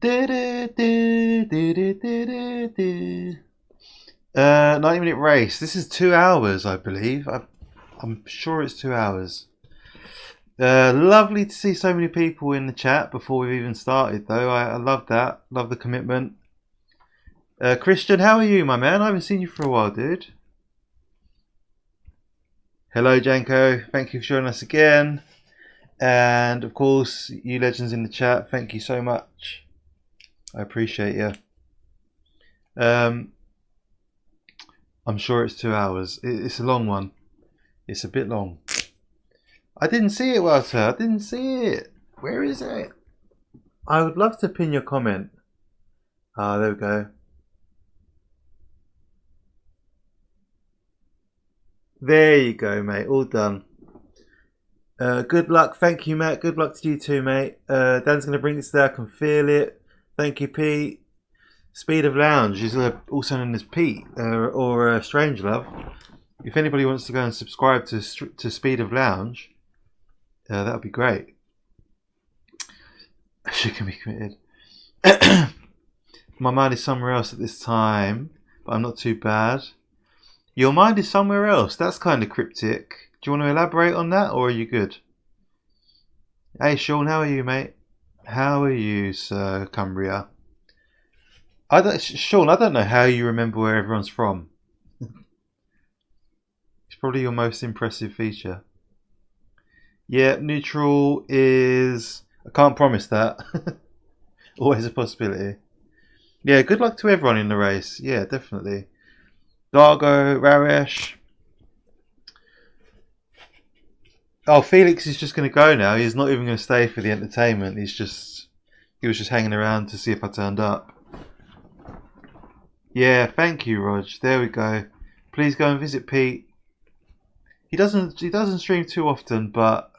.90-minute race. This is 2 hours, I believe. I'm sure it's 2 hours. Lovely to see so many people in the chat before we've even started, though. I love that. Love the commitment. Christian, how are you, my man? I haven't seen you for a while, dude. Hello, Janko. Thank you for joining us again. And, of course, you legends in the chat, thank you so much. I appreciate you. I'm sure it's 2 hours. It's a long one. It's a bit long. I didn't see it, Walter. I didn't see it. Where is it? I would love to pin your comment. Ah, there we go. There you go, mate. All done. Good luck. Thank you, Matt. Good luck to you too, mate. Dan's going to bring this down. I can feel it. Thank you, Pete. Speed of Lounge is also known as Pete or Strangelove. If anybody wants to go and subscribe to Speed of Lounge, that would be great. She can be committed. My mind is somewhere else at this time, but I'm not too bad. Your mind is somewhere else. That's kind of cryptic. Do you want to elaborate on that, or are you good? Hey, Sean, how are you, mate? How are you, Sir Cumbria? Sean, I don't know how you remember where everyone's from. It's probably your most impressive feature. Yeah, neutral is... I can't promise that. Always a possibility. Yeah, good luck to everyone in the race. Yeah, definitely. Dargo, Raresh. Oh, Felix is just going to go now. He's not even going to stay for the entertainment. He was just hanging around to see if I turned up. Yeah, thank you, Rog. There we go. Please go and visit Pete. He doesn't stream too often, but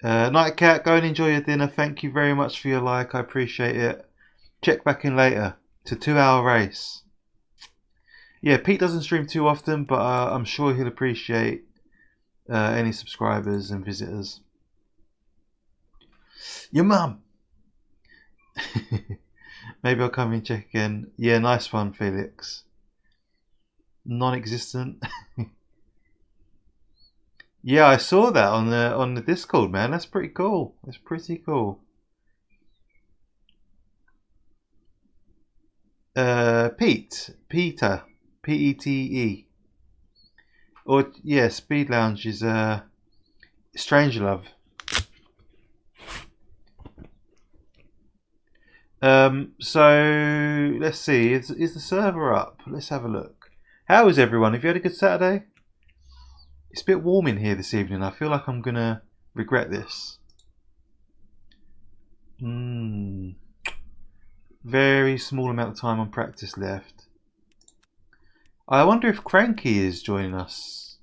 Nightcat, go and enjoy your dinner. Thank you very much for your like. I appreciate it. Check back in later. It's a 2-hour race. Yeah, Pete doesn't stream too often, but I'm sure he'll appreciate any subscribers and visitors. Your mum. Maybe I'll come and check again. Yeah, nice one, Felix. Non-existent. Yeah, I saw that on the Discord, man. That's pretty cool. That's pretty cool. Peter, Pete. Or yeah, Speed Lounge is Strangelove. So let's see. Is the server up? Let's have a look. How is everyone? Have you had a good Saturday? It's a bit warm in here this evening. I feel like I'm gonna regret this. Very small amount of time on practice left. I wonder if Cranky is joining us.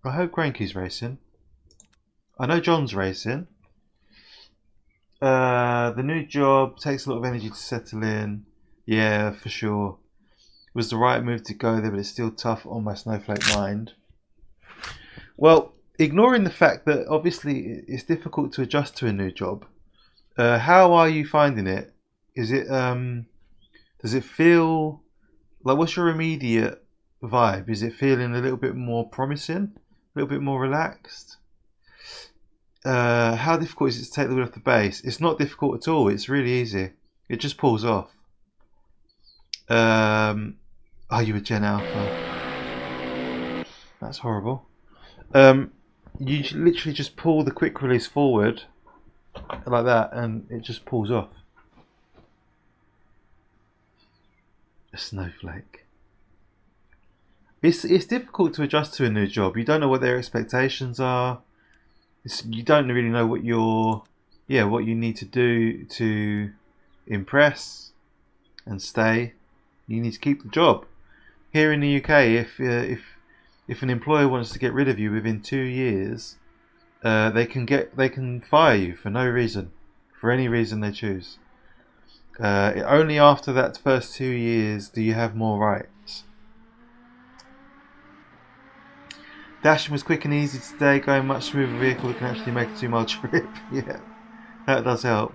I hope Cranky's racing. I know John's racing. The new job takes a lot of energy to settle in. Yeah, for sure. It was the right move to go there, but it's still tough on my snowflake mind. Well, ignoring the fact that obviously it's difficult to adjust to a new job, how are you finding it? Is it does it feel like, what's your immediate vibe? Is it feeling a little bit more promising, a little bit more relaxed? How difficult is it to take the wheel off the base? It's not difficult at all. It's really easy. It just pulls off. Are you a Gen Alpha? That's horrible. You literally just pull the quick release forward like that, and it just pulls off. A snowflake. It's difficult to adjust to a new job. You don't know what their expectations are. You don't really know what you need to do to impress and stay. You need to keep the job. Here in the UK, if an employer wants to get rid of you within 2 years, they can fire you for no reason, for any reason they choose. Only after that first 2 years do you have more rights. Dashing was quick and easy today. Going much smoother vehicle that can actually make a 2-mile trip. Yeah, that does help.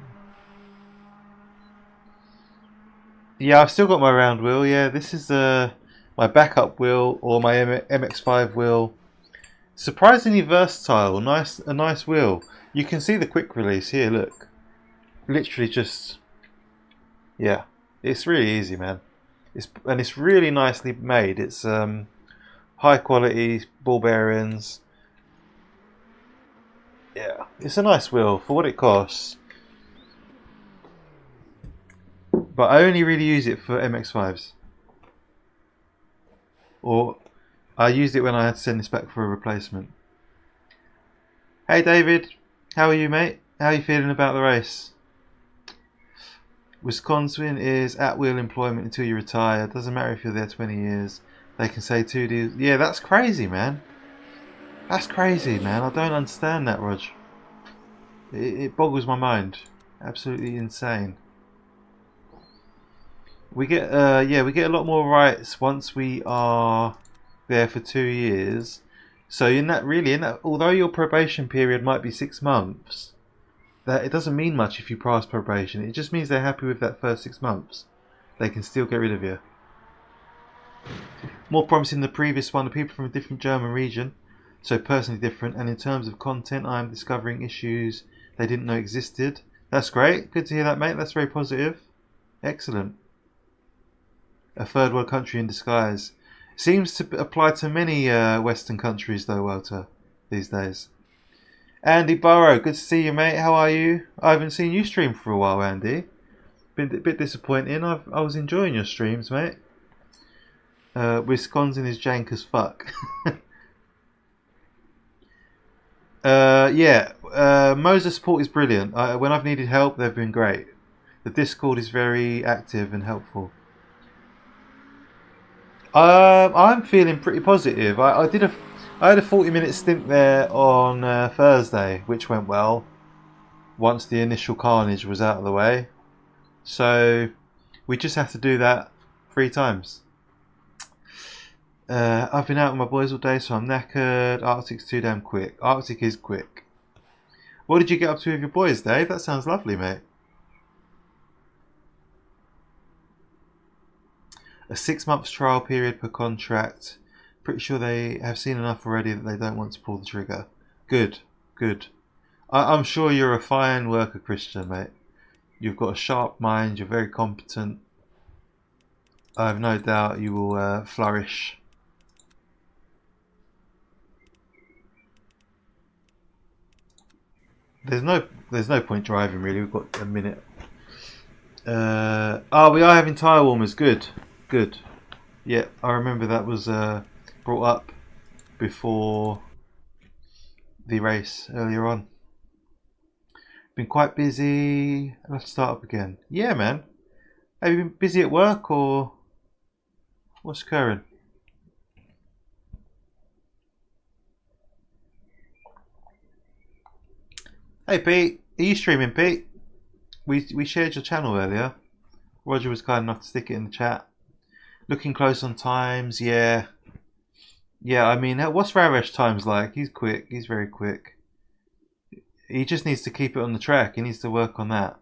Yeah, I've still got my round wheel. Yeah, this is my backup wheel or my MX5 wheel. Surprisingly versatile. A nice wheel. You can see the quick release here. Look, literally just yeah. It's really easy, man. It's really nicely made. It's high quality ball bearings. Yeah, it's a nice wheel for what it costs. But I only really use it for MX5s. Or I used it when I had to send this back for a replacement. Hey David, how are you, mate? How are you feeling about the race? Wisconsin is at will employment until you retire. Doesn't matter if you're there 20 years. They can say 2 deals. Yeah, that's crazy, man. That's crazy, man. I don't understand that, Rog. It boggles my mind. Absolutely insane. We get we get a lot more rights once we are there for 2 years. So although your probation period might be 6 months, that it doesn't mean much if you pass probation. It just means they're happy with that first 6 months. They can still get rid of you. More promising than the previous one. The people from a different German region, so personally different. And in terms of content, I am discovering issues they didn't know existed. That's great. Good to hear that, mate. That's very positive. Excellent. A third world country in disguise. Seems to apply to many Western countries, though, Walter, these days. Andy Burrow, good to see you, mate. How are you? I haven't seen you stream for a while, Andy. Been a bit disappointing. I was enjoying your streams, mate. Wisconsin is jank as fuck. Moza support is brilliant. When I've needed help, they've been great. The Discord is very active and helpful. I'm feeling pretty positive. I had a 40-minute stint there on Thursday, which went well. Once the initial carnage was out of the way, so we just have to do that 3 times. I've been out with my boys all day, so I'm knackered. Arctic's too damn quick. Arctic is quick. What did you get up to with your boys, Dave? That sounds lovely, mate. A 6 months trial period per contract. Pretty sure they have seen enough already that they don't want to pull the trigger. Good, good. I'm sure you're a fine worker, Christian, mate. You've got a sharp mind. You're very competent. I have no doubt you will flourish. There's no point driving really. We've got a minute. We are having tyre warmers. Good. Yeah, I remember that was brought up before the race earlier on. Been quite busy. I'll have to start up again. Yeah, man. Have you been busy at work or what's occurring? Hey Pete, are you streaming, Pete? We shared your channel earlier. Roger was kind enough to stick it in the chat. Looking close on times, yeah. Yeah, I mean, what's Raresh times like? He's quick, he's very quick. He just needs to keep it on the track. He needs to work on that.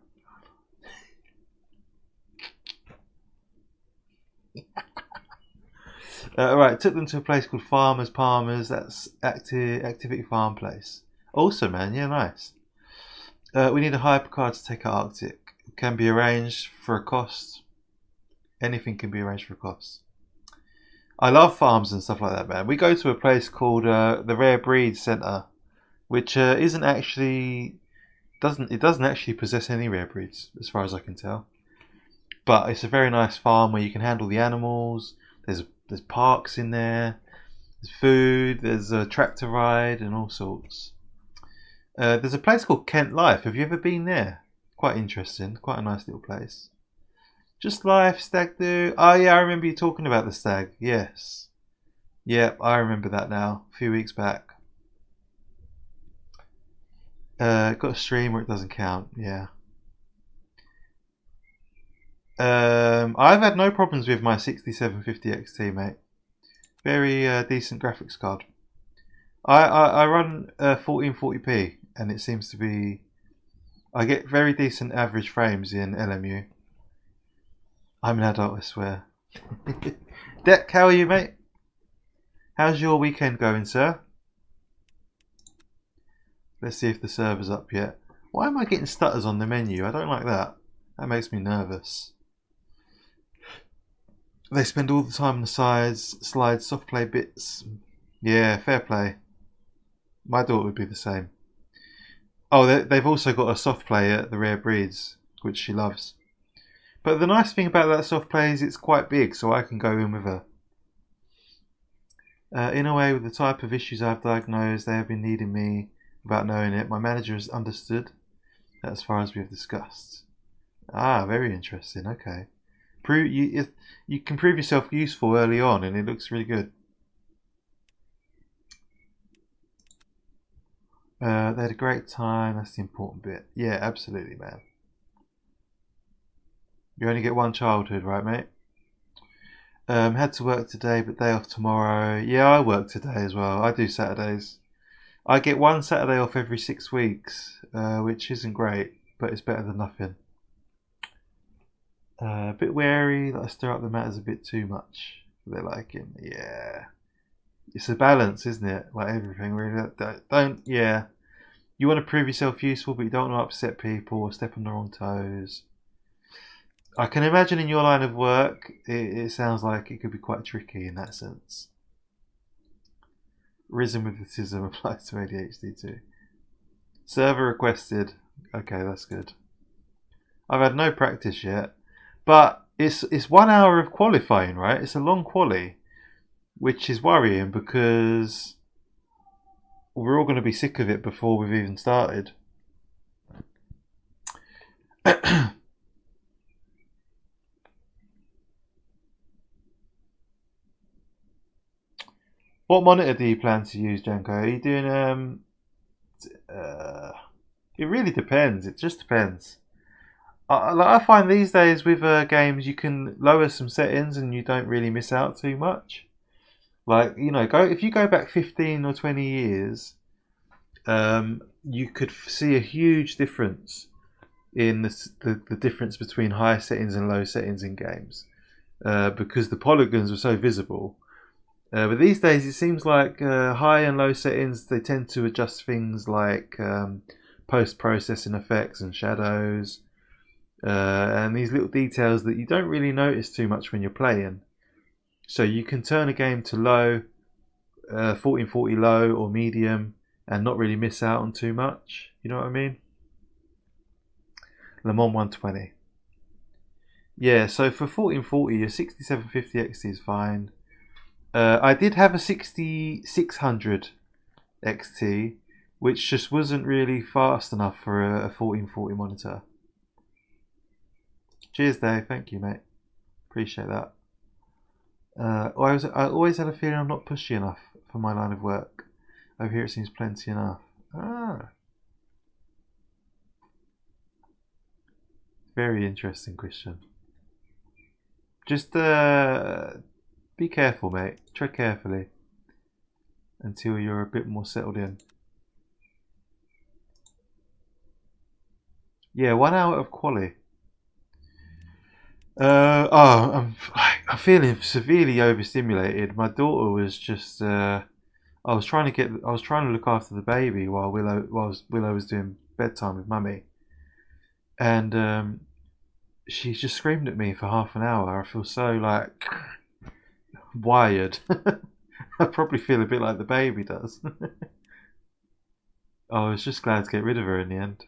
Alright, took them to a place called Farmers Palmers. That's activity farm place. Awesome, man. Yeah, nice. We need a hypercar to take out Arctic. Can be arranged for a cost. Anything can be arranged for a cost. I love farms and stuff like that, man. We go to a place called the Rare Breeds Centre, which doesn't actually possess any rare breeds, as far as I can tell. But it's a very nice farm where you can handle the animals. There's parks in there. There's food. There's a tractor ride and all sorts. There's a place called Kent Life. Have you ever been there? Quite interesting. Quite a nice little place. Just Life, Stag Do. Oh yeah, I remember you talking about the stag. Yes. Yep, I remember that now. A few weeks back. Got a stream where it doesn't count. Yeah. I've had no problems with my 6750 XT, mate. Very decent graphics card. I run 1440p, and it seems to be. I get very decent average frames in LMU. I'm an adult, I swear. Deck, how are you, mate? How's your weekend going, sir? Let's see if the server's up yet. Why am I getting stutters on the menu? I don't like that. That makes me nervous. They spend all the time on the sides, slides, soft play bits. Yeah, fair play. My daughter would be the same. Oh, they've also got a soft play at the Rare Breeds, which she loves. But the nice thing about that soft play is it's quite big, so I can go in with her. In a way, with the type of issues I've diagnosed, they have been needing me without knowing it. My manager has understood, as far as we've discussed. Ah, very interesting. Okay. You can prove yourself useful early on, and it looks really good. They had a great time. That's the important bit. Yeah, absolutely, man. You only get one childhood, right, mate? Had to work today, but day off tomorrow. Yeah, I work today as well. I do Saturdays. I get one Saturday off every 6 weeks, which isn't great, but it's better than nothing. A bit wary that I stir up the matters a bit too much. They're liking, yeah. It's a balance, isn't it? Like everything, really. Don't, yeah. You want to prove yourself useful, but you don't want to upset people or step on the wrong toes. I can imagine in your line of work, it sounds like it could be quite tricky in that sense. Risen with autism applies to ADHD too. Server requested. Okay, that's good. I've had no practice yet, but it's 1 hour of qualifying, right? It's a long quali, which is worrying because we're all going to be sick of it before we've even started. What monitor do you plan to use, Janko? Are you doing it really depends. It just depends. I find these days with games you can lower some settings and you don't really miss out too much. Like, you know, if you go back 15 or 20 years, you could see a huge difference in the difference between high settings and low settings in games, because the polygons were so visible. But these days it seems like high and low settings, they tend to adjust things like post-processing effects and shadows, and these little details that you don't really notice too much when you're playing. So you can turn a game to low, 1440 low or medium, and not really miss out on too much. You know what I mean? Le Mans 120. Yeah, so for 1440, your 6750 XT is fine. I did have a 6600 XT, which just wasn't really fast enough for a 1440 monitor. Cheers, Dave. Thank you, mate. Appreciate that. I always had a feeling I'm not pushy enough for my line of work. Over here it seems plenty enough. Ah. Very interesting, Christian. Just be careful, mate. Tread carefully until you're a bit more settled in. Yeah, 1 hour of quali. I'm feeling severely overstimulated. My daughter was just. I was trying to look after the baby while Willow was doing bedtime with Mummy, and she just screamed at me for half an hour. I feel so like wired. I probably feel a bit like the baby does. I was just glad to get rid of her in the end.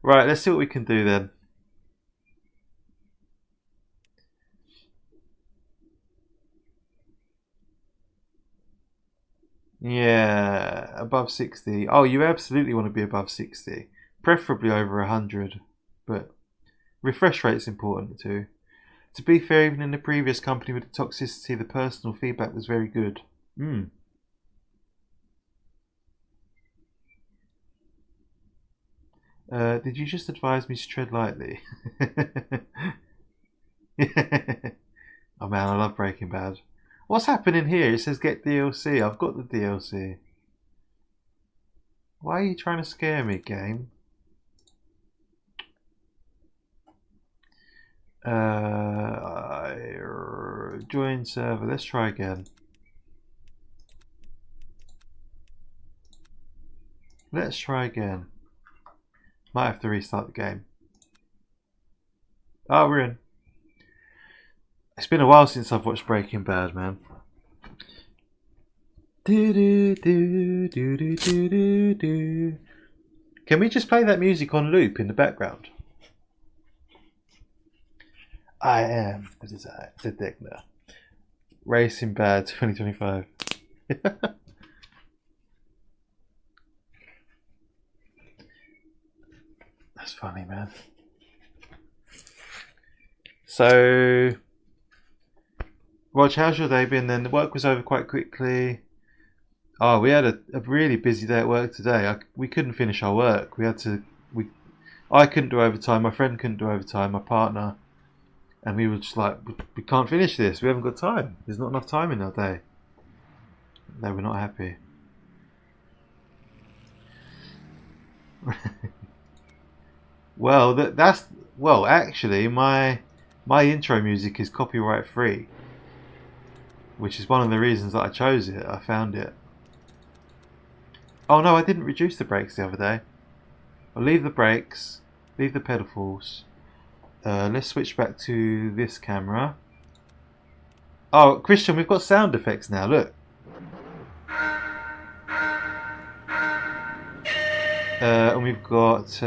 Right, let's see what we can do then. Yeah, above 60. Oh, you absolutely want to be above 60. Preferably over 100. But refresh rate's important too. To be fair, even in the previous company with the toxicity, the personal feedback was very good. Did you just advise me to tread lightly? Oh man, I love Breaking Bad. What's happening here? It says get DLC. I've got the DLC. Why are you trying to scare me, game? Join server. Let's try again. Let's try again. Might have to restart the game. Oh, we're in. It's been a while since I've watched Breaking Bad, man. Do, do, do, do, do, do, do. Can we just play that music on loop in the background? I am the desire, the Degner. Racing Bad 2025. That's funny, man. So, Rog, how's your day been then? The work was over quite quickly. Oh, we had a really busy day at work today. We couldn't finish our work. I couldn't do overtime. My friend couldn't do overtime. My partner, and we were just like, we can't finish this. We haven't got time. There's not enough time in our day. They were not happy. Well, actually, my intro music is copyright free, which is one of the reasons that I chose it. I found it. Oh no, I didn't reduce the brakes the other day. I'll leave the brakes, leave the pedals. Let's switch back to this camera. Oh, Christian, we've got sound effects now. Look. And we've got.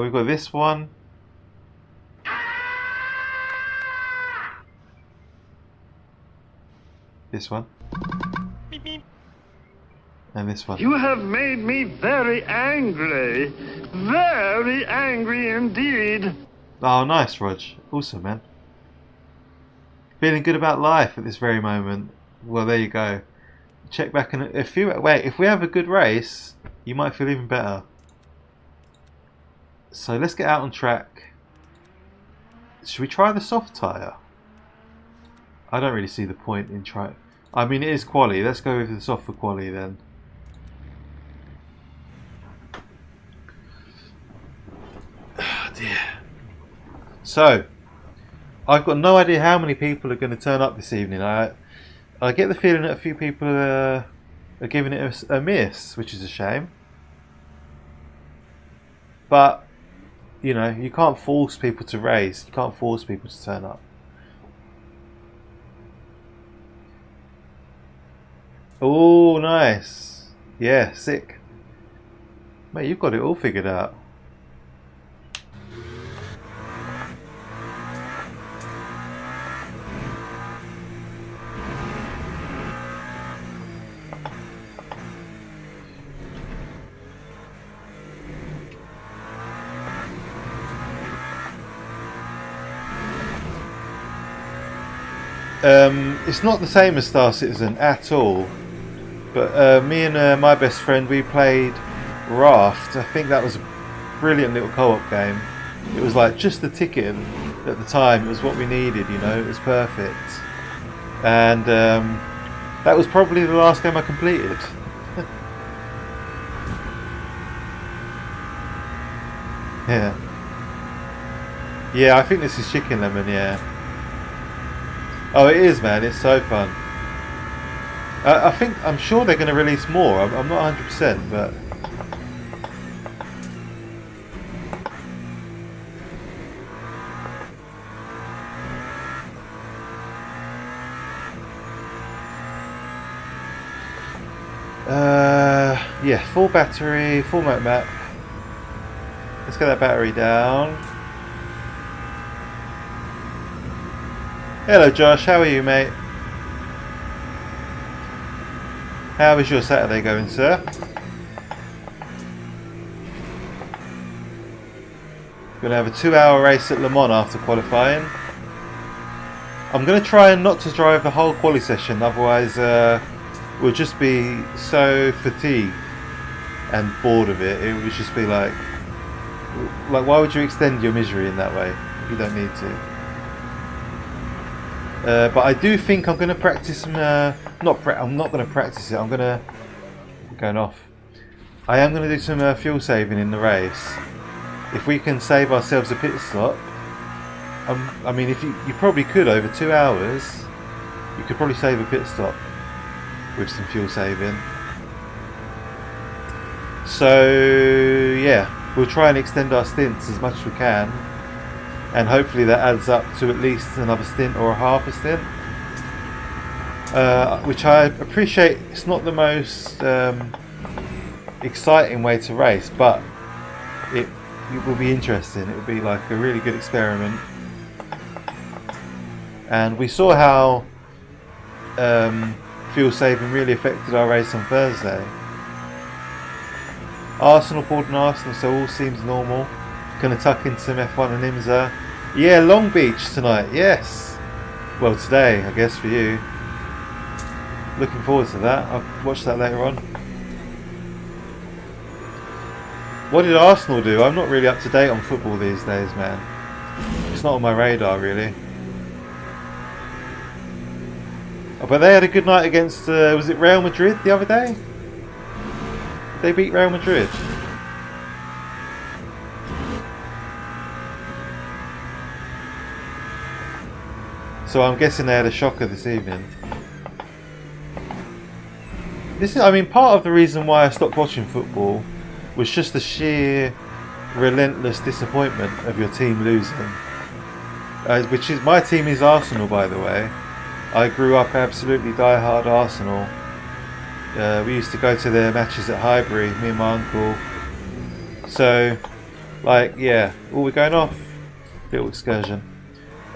We've got this one. This one. And this one. You have made me very angry. Very angry indeed. Oh, nice, Rog. Awesome, man. Feeling good about life at this very moment. Well, there you go. Check back in if we have a good race, you might feel even better. So let's get out on track. Should we try the soft tyre? I don't really see the point in trying. I mean, it is quali. Let's go with the soft for quali then. Oh dear. So, I've got no idea how many people are going to turn up this evening. I get the feeling that a few people are giving it a miss, which is a shame. But, you know, you can't force people to race. You can't force people to turn up. Oh, nice. Yeah, sick. Mate, you've got it all figured out. It's not the same as Star Citizen at all, but me and my best friend, we played Raft. I think that was a brilliant little co-op game. It was like just the ticket at the time. It was what we needed, you know. It was perfect, and that was probably the last game I completed. Yeah, I think this is Chicken Lemon. Yeah. Oh, it is, man. It's so fun. I'm sure they're going to release more. I'm not 100%, but yeah, full battery, full map. Let's get that battery down. Hello Josh, how are you, mate? How is your Saturday going, sir? We're going to have a 2-hour race at Le Mans after qualifying. I'm going to try and not to drive the whole quali session, otherwise we'll just be so fatigued and bored of it. It would just be like Like, why would you extend your misery in that way if you don't need to? But I do think I'm going to practice some. I'm not going to practice it. I'm going off. I am going to do some fuel saving in the race. If we can save ourselves a pit stop, I mean, if you probably could over 2 hours, you could probably save a pit stop with some fuel saving. So yeah, we'll try and extend our stints as much as we can, and hopefully that adds up to at least another stint or a half a stint, which I appreciate. It's not the most exciting way to race, but it will be interesting. It will be like a really good experiment. And we saw how fuel saving really affected our race on Thursday. Arsenal pulled an Arsenal, so all seems normal. Gonna tuck in some F1 and IMSA. Yeah, Long Beach tonight, yes. Well, today, I guess, for you. Looking forward to that. I'll watch that later on. What did Arsenal do? I'm not really up to date on football these days, man. It's not on my radar, really. Oh, but they had a good night against, was it Real Madrid the other day? They beat Real Madrid. So I'm guessing they had a shocker this evening. I mean, part of the reason why I stopped watching football was just the sheer relentless disappointment of your team losing. My team is Arsenal, by the way. I grew up absolutely die-hard Arsenal. We used to go to their matches at Highbury, me and my uncle. So, like, yeah, we're going off. Little excursion.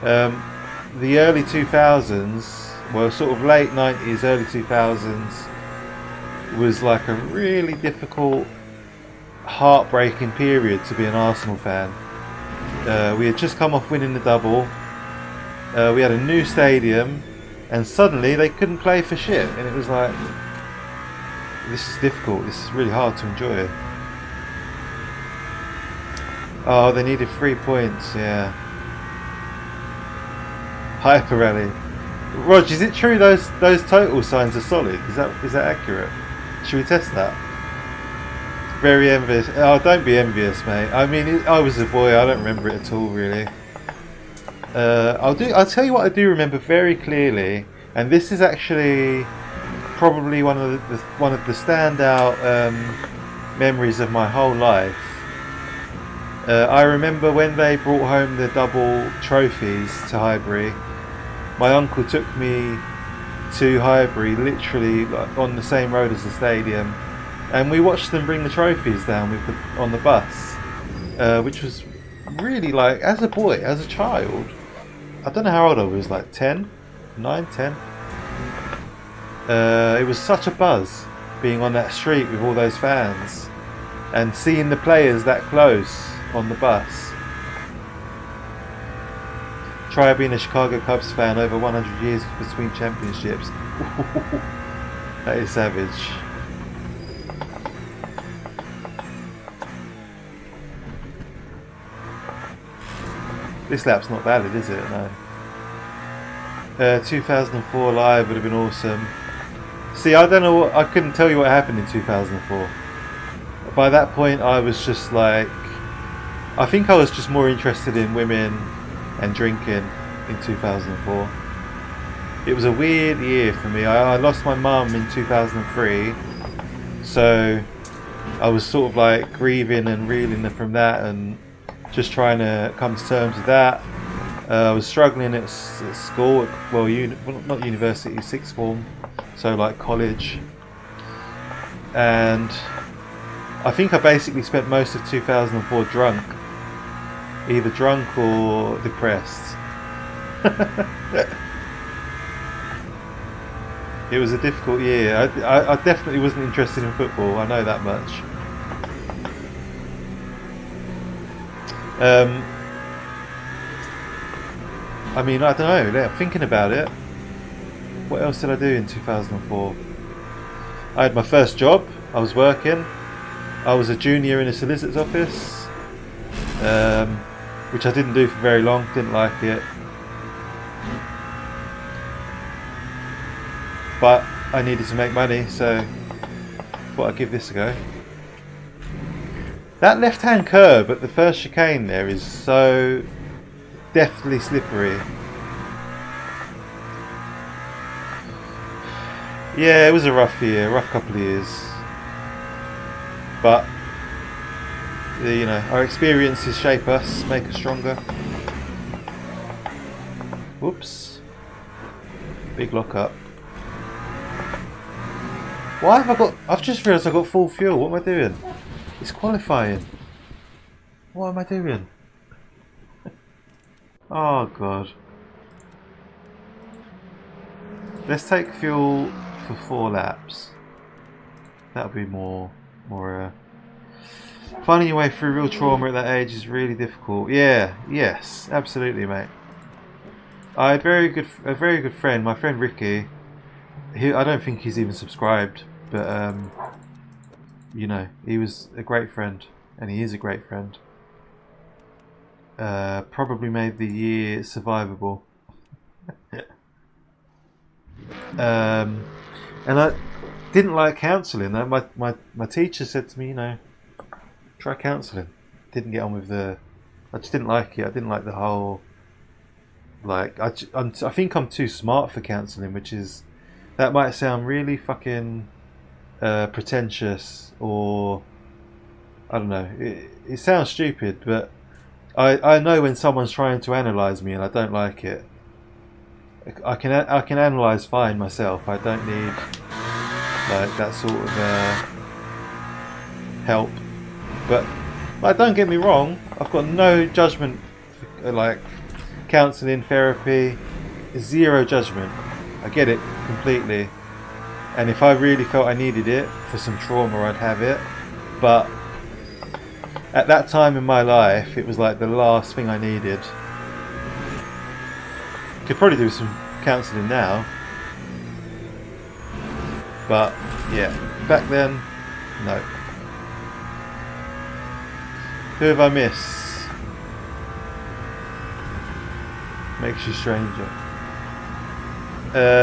The early 2000s, well, sort of late 90s, early 2000s, was like a really difficult, heartbreaking period to be an Arsenal fan. We had just come off winning the double. We had a new stadium, and suddenly they couldn't play for shit, and it was like, this is difficult, this is really hard to enjoy. Oh, they needed 3 points, yeah. Hyper Rally. Rog, is it true those total signs are solid? Is that accurate? Should we test that? Very envious. Oh, don't be envious, mate. I mean, I was a boy, I don't remember it at all, really. I'll tell you what I do remember very clearly, and this is actually probably one of the standout memories of my whole life. I remember when they brought home the double trophies to Highbury. My uncle took me to Highbury, literally like, on the same road as the stadium, and we watched them bring the trophies down on the bus, which was really, like, as a boy, as a child, I don't know how old I was, like 10, 9, 10. It was such a buzz being on that street with all those fans and seeing the players that close on the bus. Try being a Chicago Cubs fan over 100 years between championships. That is savage. This lap's not valid, is it? No. 2004 live would have been awesome. See, I don't know I couldn't tell you what happened in 2004. By that point I was just like, I think I was just more interested in women and drinking in 2004. It was a weird year for me. I lost my mum in 2003, so I was sort of like grieving and reeling from that and just trying to come to terms with that. I was struggling at school, well, not university, sixth form, so like college, and I think I basically spent most of 2004 drunk, either drunk or depressed. It was a difficult year. I definitely wasn't interested in football, I know that much. I mean, I don't know, thinking about it, what else did I do in 2004? I had my first job, I was working, I was a junior in a solicitor's office, which I didn't do for very long. Didn't like it, but I needed to make money, so thought I'd give this a go. That left-hand curb at the first chicane there is so deftly slippery. Yeah, it was a rough year, rough couple of years. But, you know, our experiences shape us, make us stronger. Whoops. Big lock up. Why have I got... I've just realised I've got full fuel. What am I doing? It's qualifying. What am I doing? Oh god. Let's take fuel for 4 laps. That'll be more finding your way through real trauma at that age is really difficult. Yeah, yes, absolutely, mate. I had a very good friend, my friend Ricky. I don't think he's even subscribed, but you know, he was a great friend, and he is a great friend. Probably made the year survivable. And I didn't like counselling. My teacher said to me, you know, try counselling. Didn't get on with the... I just didn't like it. I didn't like the whole... Like, I think I'm too smart for counselling, which is... That might sound really fucking pretentious, or... I don't know. It sounds stupid, but I know when someone's trying to analyse me and I don't like it. I can analyse fine myself. I don't need like that sort of help. But like, don't get me wrong. I've got no judgment for, like, counselling, therapy. Zero judgment. I get it completely. And if I really felt I needed it for some trauma, I'd have it. But at that time in my life, it was like the last thing I needed. Could probably do some counselling now, but yeah, back then, no. Who have I missed? Makes you stranger.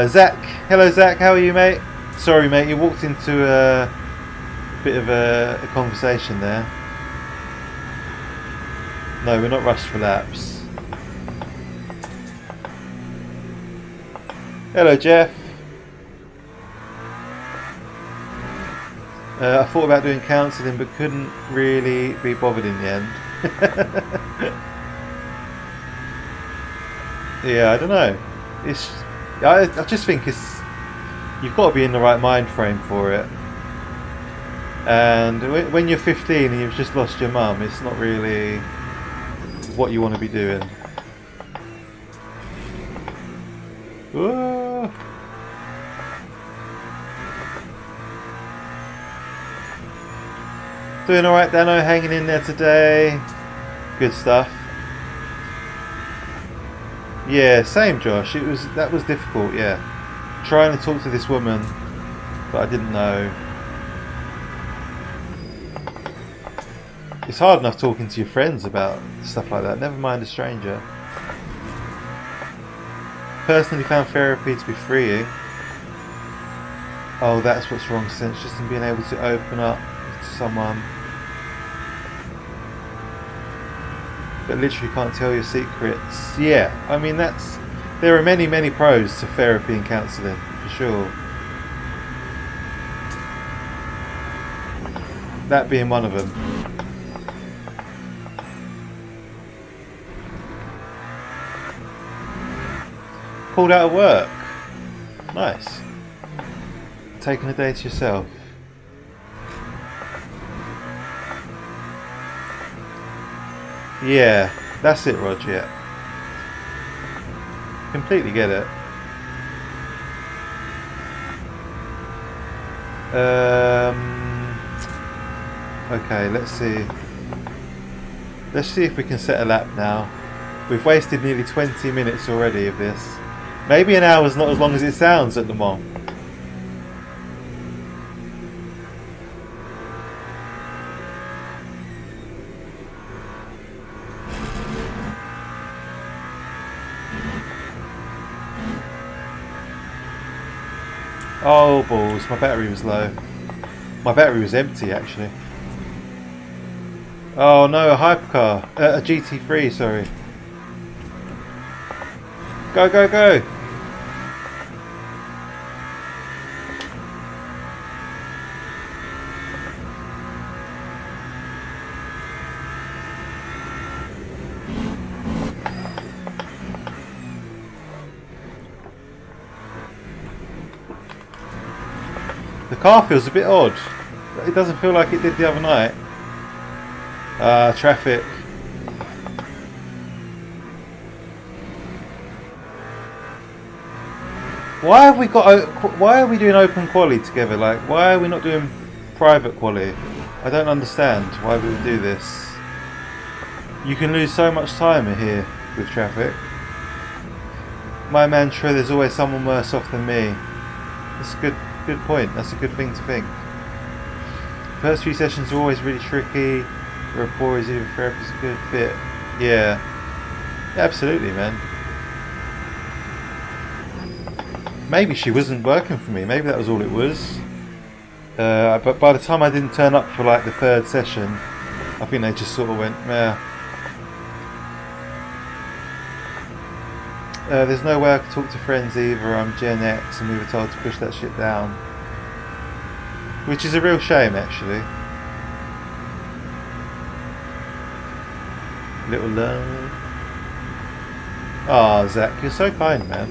Zach. Hello, Zach. How are you, mate? Sorry, mate. You walked into a bit of a conversation there. No, we're not rushed for laps. Hello, Jeff. I thought about doing counselling, but couldn't really be bothered in the end. Yeah, I don't know. I just think you've got to be in the right mind frame for it. And when you're 15 and you've just lost your mum, it's not really what you want to be doing. Whoa. Doing alright, Dano, hanging in there today. Good stuff. Yeah, same, Josh. That was difficult, yeah. Trying to talk to this woman, but I didn't know. It's hard enough talking to your friends about stuff like that, never mind a stranger. Personally found therapy to be freeing. Oh, that's what's wrong, since just in being able to open up to someone that literally can't tell your secrets. Yeah, I mean, there are many pros to therapy and counselling, for sure. That being one of them. Pulled out of work. Nice. Taking a day to yourself. Yeah, that's it, Roger. Yeah. Completely get it. Okay, let's see. Let's see if we can set a lap now. We've wasted nearly 20 minutes already of this. Maybe an hour's not as long as it sounds at Le Mans. Oh balls, my battery was low. My battery was empty actually. Oh no, a hypercar. A GT3, sorry. Go, go, go! The car feels a bit odd. It doesn't feel like it did the other night. Traffic. Why have we got? Why are we doing open quali together? Like, why are we not doing private quali? I don't understand why we would do this. You can lose so much time here with traffic. My mantra: there's always someone worse off than me. That's a good point. That's a good thing to think. First few sessions are always really tricky. The rapport is even therapy's a good fit. Yeah, absolutely, man. Maybe she wasn't working for me. Maybe that was all it was. But by the time I didn't turn up for like the third session, I think they just sort of went, meh. There's no way I could talk to friends either. I'm Gen X and we were told to push that shit down. Which is a real shame, actually. Little love. Ah, Zach, you're so kind, man.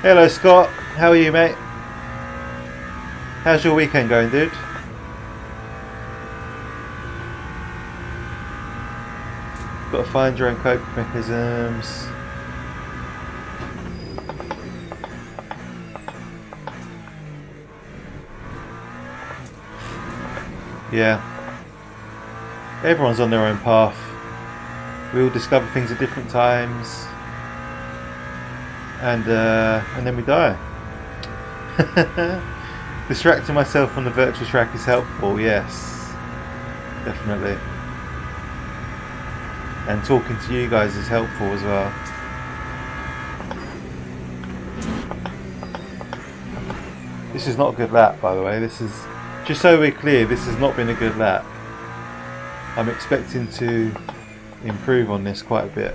Hello, Scott. How are you, mate? How's your weekend going, dude? Got to find your own coping mechanisms. Yeah. Everyone's on their own path. We all discover things at different times. And then we die. Distracting myself from the virtual track is helpful, yes. Definitely. And talking to you guys is helpful as well. This is not a good lap, by the way. This is, just so we're clear, this has not been a good lap. I'm expecting to improve on this quite a bit.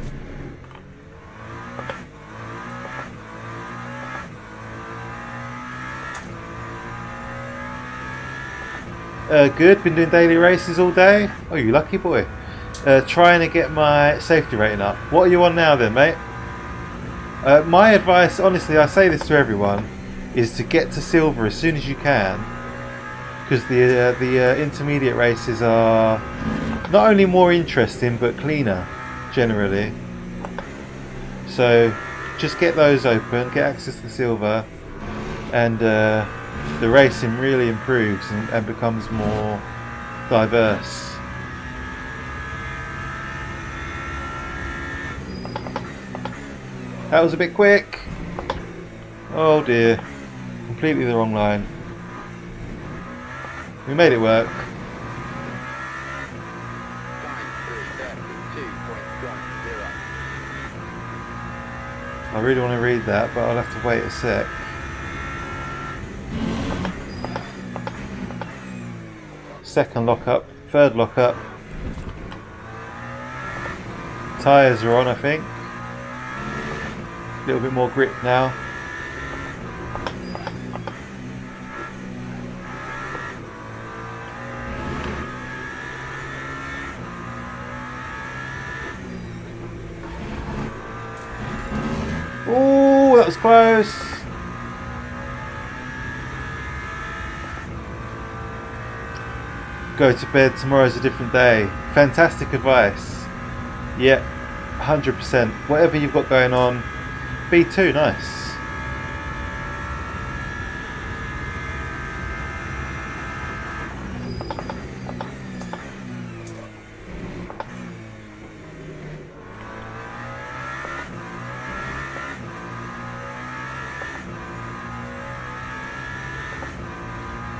Good, been doing daily races all day. Oh, you lucky boy. Trying to get my safety rating up. What are you on now then, mate? My advice, honestly, I say this to everyone, is to get to silver as soon as you can, because the intermediate races are not only more interesting but cleaner generally. So just get those open, get access to silver, and the racing really improves and becomes more diverse. That was a bit quick. Oh dear. Completely the wrong line. We made it work. I really want to read that, but I'll have to wait a sec. Second lockup, third lockup. Tyres are on, I think. A little bit more grip now. Oh, that was close. Go to bed, tomorrow's a different day. Fantastic advice. Yep, 100%. Whatever you've got going on, B2, nice.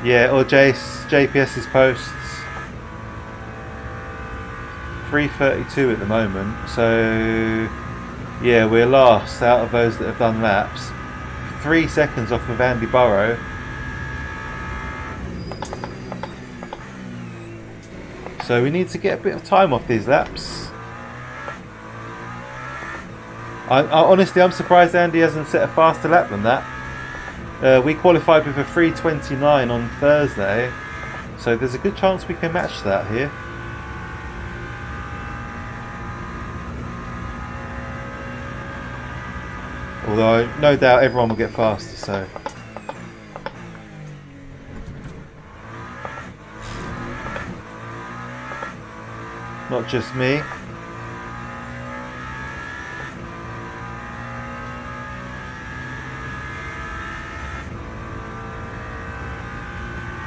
Yeah, or JPS's posts. 3:32 at the moment, so yeah, we're last out of those that have done laps. 3 seconds off of Andy Burrow. So we need to get a bit of time off these laps. Honestly, I'm surprised Andy hasn't set a faster lap than that. We qualified with a 3:29 on Thursday, so there's a good chance we can match that here. Although no doubt everyone will get faster, so. Not just me.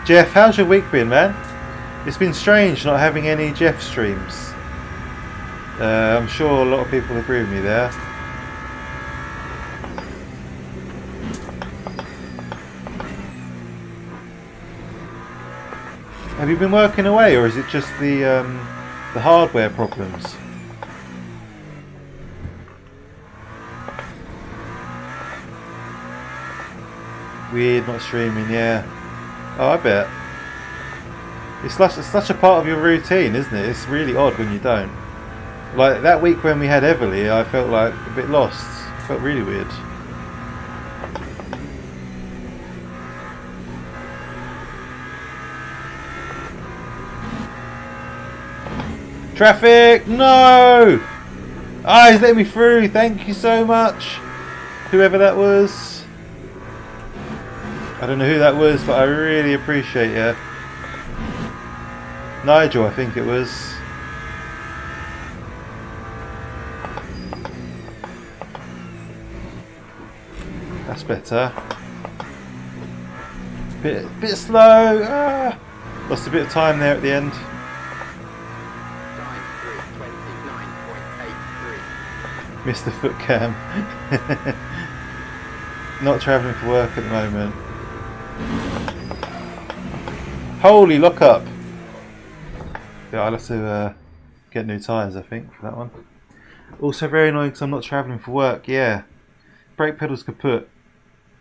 Jeff, how's your week been, man? It's been strange not having any Jeff streams. I'm sure a lot of people agree with me there. Have you been working away, or is it just the hardware problems? Weird not streaming, yeah. Oh, I bet. It's such a part of your routine, isn't it? It's really odd when you don't. Like that week when we had Everly, I felt like a bit lost. It felt really weird. Traffic! No! Ah, he's letting me through. Thank you so much. Whoever that was. I don't know who that was, but I really appreciate you. Nigel, I think it was. That's better. Bit slow. Ah. Lost a bit of time there at the end. Mr. Foot Cam. Not travelling for work at the moment. Holy lock up. Yeah, I'll have to get new tyres, I think, for that one. Also very annoying because I'm not travelling for work. Yeah, brake pedal's kaput.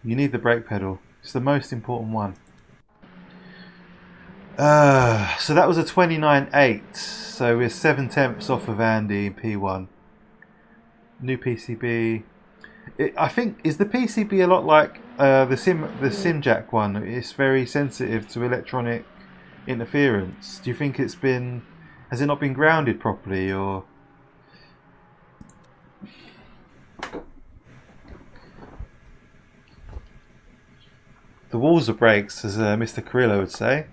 You need the brake pedal. It's the most important one. So that was a 29.8. So we're 7/10 off of Andy in P1. New PCB. I think, is the PCB a lot like the Simjack one? It's very sensitive to electronic interference. Do you think has it not been grounded properly, or? The walls are brakes, as Mr. Carrillo would say.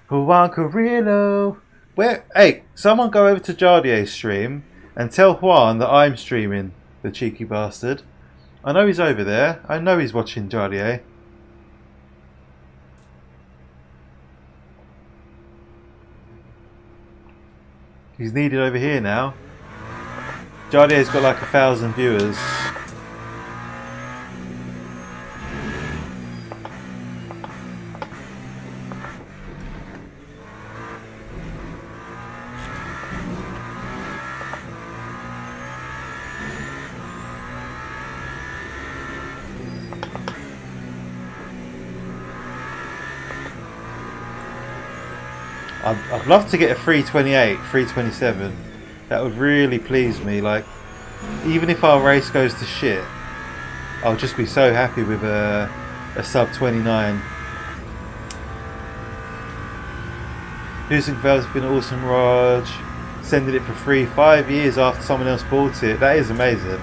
Juan Carrillo. Hey, someone go over to Jardier's stream and tell Juan that I'm streaming, the cheeky bastard. I know he's over there. I know he's watching Jardier. He's needed over here now. Jardier's got like 1,000 viewers. I'd love to get a 328, 327. That would really please me. Like, even if our race goes to shit, I'll just be so happy with a sub 29. Music Valve's been awesome, Raj. Sending it for free 5 years after someone else bought it. That is amazing.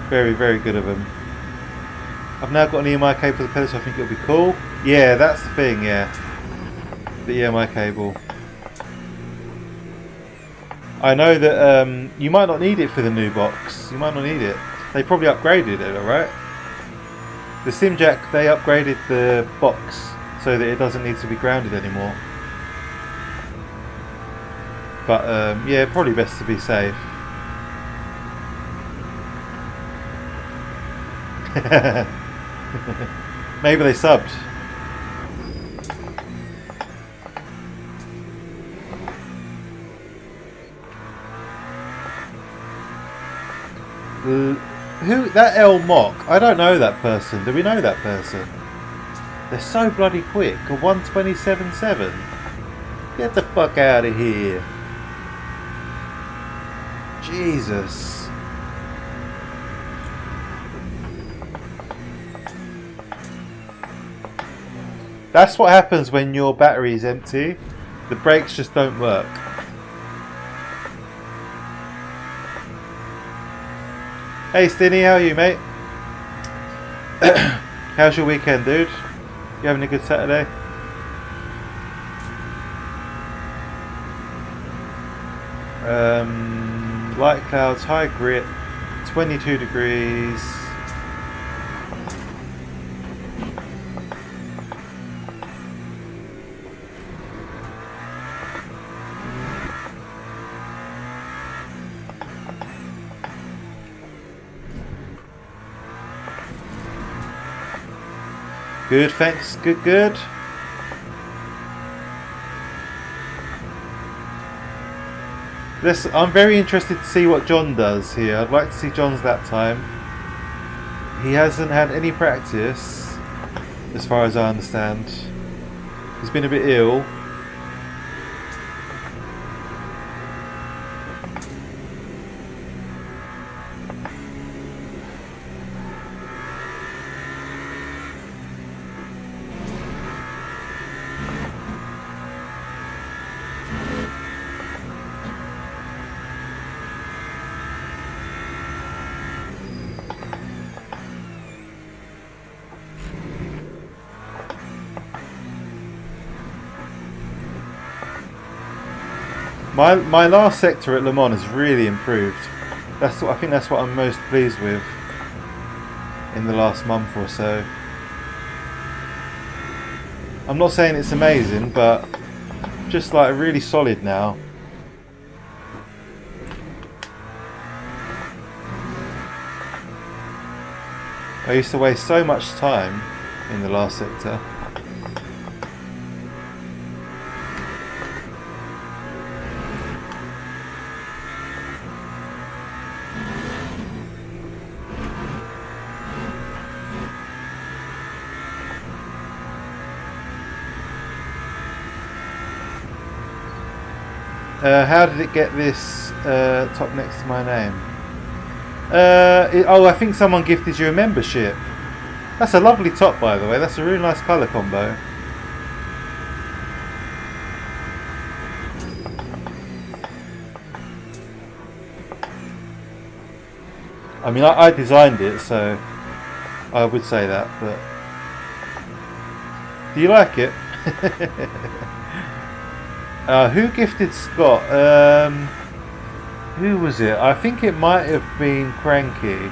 Very, very good of them. I've now got an EMI cable for the pedal, so I think it'll be cool. Yeah, that's the thing, yeah. The EMI cable. I know that you might not need it for the new box. You might not need it. They probably upgraded it, alright? The Simjack, they upgraded the box so that it doesn't need to be grounded anymore. But yeah, probably best to be safe. Maybe they subbed. Who? That L Mock? I don't know that person. Do we know that person? They're so bloody quick. A 127.7. Get the fuck out of here. Jesus. That's what happens when your battery is empty. The brakes just don't work. Hey Stinny, how are you, mate? How's your weekend, dude? You having a good Saturday? Light clouds, high grit, 22 degrees. Good, thanks. Good, good. I'm very interested to see what John does here. I'd like to see John's lap time. He hasn't had any practice, as far as I understand. He's been a bit ill. My last sector at Le Mans has really improved. I think that's what I'm most pleased with in the last month or so. I'm not saying it's amazing, but just like really solid now. I used to waste so much time in the last sector. How did it get this top next to my name? Oh, I think someone gifted you a membership. That's a lovely top, by the way. That's a really nice colour combo. I mean, I designed it, so I would say that, but... Do you like it? Who gifted Scott? Who was it? I think it might have been Cranky.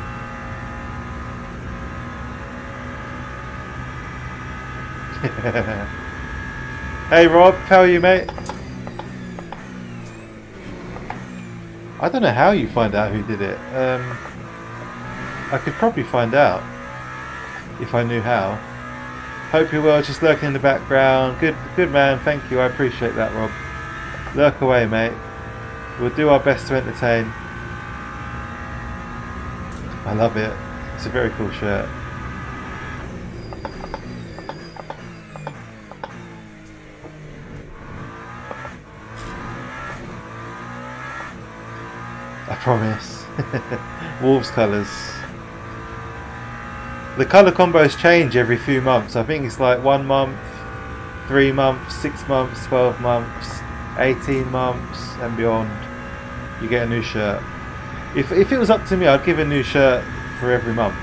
Hey Rob, how are you, mate? I don't know how you find out who did it. I could probably find out if I knew how. Hope you're well, just lurking in the background. Good man, thank you, I appreciate that, Rob. Lurk away, mate. We'll do our best to entertain. I love it. It's a very cool shirt. I promise. Wolves colours. The colour combos change every few months. I think it's like 1 month, 3 months, 6 months, 12 months, 18 months and beyond. You get a new shirt. If it was up to me, I'd give a new shirt for every month.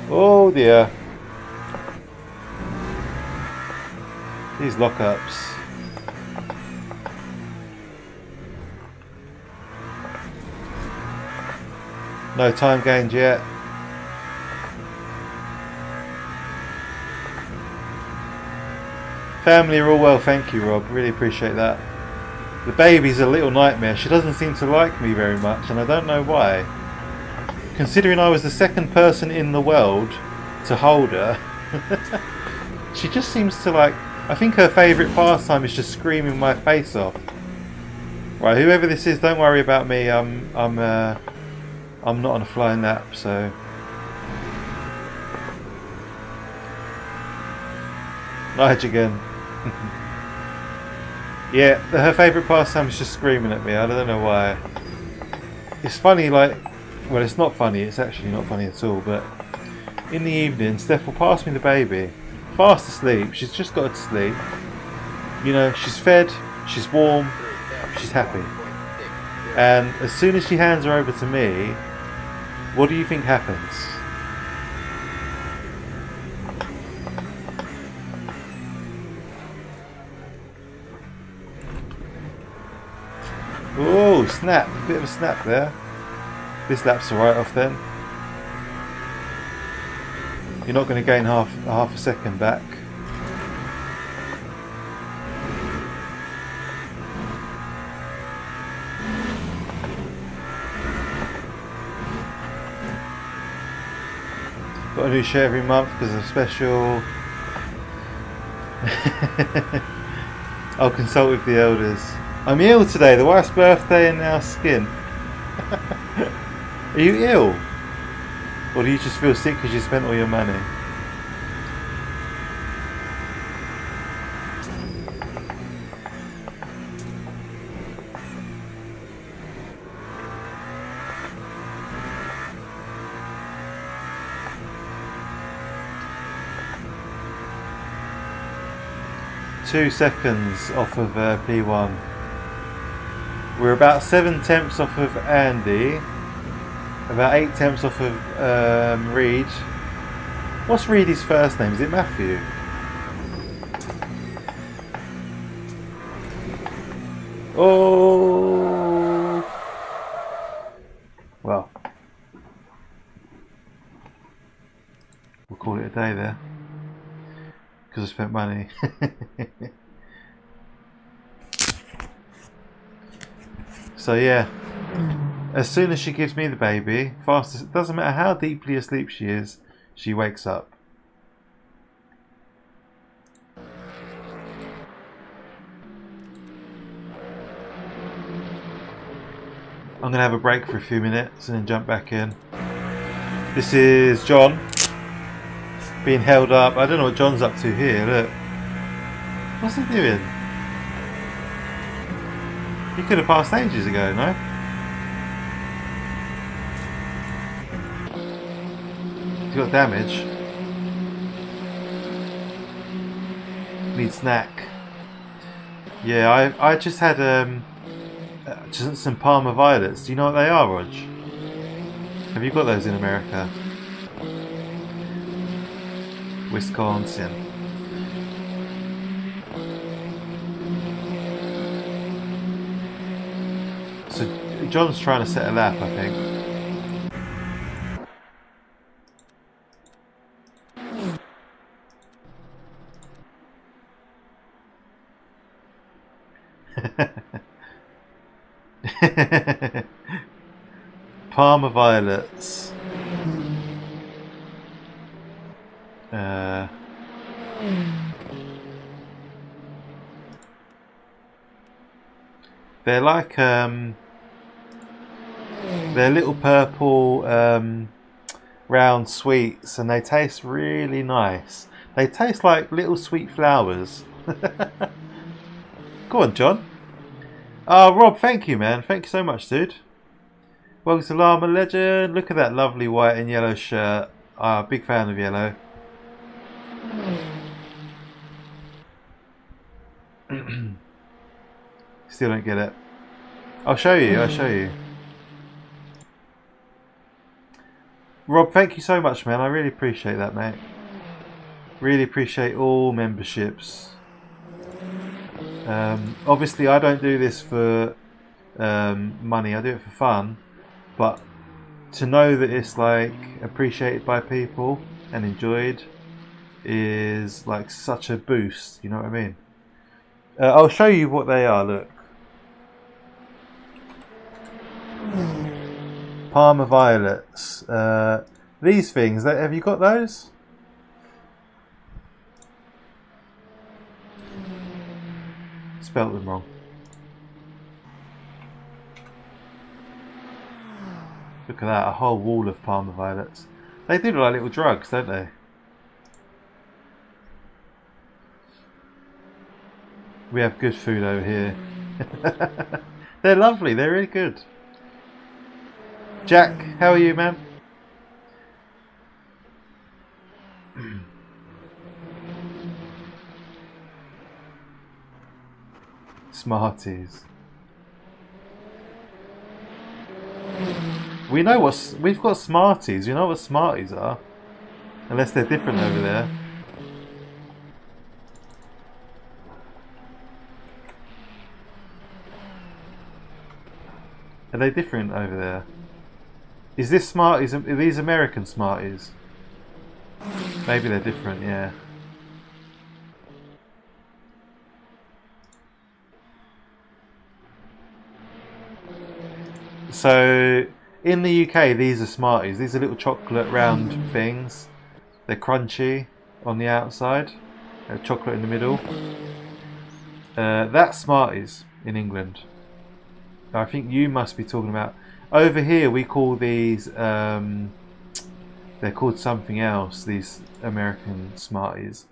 Oh dear. These lockups. No time gained yet. Family are all well, thank you, Rob. Really appreciate that. The baby's a little nightmare. She doesn't seem to like me very much, and I don't know why. Considering I was the second person in the world to hold her, she just seems to like... I think her favourite pastime is just screaming my face off. Right, whoever this is, don't worry about me. I'm not on a flying nap, so. Nige again. Yeah, her favourite pastime is just screaming at me. I don't know why. It's funny, like, well, it's not funny. It's actually not funny at all. But in the evening, Steph will pass me the baby, fast asleep. She's just got to sleep. You know, she's fed, she's warm, she's happy. And as soon as she hands her over to me, what do you think happens? Oh, snap! Bit of a snap there. This lap's right off then. You're not going to gain half a second back. Got a new shirt every month because of special. I'll consult with the elders. I'm ill today, the wife's birthday and now skin. Are you ill? Or do you just feel sick because you spent all your money? Two seconds off of P1. We're about 7 tenths off of Andy, about 8 tenths off of Reed. What's Reedy's first name? Is it Matthew? Oh! Well, we'll call it a day there, because I spent money. So yeah, as soon as she gives me the baby, fastest, it doesn't matter how deeply asleep she is, she wakes up. I'm going to have a break for a few minutes and then jump back in. This is John being held up. I don't know what John's up to here, look. What's he doing? He could have passed ages ago, no? He's got damage. Need snack. Yeah, I just had just some Parma violets. Do you know what they are, Rog? Have you got those in America? Wisconsin. So John's trying to set a lap, I think. Parma violets. They're like they're little purple round sweets, and they taste really nice. They taste like little sweet flowers. Go on, John. Oh, Rob, thank you, man. Thank you so much, dude. Welcome to Llama Legend. Look at that lovely white and yellow shirt. Big fan of yellow. Still don't get it. I'll show you, I'll show you. Rob, thank you so much, man. I really appreciate that, mate. Really appreciate all memberships. Obviously, I don't do this for money. I do it for fun. But to know that it's like appreciated by people and enjoyed is like such a boost. You know what I mean? I'll show you what they are. Look. Parma violets. These things, have you got those? Spelt them wrong. Look at that, a whole wall of Parma violets. They do look like little drugs, don't they? We have good food over here. They're lovely, they're really good. Jack, how are you, man? Smarties. We've got Smarties. You know what Smarties are, unless they're different over there. Are they different over there? Is this Smarties? Are these American Smarties? Maybe they're different. Yeah. So in the UK, these are Smarties. These are little chocolate round things. They're crunchy on the outside, chocolate in the middle. That's Smarties in England. I think you must be talking about. Over here, we call these. They're called something else. These American Smarties.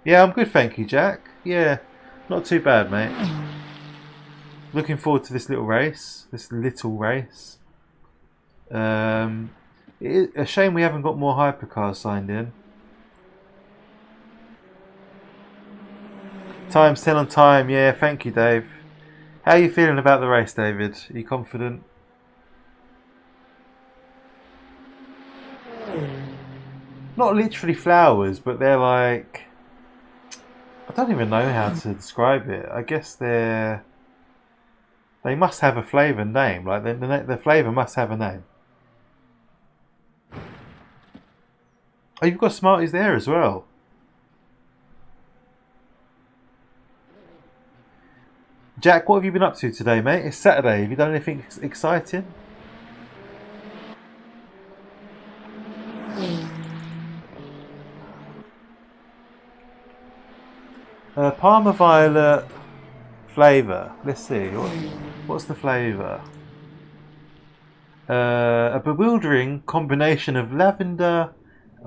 Yeah, I'm good, thank you, Jack. Yeah, not too bad, mate. Looking forward to this little race. A shame we haven't got more hypercars signed in. Times 10 on time. Yeah, thank you, Dave. How are you feeling about the race, David? Are you confident? Not literally flowers, but they're like... I don't even know how to describe it. I guess they must have a flavour name. Like the flavour must have a name. Oh, you've got Smarties there as well. Jack, what have you been up to today, mate? It's Saturday. Have you done anything exciting? Parma violet flavour. Let's see. What's the flavour? A bewildering combination of lavender.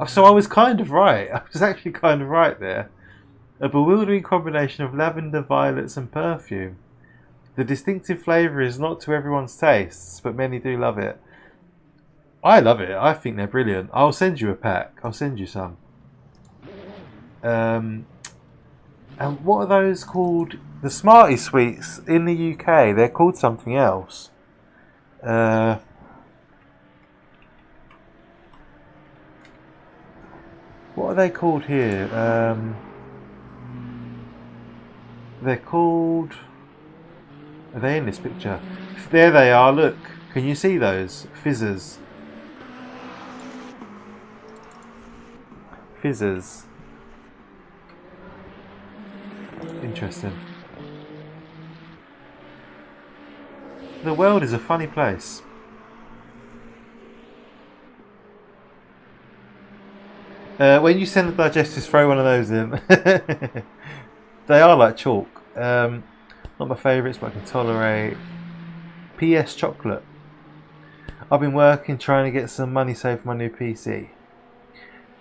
So I was kind of right. I was actually kind of right there. A bewildering combination of lavender, violets and perfume. The distinctive flavour is not to everyone's tastes, but many do love it. I love it. I think they're brilliant. I'll send you a pack. I'll send you some. And what are those called? The Smartie Sweets in the UK. They're called something else. What are they called here? They're called... Are they in this picture? There they are, look. Can you see those? Fizzers. Fizzers. Interesting. The world is a funny place. When you send the digestives, throw one of those in. They are like chalk. Not my favourites, but I can tolerate. PS chocolate. I've been working trying to get some money saved for my new PC.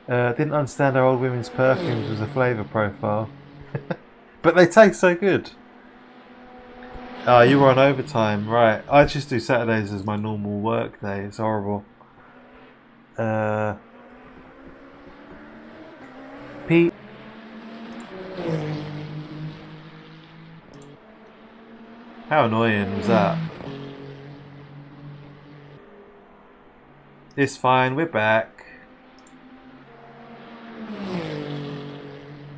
Didn't understand how old women's perfumes was a flavour profile. But they taste so good. Oh, you were on overtime, right. I just do Saturdays as my normal work day. It's horrible. Pete. How annoying was that? It's fine, we're back.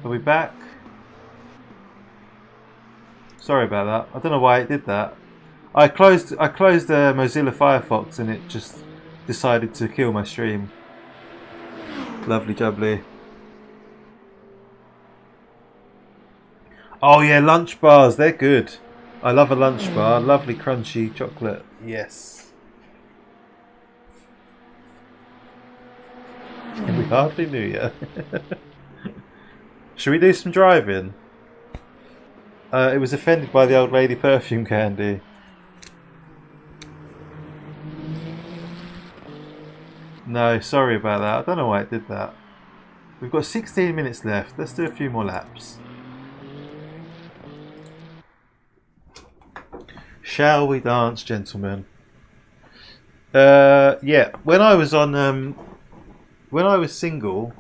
Are we back? Sorry about that. I don't know why it did that. I closed Mozilla Firefox and it just decided to kill my stream. Lovely jubbly. Oh yeah, lunch bars, they're good. I love a lunch bar. Lovely crunchy chocolate. Yes. We hardly knew you. Should we do some driving? It was offended by the old lady perfume candy. No, sorry about that. I don't know why it did that. We've got 16 minutes left. Let's do a few more laps. Shall we dance, gentlemen? Yeah. When I was single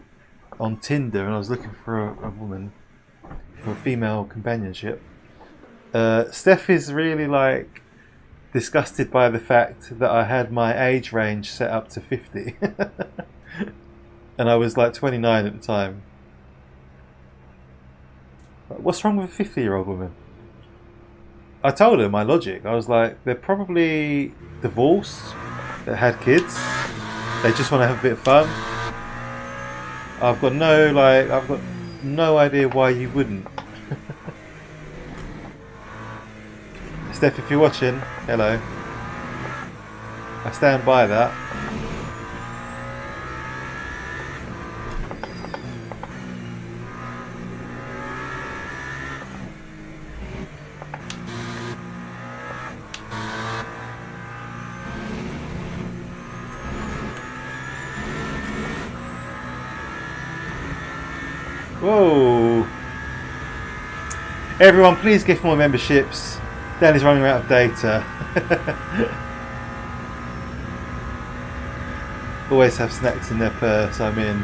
on Tinder and I was looking for a woman for a female companionship, Steph is really like disgusted by the fact that I had my age range set up to 50. And I was like 29 at the time. What's wrong with a 50-year-old woman? I told her my logic. I was like, they're probably divorced, that had kids. They just want to have a bit of fun. I've got no idea why you wouldn't. Steph, if you're watching, hello. I stand by that. Whoa! Everyone, please give more memberships. Danny's running out of data. Always have snacks in their purse. I'm in.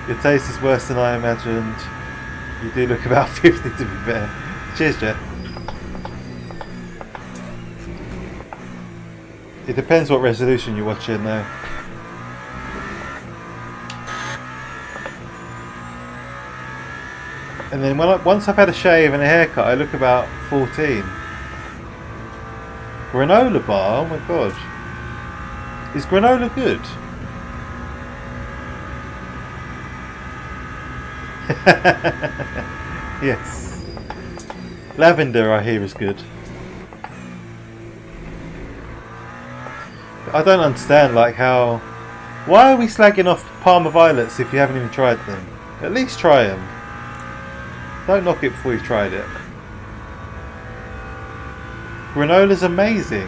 Your taste is worse than I imagined. You do look about 50 to be fair. Cheers, Jeff. It depends what resolution you're watching though. And then once I've had a shave and a haircut, I look about 14. Granola bar? Oh my god. Is granola good? Yes. Lavender, I hear, is good. I don't understand, like, how... Why are we slagging off Parma Violets if you haven't even tried them? At least try them. Don't knock it before you've tried it. Granola's amazing.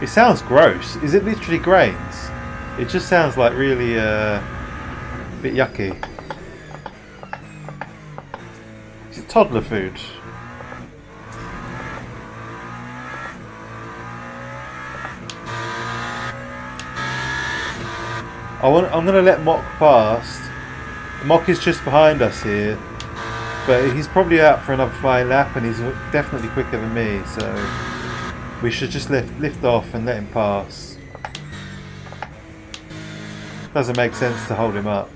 It sounds gross. Is it literally grains? It just sounds like really a bit yucky. Is it toddler food? I'm going to let Mock past. Mock is just behind us here. But he's probably out for another flying lap and he's definitely quicker than me, so we should just lift off and let him pass. Doesn't make sense to hold him up.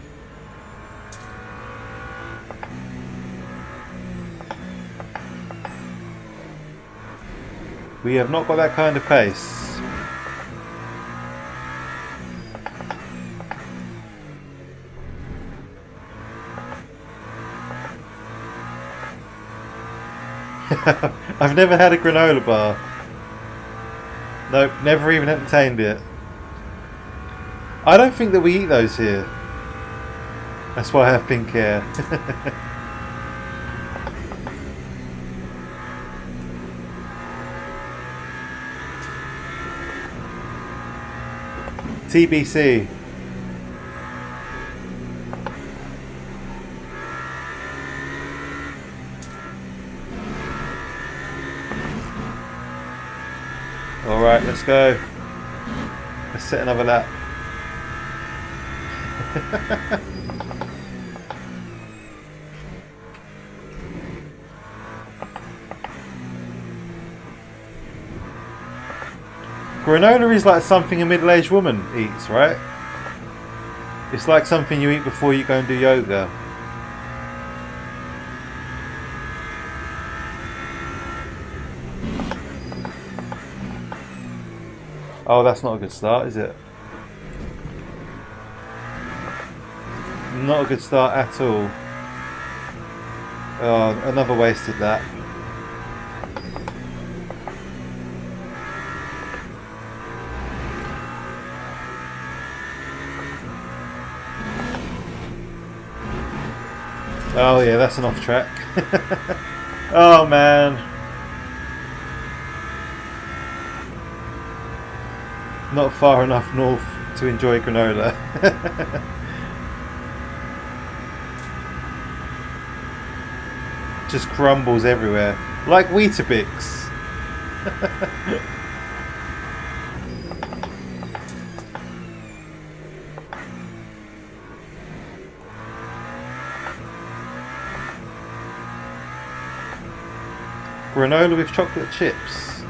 We have not got that kind of pace. I've never had a granola bar. Nope, never even entertained it. I don't think that we eat those here. That's why I have pink hair. TBC. Alright, let's go. Let's set another lap. Granola is like something a middle-aged woman eats, right? It's like something you eat before you go and do yoga. Oh, that's not a good start, is it? Not a good start at all. Oh, another wasted lap. Oh yeah, that's an off track. Oh man. Not far enough north. to enjoy granola. Just crumbles everywhere, like Weetabix. Granola with chocolate chips.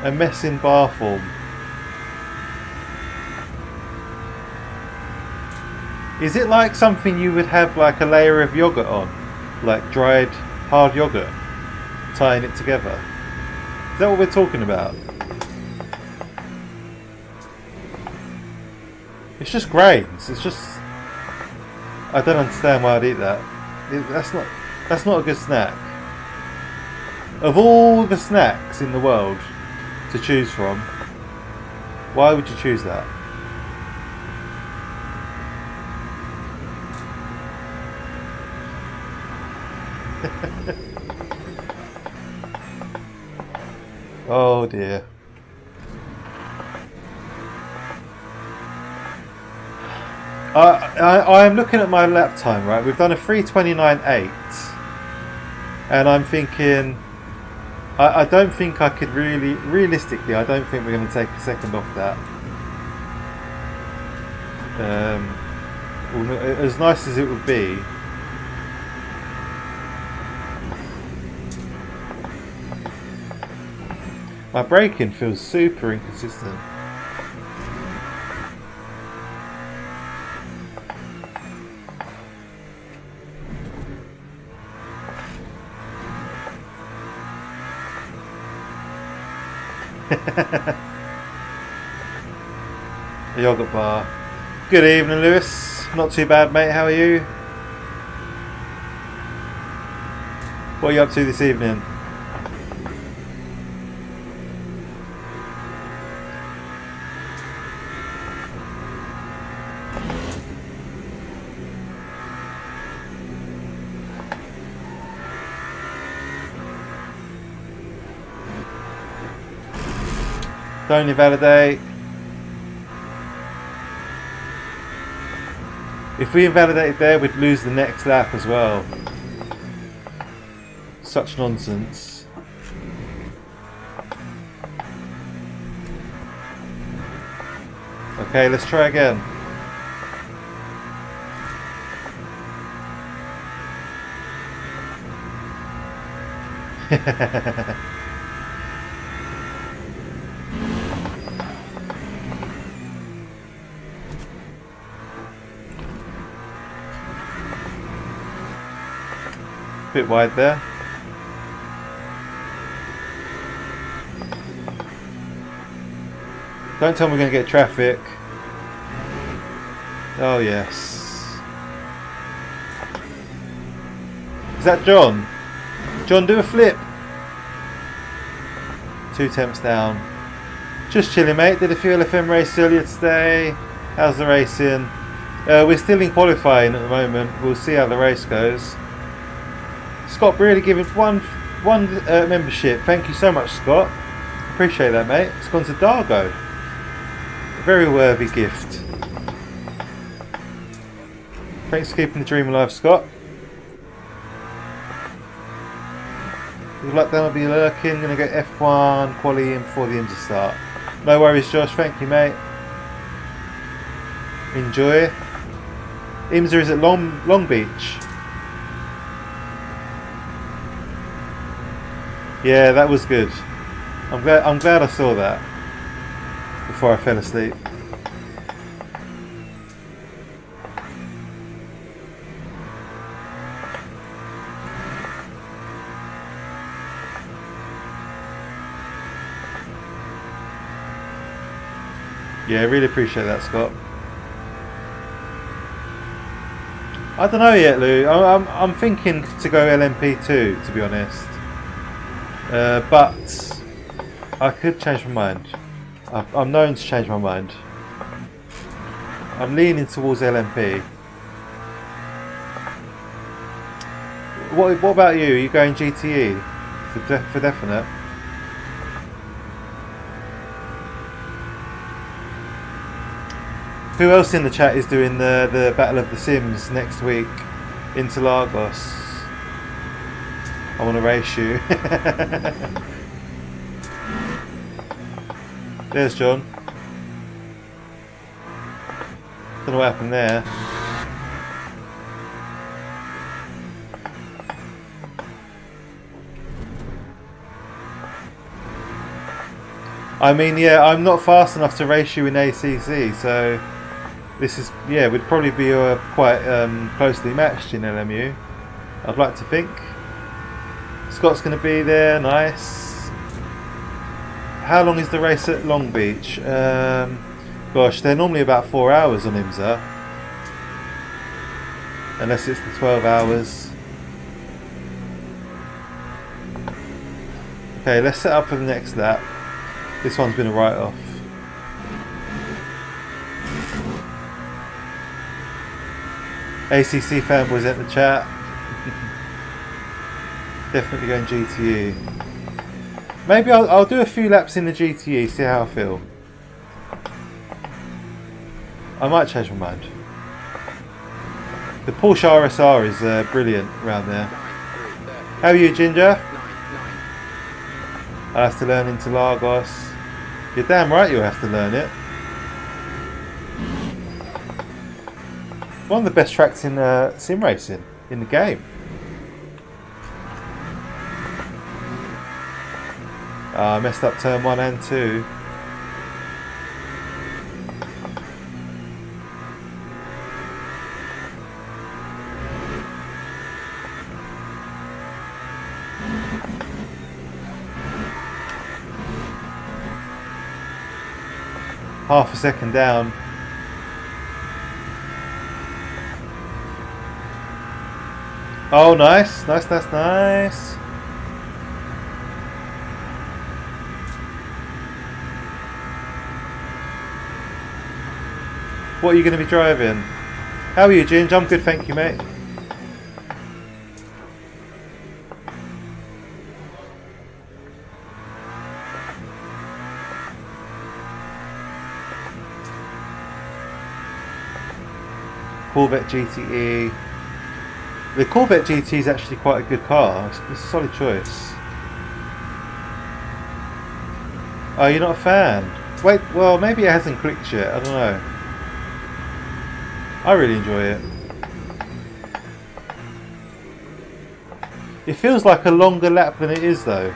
A mess in bar form. Is it like something you would have like a layer of yogurt on? Like dried hard yogurt? Tying it together? Is that what we're talking about? It's just grains. It's just... I don't understand why I'd eat that. That's not a good snack. Of all the snacks in the world to choose from, why would you choose that? Oh dear. I am looking at my lap time, right? We've done a 3:29.8 and I'm thinking I don't think I could realistically, I don't think we're going to take a second off that. As nice as it would be, my braking feels super inconsistent. A yogurt bar. Good evening, Lewis. Not too bad, mate. How are you? What are you up to this evening? Don't invalidate. If we invalidated there, we'd lose the next lap as well. Such nonsense. Okay, let's try again. Bit wide there. Don't tell me we're going to get traffic. Oh yes. Is that John? John, do a flip. 2 temps down. Just chilling, mate. Did a few LFM race earlier today. How's the racing? We're still in qualifying at the moment. We'll see how the race goes. Scott really giving one membership. Thank you so much, Scott. Appreciate that, mate. It's gone to Dargo. A very worthy gift. Thanks for keeping the dream alive, Scott. Good luck, then I'll be lurking. Gonna get F1 quali in before the IMSA start. No worries, Josh. Thank you, mate. Enjoy. IMSA is at Long Beach. Yeah, that was good. I'm glad I saw that before I fell asleep. Yeah, I really appreciate that, Scott. I don't know yet, Lou. I'm thinking to go LMP2, to be honest. But I could change my mind. I'm known to change my mind. I'm leaning towards LMP. What about you? Are you going GTE for definite? Who else in the chat is doing the Battle of the Sims next week? Interlagos. I want to race you. There's John. Don't know what happened there. I mean, yeah, I'm not fast enough to race you in ACC, so this is, yeah, would probably be quite closely matched in LMU. I'd like to think. Scott's going to be there, nice. How long is the race at Long Beach? Gosh, they're normally about 4 hours on IMSA. Unless it's the 12 hours. Okay, let's set up for the next lap. This one's been a write-off. ACC fanboys at the chat. Definitely going GTE. Maybe I'll do a few laps in the GTE, see how I feel. I might change my mind. The Porsche RSR is brilliant around there. How are you, Ginger? I have to learn Interlagos. You're damn right you'll have to learn it. One of the best tracks in sim racing in the game. I messed up turn 1 and 2. Half a second down. Oh, nice, nice, nice, nice. What are you going to be driving? How are you, Ginge? I'm good, thank you, mate. Corvette GTE. The Corvette GT is actually quite a good car. It's a solid choice. Oh, you're not a fan? Wait, well, maybe it hasn't clicked yet. I don't know. I really enjoy it. It feels like a longer lap than it is, though.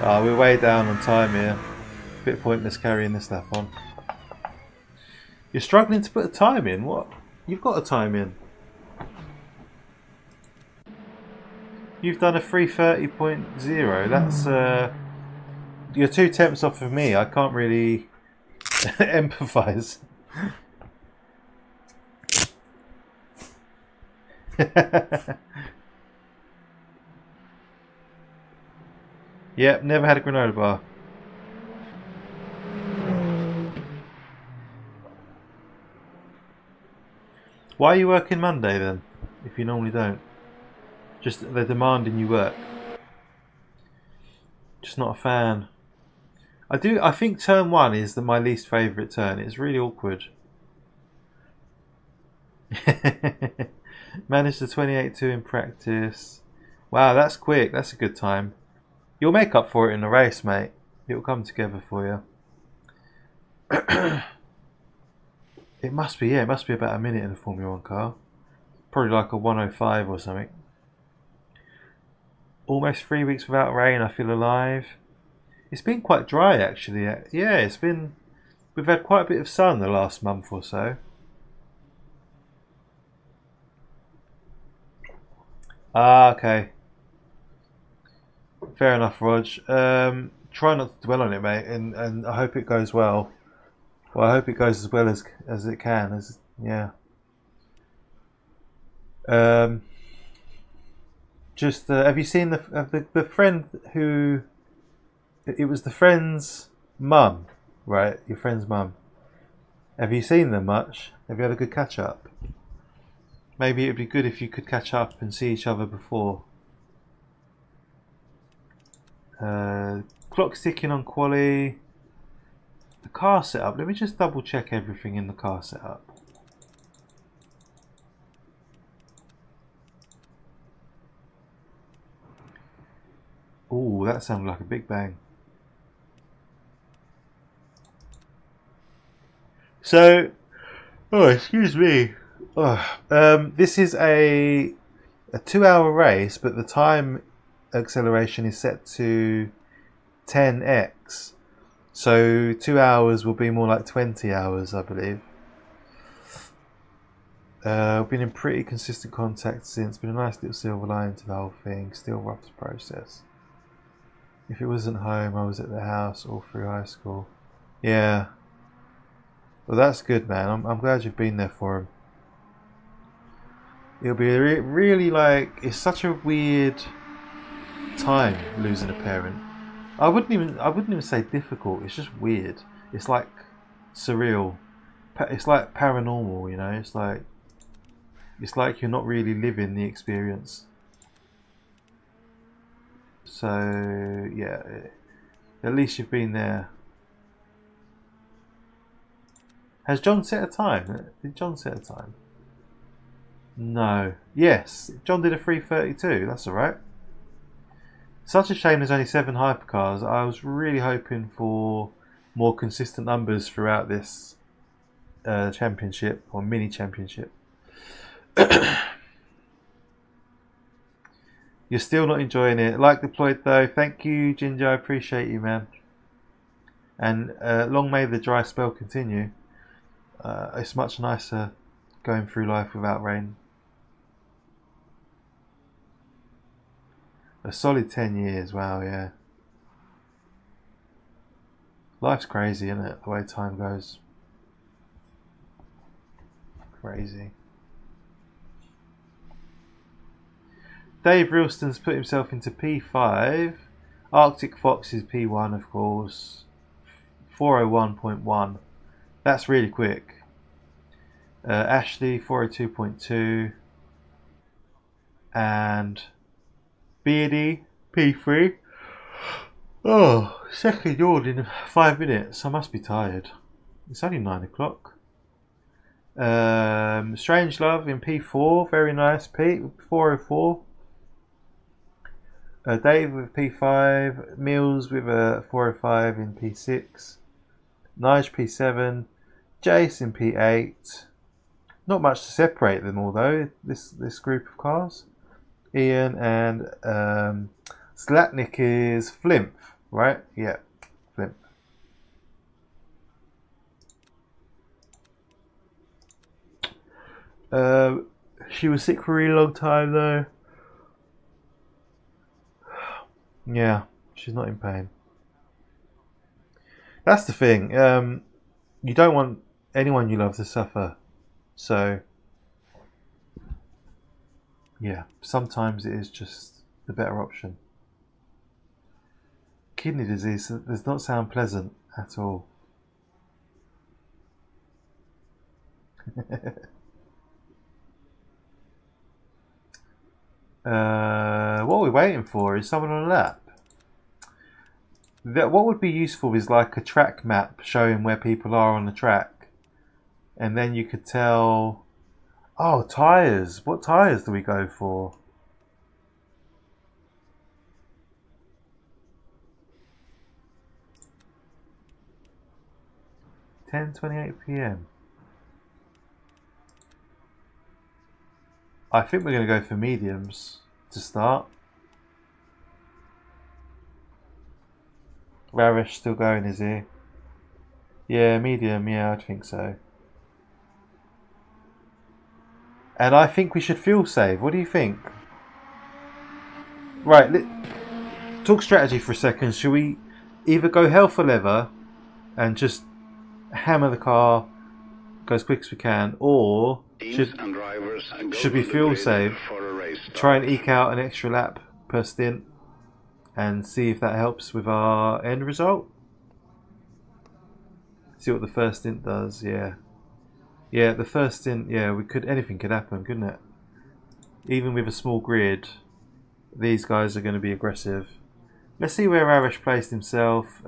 Ah, we're way down on time here. Bit pointless carrying this lap on. You're struggling to put a time in? What? You've got a time in. You've done a 3:30.0. That's you're 2 temps off of me. I can't really empathise. Yep, never had a granola bar. Why are you working Monday then, if you normally don't? Just they're demanding you work. Just not a fan. I think turn 1 is my least favourite turn. It's really awkward. Managed the 28.2 in practice. Wow, that's quick. That's a good time. You'll make up for it in the race, mate. It'll come together for you. It must be, yeah, it must be about a minute in a Formula 1 car. Probably like a 1:05 or something. Almost 3 weeks without rain, I feel alive. It's been quite dry actually. Yeah, it's been... We've had quite a bit of sun the last month or so. Ah, okay. Fair enough, Rog. Try not to dwell on it, mate, and I hope it goes well. Well, I hope it goes as well as it can. Yeah. Just have you seen the friend who? It was the friend's mum, right? Your friend's mum. Have you seen them much? Have you had a good catch up? Maybe it'd be good if you could catch up and see each other before. Clock's ticking on quali. The car setup. Let me just double check everything in the car setup. Oh, that sounded like a big bang. So, oh, excuse me. Oh, this is a 2-hour race, but the time acceleration is set to 10x. So 2 hours will be more like 20 hours, I believe. We've been in pretty consistent contact since. Been a nice little silver line to the whole thing. Still rough to process. If it wasn't home, I was at the house all through high school. Yeah. Well, that's good, man. I'm glad you've been there for him. It'll be really like, it's such a weird time losing a parent. I wouldn't even say difficult. It's just weird. It's like surreal. It's like paranormal, you know. It's like you're not really living the experience. So yeah, at least you've been there. Has John set a time? Did John set a time? No. Yes, John did a 3:32. That's alright. Such a shame there's only 7 hypercars. I was really hoping for more consistent numbers throughout this championship, or mini championship. You're still not enjoying it. Like deployed though. Thank you, Ginger. I appreciate you, man. And long may the dry spell continue. It's much nicer going through life without rain. A solid 10 years, wow, yeah. Life's crazy, isn't it? The way time goes. Crazy. Dave Ralston's put himself into P5. Arctic Fox is P1, of course. 401.1. That's really quick. Ashley, 402.2. And Beardy, P3. Oh, second yawn in 5 minutes. I must be tired. It's only 9 o'clock. Strange Love in P4. Very nice, Pete. 404. Dave with P5. Mills with a 405 in P6. Nige P7. Jace in P8. Not much to separate them all though, this group of cars. Ian and Slatnik is Flimp, right? Yeah, Flimp. She was sick for a really long time though. Yeah, she's not in pain. That's the thing. You don't want anyone you love to suffer. So, yeah, sometimes it is just the better option. Kidney disease does not sound pleasant at all. What are we waiting for? Is someone on a lap? What would be useful is like a track map showing where people are on the track. And then you could tell... Oh, tyres. What tyres do we go for? 10:28 PM. I think we're going to go for mediums to start. Raresh still going, is he? Yeah, medium, yeah, I think so. And I think we should fuel save. What do you think? Right, talk strategy for a second. Should we either go hell for leather and just hammer the car, go as quick as we can, or should we fuel save, try and eke out an extra lap per stint and see if that helps with our end result? See what the first stint does, yeah. Yeah, the first stint, yeah, anything could happen, couldn't it? Even with a small grid, these guys are going to be aggressive. Let's see where Arash placed himself.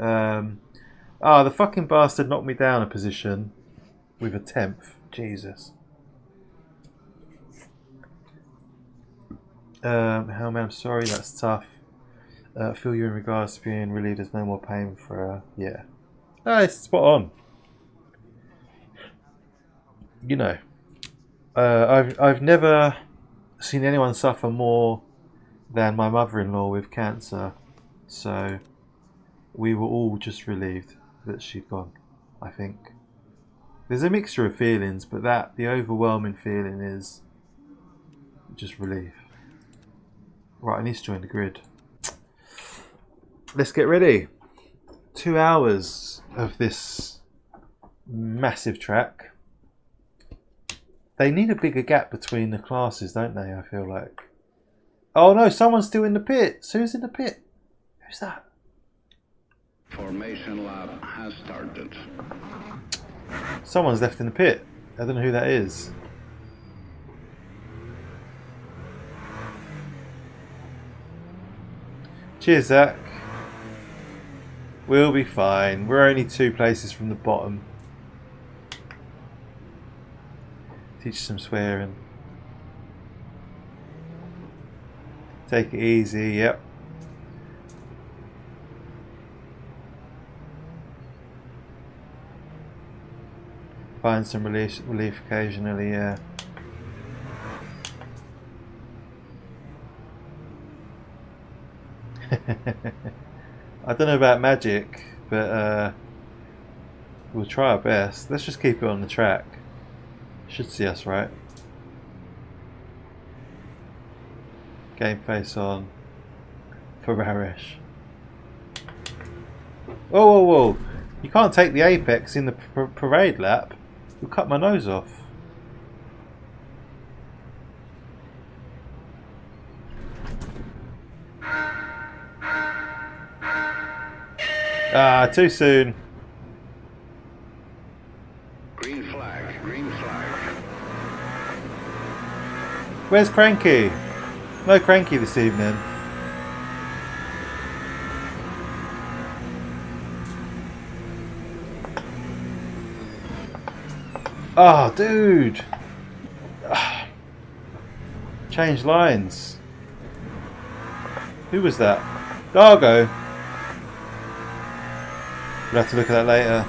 Ah, the fucking bastard knocked me down a position with a 10th. Jesus. How man, I'm sorry, that's tough. I feel you in regards to being relieved there's no more pain for yeah. Ah, it's spot on. You know, I've never seen anyone suffer more than my mother-in-law with cancer, so we were all just relieved that she'd gone. I think there's a mixture of feelings, but the overwhelming feeling is just relief. Right, I need to join the grid. Let's get ready. 2 hours of this massive track. They need a bigger gap between the classes, don't they? I feel like. Oh no, someone's still in the pits. Who's in the pit? Who's that? Formation lab has started. Someone's left in the pit. I don't know who that is. Cheers, Zach. We'll be fine. We're only 2 places from the bottom. Teach some swearing. Take it easy, yep. Find some relief occasionally, yeah. I don't know about magic, but we'll try our best. Let's just keep it on the track. Should see us, right? Game face on for Raresh. Whoa, whoa, whoa! You can't take the apex in the parade lap. You'll cut my nose off. Ah, too soon. Green flag, green flag. Where's Cranky? No Cranky this evening. Oh, dude. Change lines. Who was that? Dargo. We'll have to look at that later.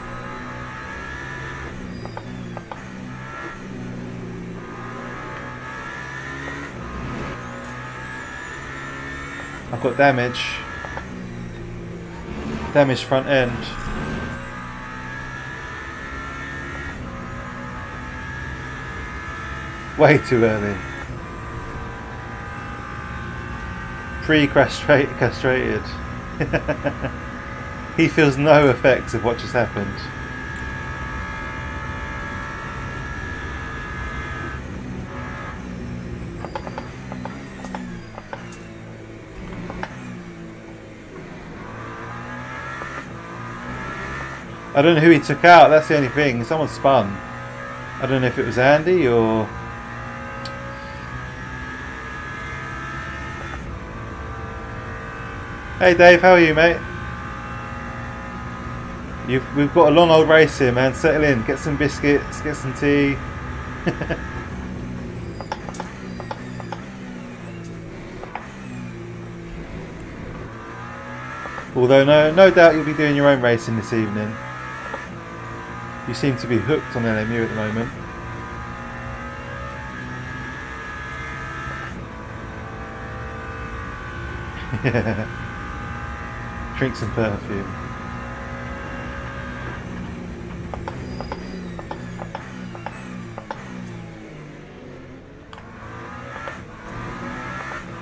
I've got damage. Damaged front end. Way too early. Castrated. He feels no effects of what just happened. I don't know who he took out, that's the only thing. Someone spun. I don't know if it was Andy or... Hey Dave, how are you, mate? We've got a long old race here, man. Settle in, get some biscuits, get some tea. Although no doubt you'll be doing your own racing this evening. You seem to be hooked on LMU at the moment. Drink some perfume.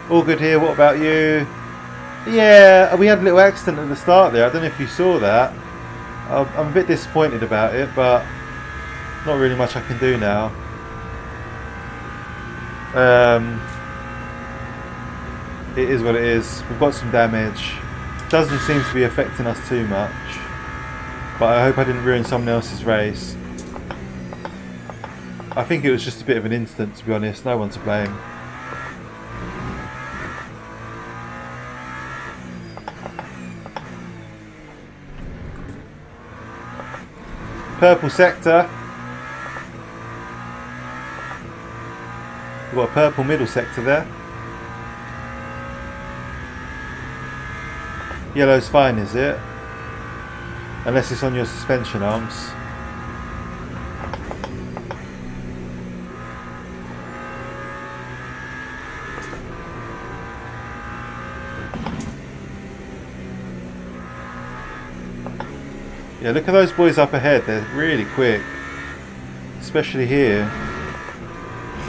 All good here, what about you? Yeah, we had a little accident at the start there. I don't know if you saw that. I'm a bit disappointed about it, but not really much I can do now. It is what it is. We've got some damage. Doesn't seem to be affecting us too much. But I hope I didn't ruin someone else's race. I think it was just a bit of an incident, to be honest. No one to blame. Purple sector. We've got a purple middle sector there. Yellow's fine, is it? Unless it's on your suspension arms. Yeah, look at those boys up ahead, they're really quick. Especially here.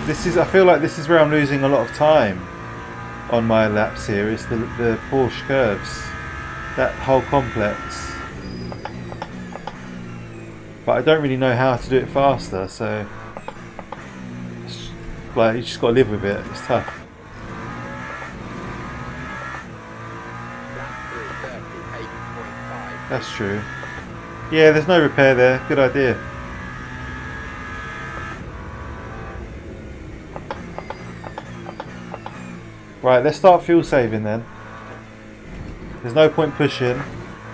I feel like this is where I'm losing a lot of time on my laps here, is the Porsche curves. That whole complex. But I don't really know how to do it faster, so like, you just got to live with it, it's tough. That's true. Yeah, there's no repair there. Good idea. Right, let's start fuel saving then. There's no point pushing.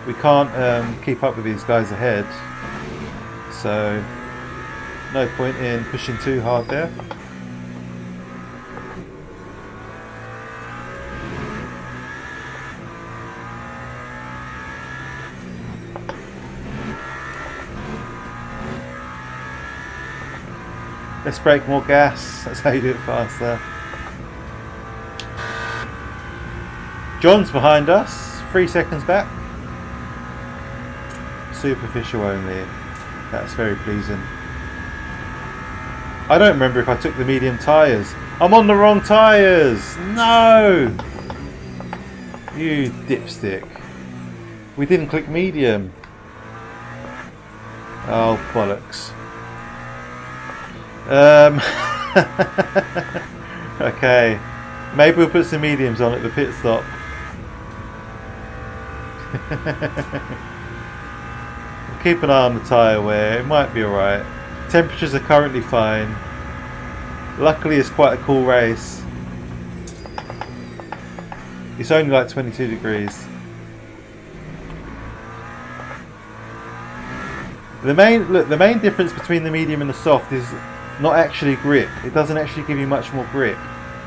We can't keep up with these guys ahead. So, no point in pushing too hard there. Let's break more gas, that's how you do it faster. John's behind us, 3 seconds back. Superficial only, that's very pleasing. I don't remember if I took the medium tyres. I'm on the wrong tyres! No! You dipstick. We didn't click medium. Oh, bollocks. Okay, maybe we'll put some mediums on at the pit stop. We'll keep an eye on the tyre wear, it might be alright. Temperatures are currently fine. Luckily it's quite a cool race. It's only like 22 degrees. The main difference between the medium and the soft is not actually grip. It doesn't actually give you much more grip.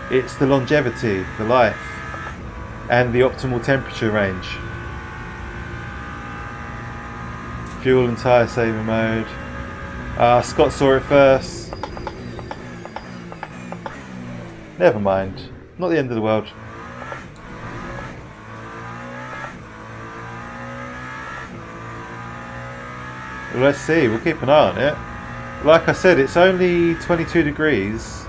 It's the longevity, the life, and the optimal temperature range. Fuel and tyre saving mode. Scott saw it first. Never mind. Not the end of the world. Well, let's see, we'll keep an eye on it. Like I said, it's only 22 degrees.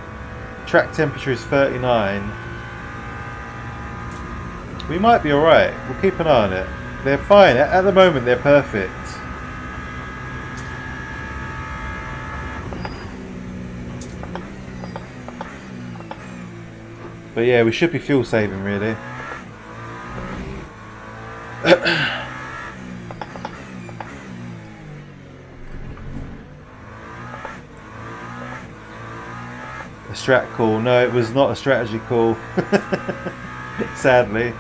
Track temperature is 39. We might be alright. We'll keep an eye on it. They're fine. At the moment, they're perfect. But yeah, we should be fuel saving, really. A strat call. No, it was not a strategy call. Sadly.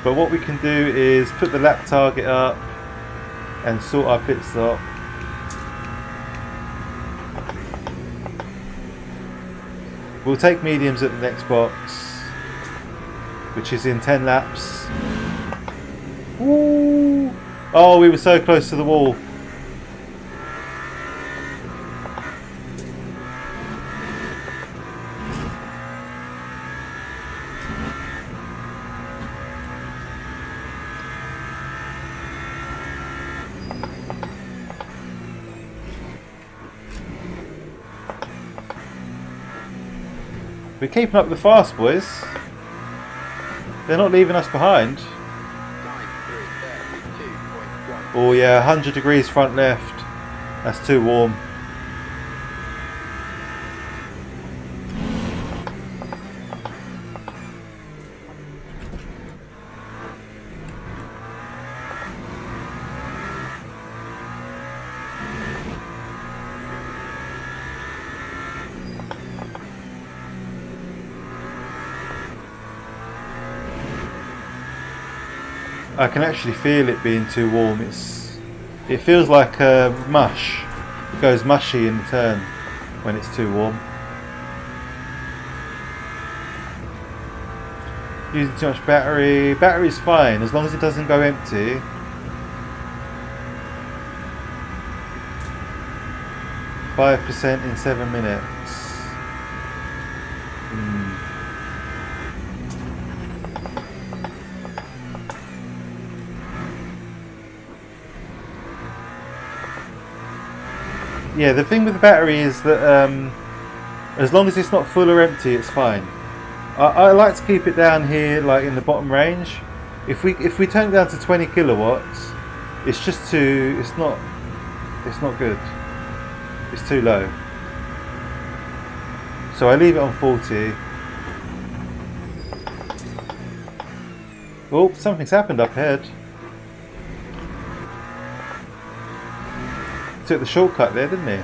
But what we can do is put the lap target up and sort our pit stop. We'll take mediums at the next box, which is in 10 laps. Woo! Oh, we were so close to the wall. We're keeping up the fast, boys. They're not leaving us behind. Oh yeah, 100 degrees front left. That's too warm. I can actually feel it being too warm. It feels like mush. It goes mushy in the turn when it's too warm. Using too much battery. Battery's fine as long as it doesn't go empty. %, in 7 minutes. Yeah, the thing with the battery is that as long as it's not full or empty, it's fine. I like to keep it down here, like in the bottom range. If we turn it down to 20 kilowatts, it's just too. It's not good. It's too low. So I leave it on 40. Oh, something's happened up ahead. Took the shortcut there, didn't he?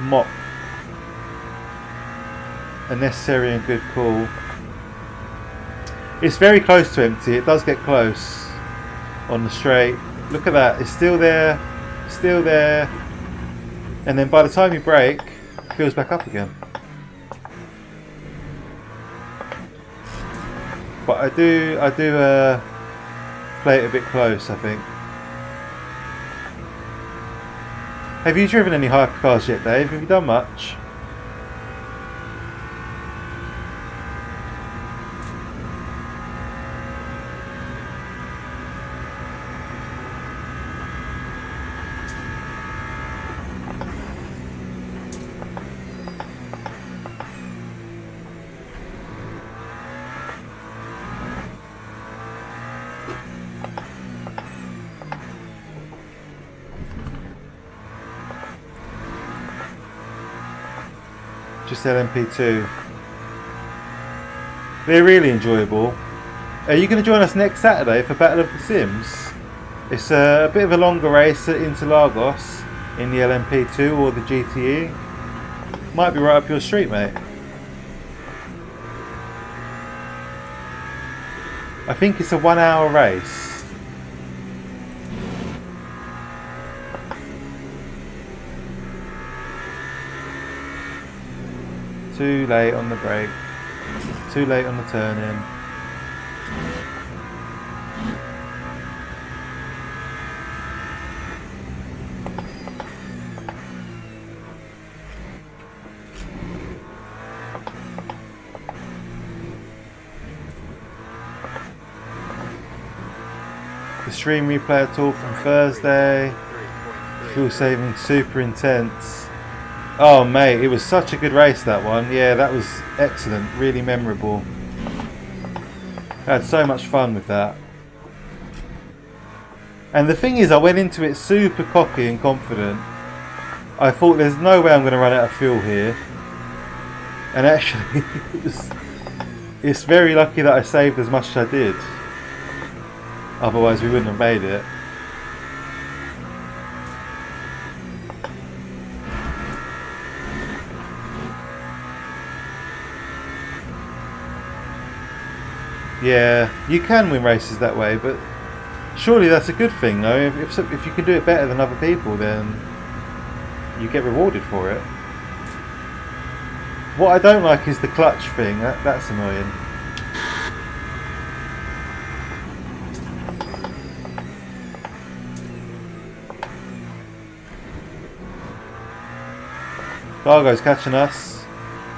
Mop. A necessary and good call. It's very close to empty. It does get close on the straight. Look at that. It's still there. Still there. And then by the time you brake, it fills back up again. But I do play it a bit close, I think. Have you driven any hypercars yet, Dave? Have you done much? Just LMP2. They're really enjoyable. Are you going to join us next Saturday for Battle of the Sims? It's a bit of a longer race at Interlagos in the LMP2 or the GTE. Might be right up your street, mate. I think it's a 1 hour race. Too late on the brake. Too late on the turn in. The stream replay tool from Thursday. Fuel saving super intense. Oh mate, it was such a good race, that one. Yeah, that was excellent, really memorable. I had so much fun with that. And the thing is, I went into it super cocky and confident. I thought there's no way I'm going to run out of fuel here. And actually, it's very lucky that I saved as much as I did. Otherwise we wouldn't have made it. Yeah, you can win races that way, but surely that's a good thing, though. If you can do it better than other people, then you get rewarded for it. What I don't like is the clutch thing. That's annoying. Dargo's catching us.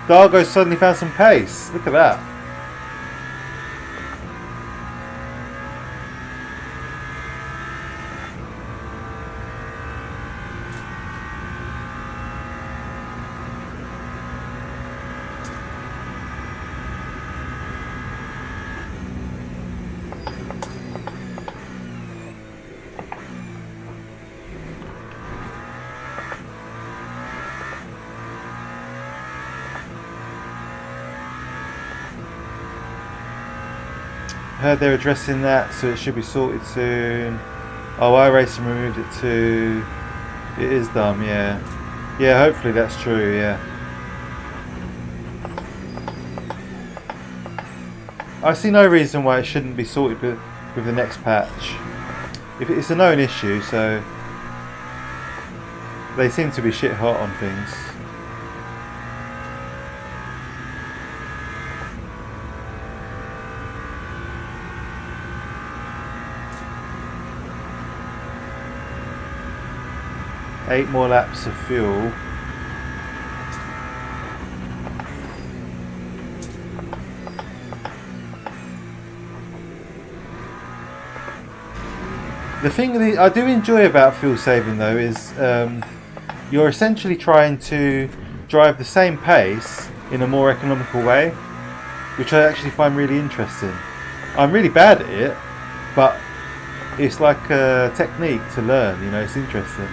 Dargo's suddenly found some pace. Look at that. Heard they're addressing that, so it should be sorted soon. Oh, iRacing removed it too. It is dumb, yeah. Yeah, hopefully that's true, yeah. I see no reason why it shouldn't be sorted with the next patch. If it's a known issue, so they seem to be shit hot on things. Eight more laps of fuel. The thing that I do enjoy about fuel saving though is you're essentially trying to drive the same pace in a more economical way, which I actually find really interesting. I'm really bad at it, but it's like a technique to learn, you know, it's interesting.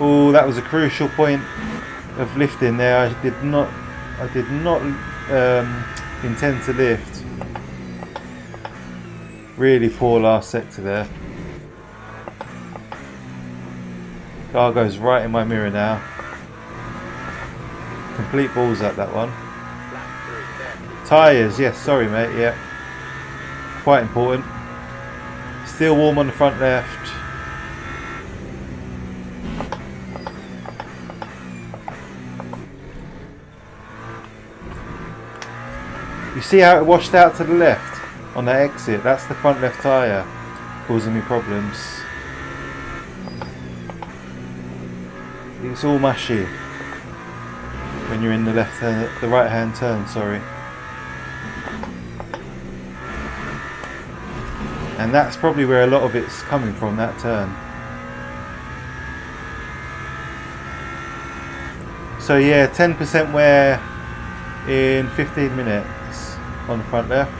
Oh, that was a crucial point of lifting there. I did not intend to lift. Really poor last sector there. Car goes right in my mirror now. Complete balls up that one. Tyres, yes, sorry mate, yeah. Quite important. Still warm on the front left. You see how it washed out to the left on that exit? That's the front left tyre causing me problems. It's all mushy when you're in the the right hand turn, sorry. And that's probably where a lot of it's coming from, that turn. So yeah, 10% wear in 15 minutes on the front left.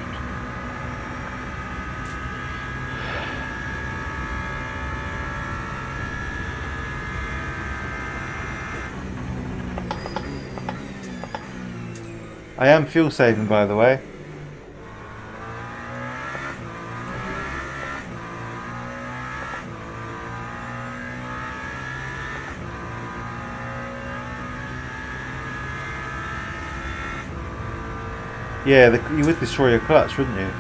I am fuel saving, by the way. Yeah, you would destroy your clutch, wouldn't you?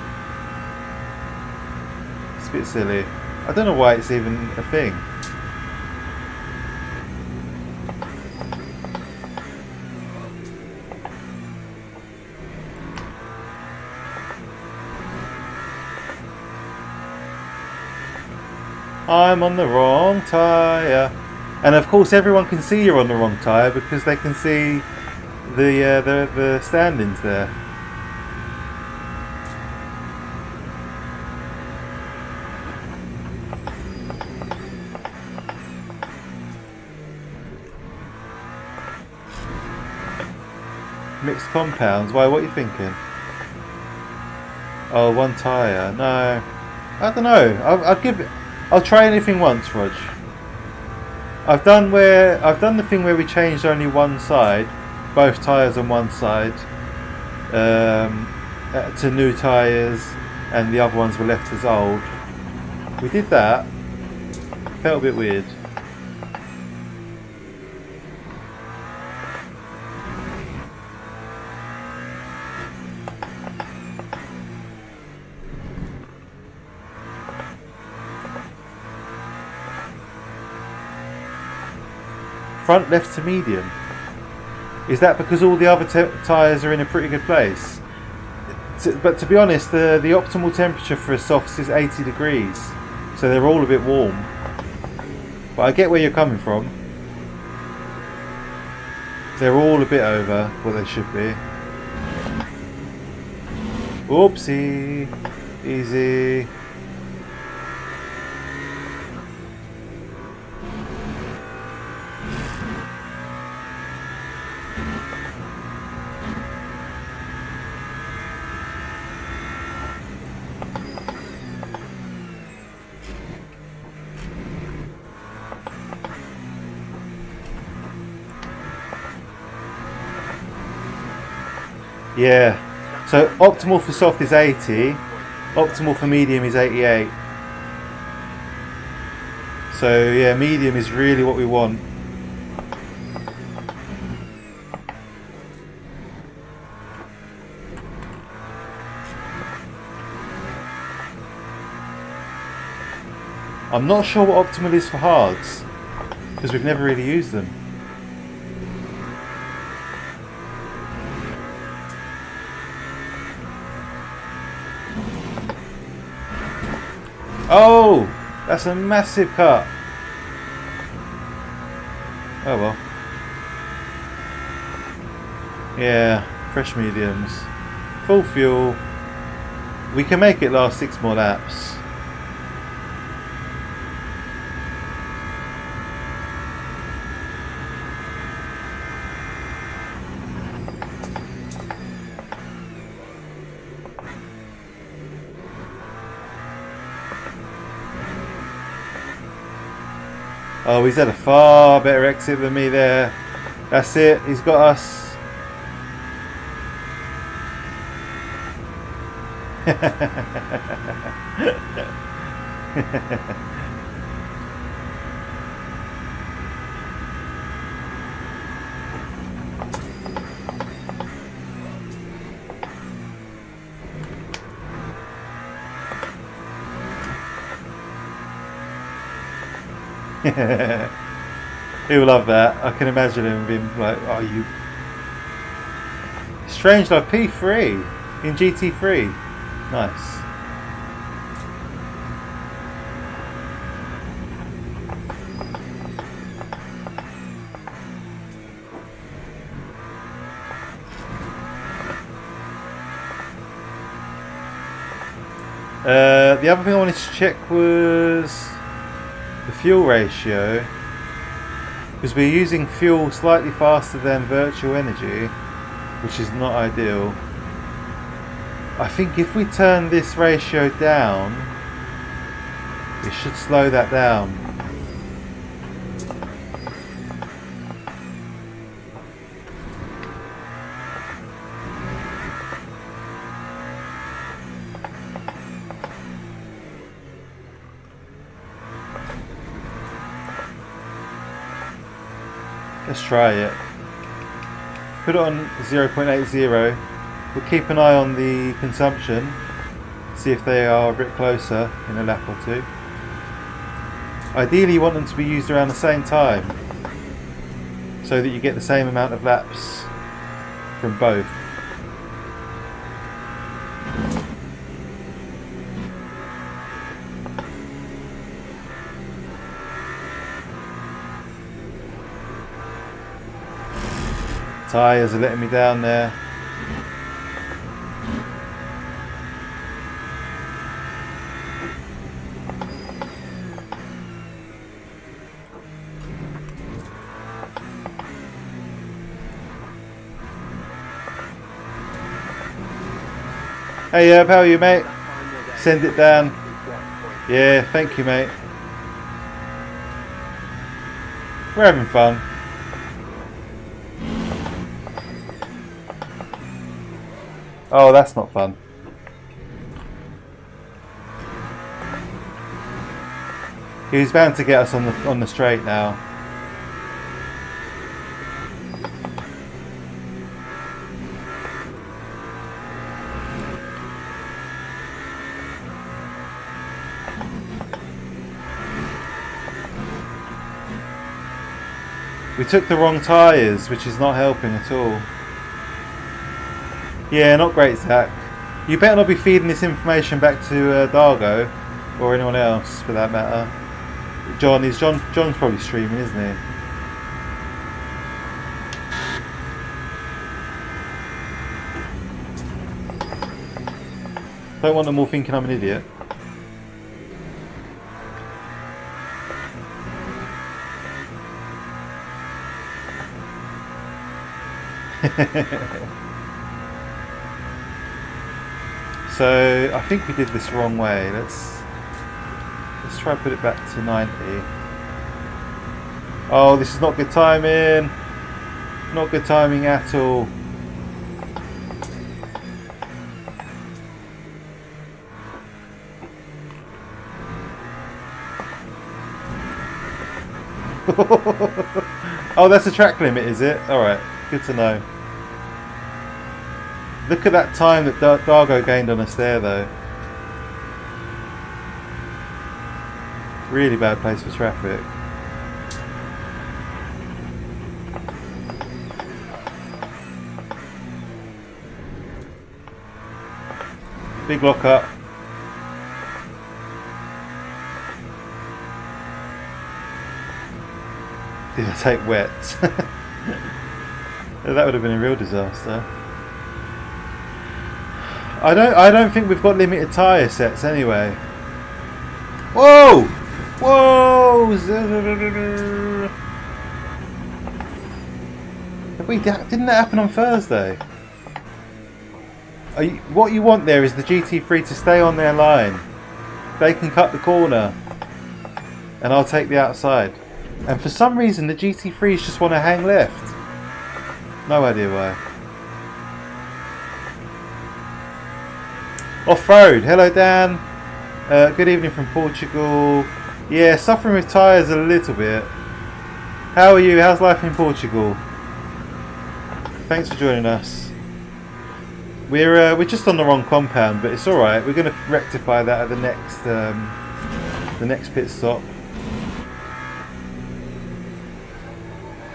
It's a bit silly. I don't know why it's even a thing. I'm on the wrong tyre. And of course everyone can see you're on the wrong tyre because they can see the standings there. Mixed compounds, why, what are you thinking? Oh, one tyre, no. I don't know, I'll try anything once, Rog. I've done the thing where we changed only one side, both tyres on one side, to new tyres, and the other ones were left as old. We did that, felt a bit weird. Front left to medium. Is that because all the other tyres are in a pretty good place? But to be honest, the optimal temperature for a softs is 80 degrees, so they're all a bit warm. But I get where you're coming from. They're all a bit over what they should be. Oopsie. Easy. Yeah. So optimal for soft is 80. Optimal for medium is 88. So yeah, medium is really what we want. I'm not sure what optimal is for hards, because we've never really used them. Oh! That's a massive cut. Oh well. Yeah, fresh mediums. Full fuel. We can make it last 6 more laps. Oh, he's had a far better exit than me there. That's it, he's got us. He'll love that. I can imagine him being like, "Oh, you." Strange Love P3 in GT3. Nice. The other thing I wanted to check was the fuel ratio, because we're using fuel slightly faster than virtual energy, which is not ideal. I think if we turn this ratio down, it should slow that down. Let's try it. Put it on 0.80. We'll keep an eye on the consumption, see if they are a bit closer in a lap or two. Ideally you want them to be used around the same time, so that you get the same amount of laps from both. Tyres are letting me down there. Hey, how are you, mate? Send it down. Yeah, thank you, mate. We're having fun. Oh, that's not fun. He's bound to get us on the straight now. We took the wrong tyres, which is not helping at all. Yeah, not great, Zach. You better not be feeding this information back to Dargo, or anyone else for that matter. John's probably streaming, isn't he? Don't want them all thinking I'm an idiot. So I think we did this wrong way. Let's try and put it back to 90. Oh, this is not good timing. Not good timing at all. Oh, that's a track limit, is it? Alright, good to know. Look at that time that Dargo gained on us there, though. Really bad place for traffic. Big lock up. Did I take wets? That would have been a real disaster. I don't think we've got limited tyre sets anyway. Whoa! Whoa! Wait, didn't that happen on Thursday? What you want there is the GT3 to stay on their line. They can cut the corner and I'll take the outside. And for some reason the GT3s just want to hang left. No idea why. Off-road. Hello Dan. Good evening from Portugal. Yeah, suffering with tyres a little bit. How are you? How's life in Portugal? Thanks for joining us. We're just on the wrong compound, but it's all right. We're going to rectify that at the next pit stop.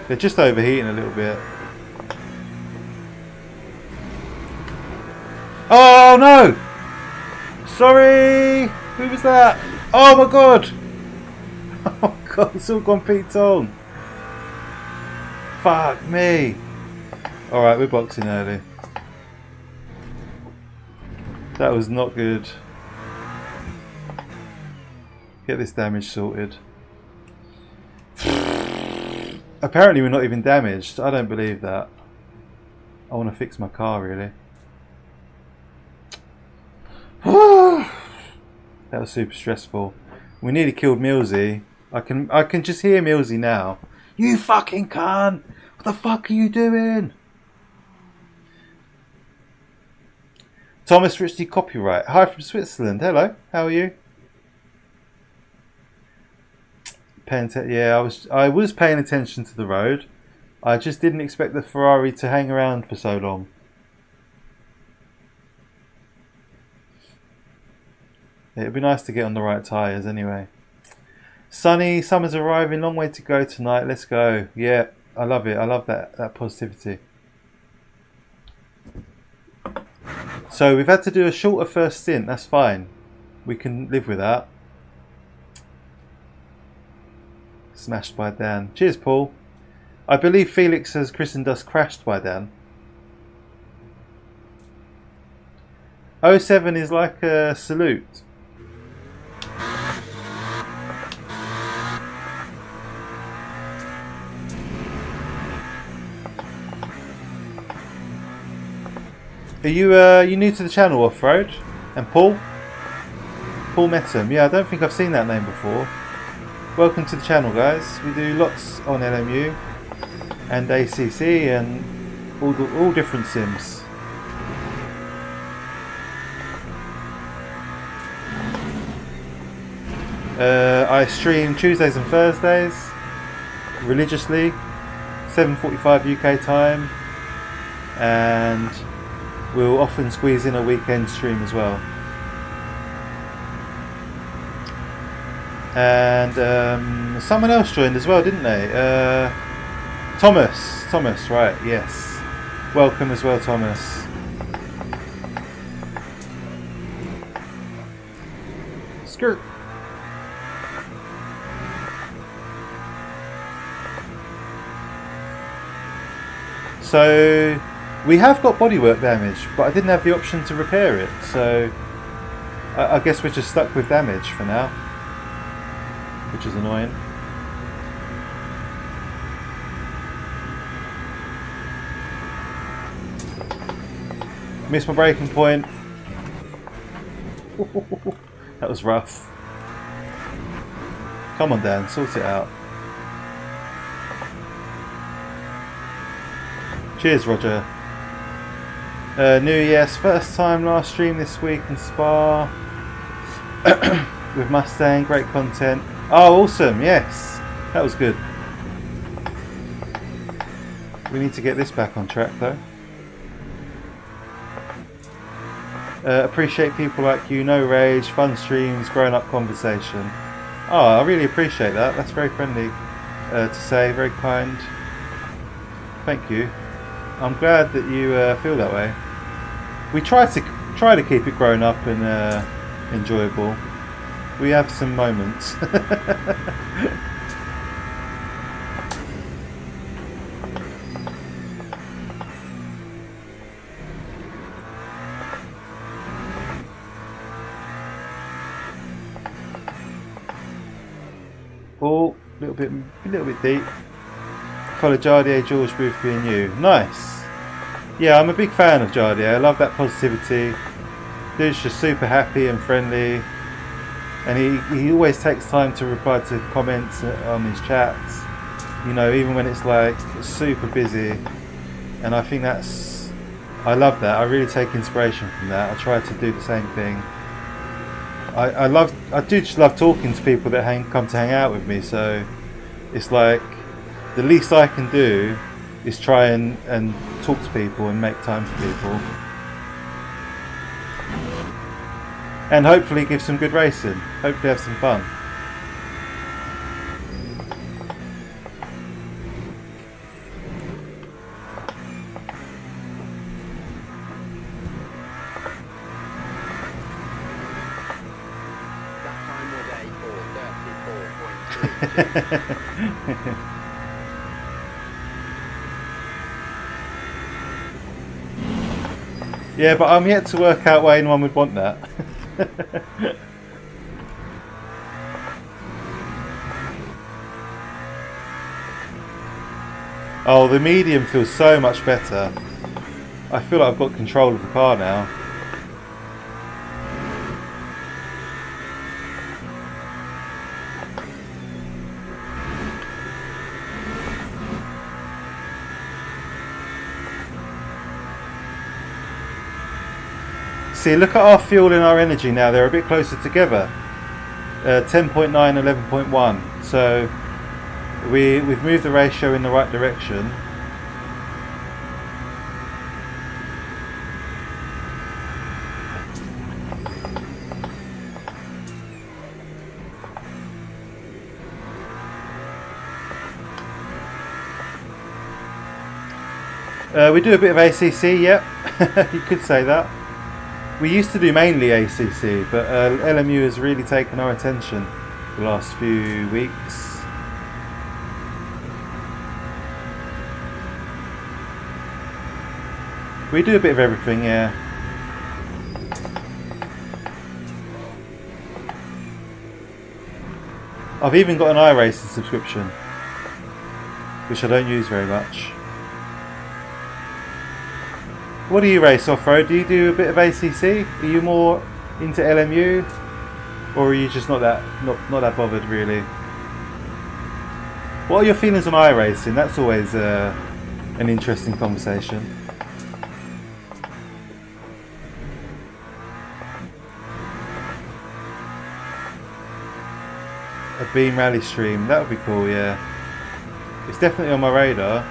They're just overheating a little bit. Oh no! Sorry! Who was that? Oh my god! Oh god, it's all gone Pete Tong. Fuck me. Alright, we're boxing early. That was not good. Get this damage sorted. Apparently we're not even damaged. I don't believe that. I want to fix my car really. That was super stressful. We nearly killed Millsy. I can just hear Millsy now. You fucking cunt! What the fuck are you doing? Thomas Richie Copyright. Hi from Switzerland. Hello. How are you? Yeah, I was paying attention to the road. I just didn't expect the Ferrari to hang around for so long. It'd be nice to get on the right tyres anyway. Sunny, summer's arriving, long way to go tonight. Let's go. Yeah, I love it. I love that positivity. So we've had to do a shorter first stint. That's fine. We can live with that. Smashed by Dan. Cheers, Paul. I believe Felix has christened us Crashed by Dan. 07 is like a salute. Are you new to the channel, Off-Road? And Paul? Paul Metum. Yeah, I don't think I've seen that name before. Welcome to the channel, guys. We do lots on LMU and ACC and all different sims. I stream Tuesdays and Thursdays religiously, 7:45 UK time, and we'll often squeeze in a weekend stream as well. And someone else joined as well, didn't they? Thomas, right, yes. Welcome as well, Thomas. Skirt. So we have got bodywork damage, but I didn't have the option to repair it, so I guess we're just stuck with damage for now, which is annoying. Missed my braking point. That was rough. Come on, Dan, sort it out. Cheers, Roger. New, yes, first time last stream this week in Spa with Mustang, great content. Oh, awesome, yes, that was good. We need to get this back on track though. Appreciate people like you, no rage, fun streams, grown up conversation. Oh, I really appreciate that. That's very friendly to say, very kind. Thank you. I'm glad that you feel that way. We try to keep it grown up and enjoyable. We have some moments. Oh, a little bit deep. Follow Jardier, George Booth being you. Nice. Yeah, I'm a big fan of Jardier. I love that positivity. Dude's just super happy and friendly, and he always takes time to reply to comments on his chats. You know, even when it's like super busy. And I think I love that. I really take inspiration from that. I try to do the same thing. I do just love talking to people that come to hang out with me, so it's like the least I can do is try and talk to people and make time for people, and hopefully give some good racing, hopefully have some fun. Yeah, but I'm yet to work out why anyone would want that. Oh, the medium feels so much better. I feel like I've got control of the car now. See, look at our fuel and our energy now. They're a bit closer together. 10.9, 11.1. So we've moved the ratio in the right direction. We do a bit of ACC, yep. You could say that. We used to do mainly ACC, but LMU has really taken our attention the last few weeks. We do a bit of everything, yeah. I've even got an iRacing subscription, which I don't use very much. What do you race off-road? Do you do a bit of ACC? Are you more into LMU, or are you just not that bothered really? What are your feelings on iRacing? That's always an interesting conversation. A Beam Rally stream, that would be cool, yeah. It's definitely on my radar.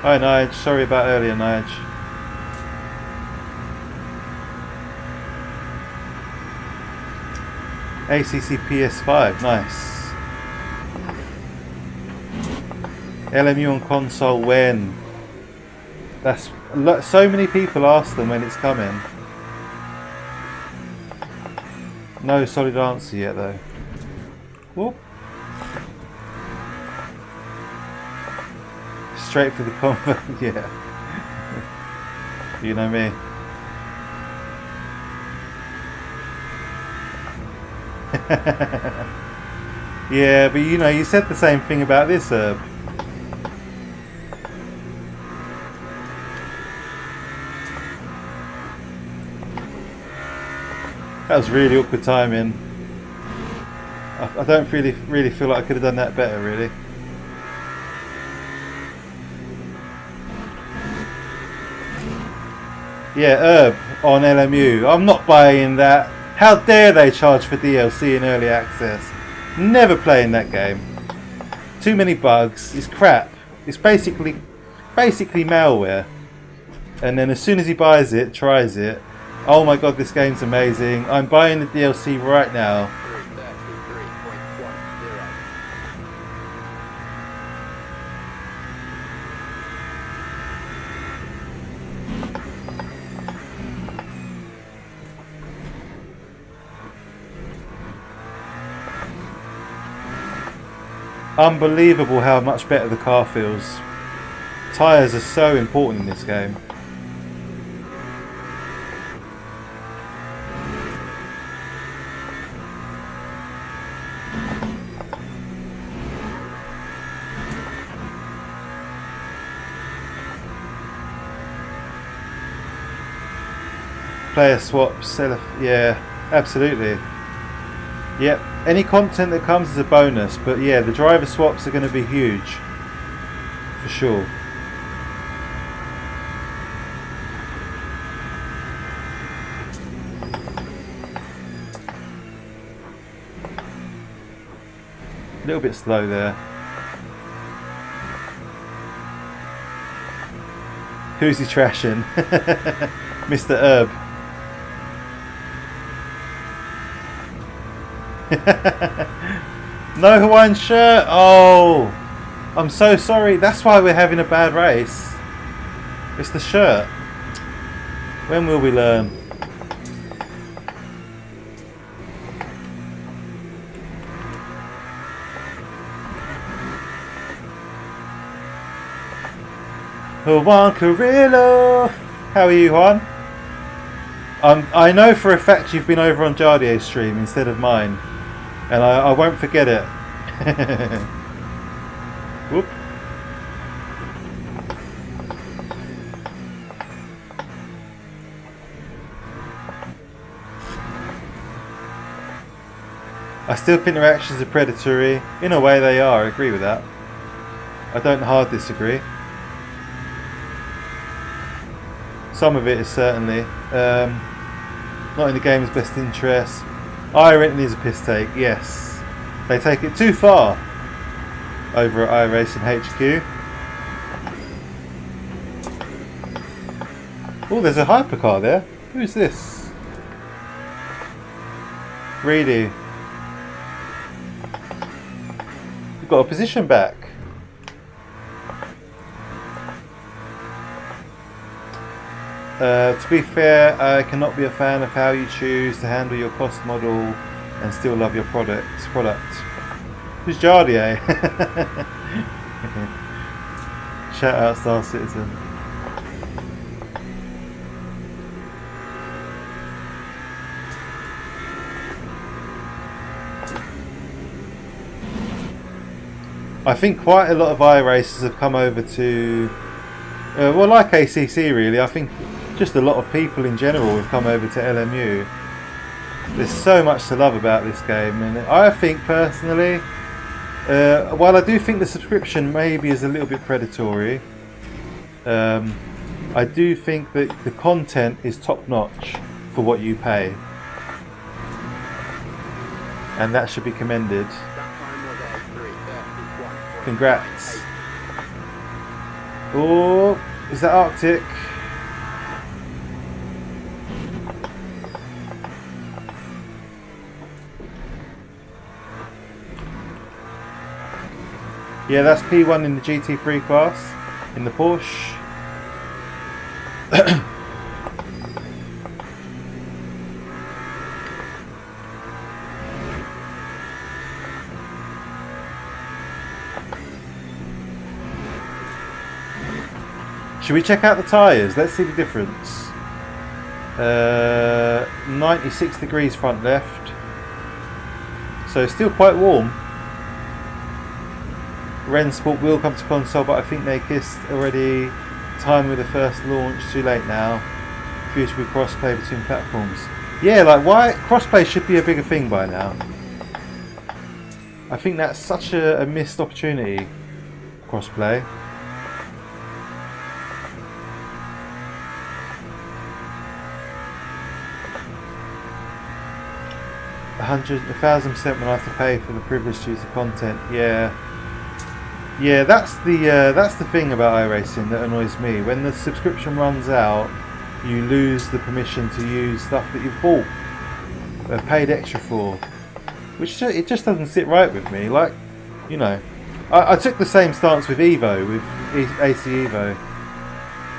Hi Nige, sorry about earlier Nige. ACC PS5, nice. LMU on console when? That's so many people ask them when it's coming. No solid answer yet though. Whoop. Straight for the combo, yeah. You know me. Yeah, but you know, you said the same thing about this herb. That was really awkward timing. I don't really feel like I could have done that better, really. Yeah, herb on LMU. I'm not buying that. How dare they charge for DLC and early access? Never playing that game. too many bugs. It's crap. It's basically malware. And then as soon as he buys it, tries it, oh my god, this game's amazing. I'm buying the DLC right now. Unbelievable how much better the car feels. Tyres are so important in this game. Player swaps, yeah, absolutely. Yep, any content that comes is a bonus, but yeah, the driver swaps are going to be huge, for sure. A little bit slow there. Who's he trashing? Mr. Herb. No Hawaiian shirt. Oh, I'm so sorry. That's why we're having a bad race. It's the shirt. When will we learn? Juan Carrillo. How are you, Juan? I know for a fact you've been over on Jardier's stream instead of mine, and I won't forget it. Whoop. I still think their actions are predatory. In a way they are, I agree with that. I don't hard disagree. Some of it is certainly not in the game's best interest. iRenting is a piss take, yes. They take it too far over at iRacing HQ. Oh, there's a hypercar there. Who's this? Reedy. We've got a position back. To be fair, I cannot be a fan of how you choose to handle your cost model and still love your product. Who's Jardier? Shout out Star Citizen. I think quite a lot of iRacers have come over to, well, like ACC really. I think just a lot of people in general have come over to LMU. There's so much to love about this game, and I think personally, while I do think the subscription maybe is a little bit predatory, I do think that the content is top notch for what you pay, and that should be commended. Congrats. Oh, is that Arctic? Yeah, that's P1 in the GT3 class, in the Porsche. Should we check out the tyres? Let's see the difference. 96 degrees front left. So still quite warm. Rensport will come to console, but I think they kissed already. Time with the first launch, too late now. Future with crossplay between platforms. Yeah, like why crossplay should be a bigger thing by now. I think that's such a missed opportunity. Crossplay. $1,000% when I have to pay for the privilege to use the content. Yeah. Yeah, that's the thing about iRacing that annoys me. When the subscription runs out, you lose the permission to use stuff that you've bought, paid extra for, which it just doesn't sit right with me. Like, you know, I took the same stance with Evo, with AC Evo.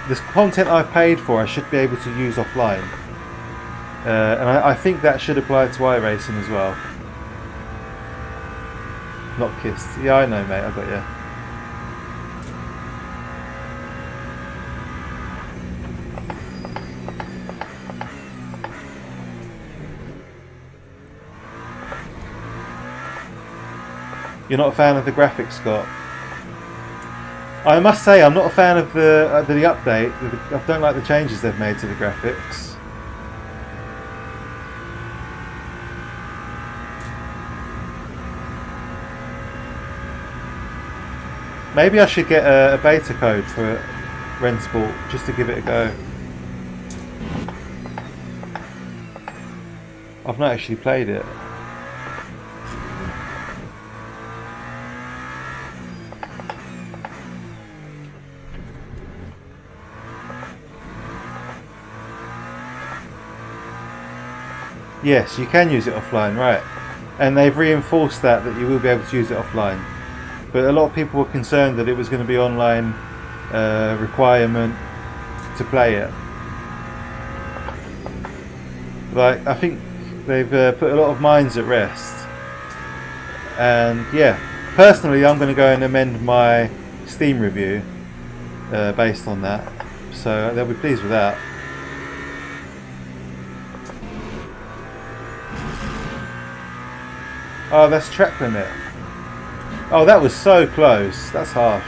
This content I've paid for, I should be able to use offline, and I think that should apply to iRacing as well. Not kissed. Yeah, I know, mate. I got you. You're not a fan of the graphics, Scott? I must say I'm not a fan of the update. I don't like the changes they've made to the graphics. Maybe I should get a beta code for Rensport just to give it a go. I've not actually played it. Yes, you can use it offline, right? And they've reinforced that you will be able to use it offline. But a lot of people were concerned that it was going to be online requirement to play it. Like, I think they've put a lot of minds at rest. And yeah, personally, I'm going to go and amend my Steam review based on that. So they'll be pleased with that. Oh, that's track limit. Oh, that was so close. That's harsh.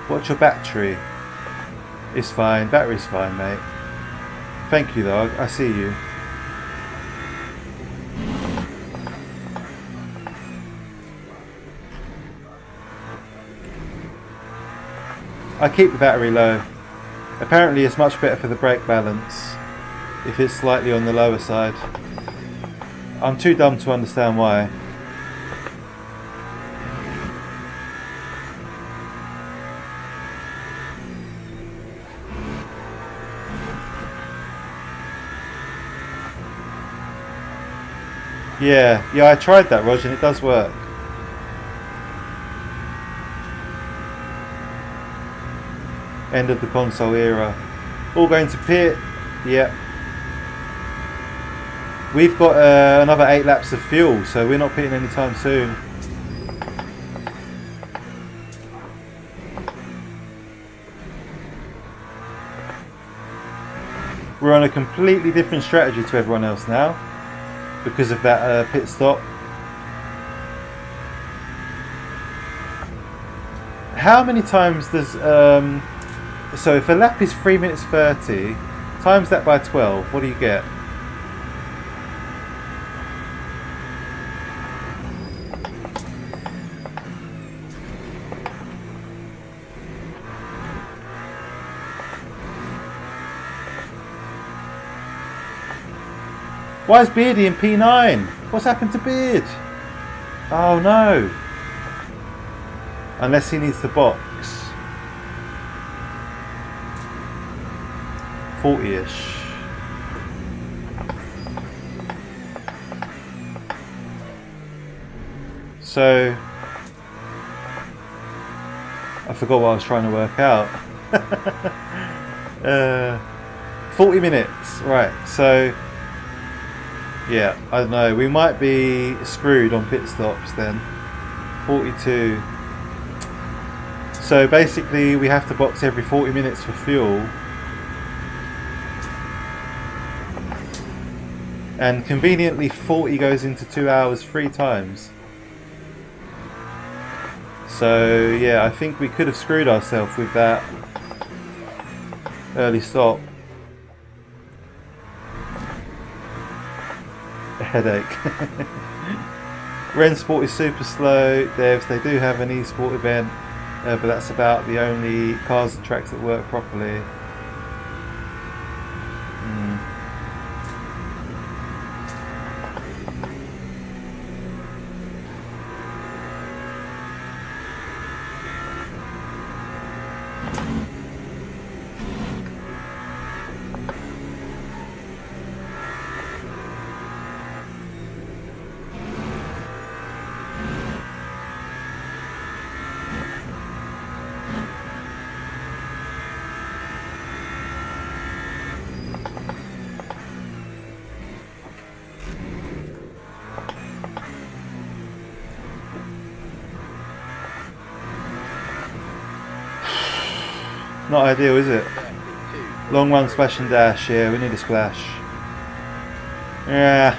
What's your battery? It's fine. Battery's fine, mate. Thank you, though. I see you. I keep the battery low. Apparently it's much better for the brake balance if it's slightly on the lower side. I'm too dumb to understand why. Yeah, I tried that, Roger, and it does work. End of the console era. All going to pit. Yep. We've got another 8 laps of fuel, so we're not pitting anytime soon. We're on a completely different strategy to everyone else now because of that pit stop. How many times does so if a lap is 3 minutes 30, times that by 12, what do you get? Why is Beardy in P9? What's happened to Beard? Oh no. Unless he needs the box. 40-ish. So I forgot what I was trying to work out. 40 minutes, right? So yeah, I don't know. We might be screwed on pit stops then. 42. So basically, we have to box every 40 minutes for fuel. And conveniently 40 goes into 2 hours 3 times. So yeah, I think we could have screwed ourselves with that early stop. A headache. Rensport is super slow. Devs, they do have an esport event. but that's about the only cars and tracks that work properly. Not ideal, is it? Long run, splash and dash. Yeah, we need a splash. Yeah.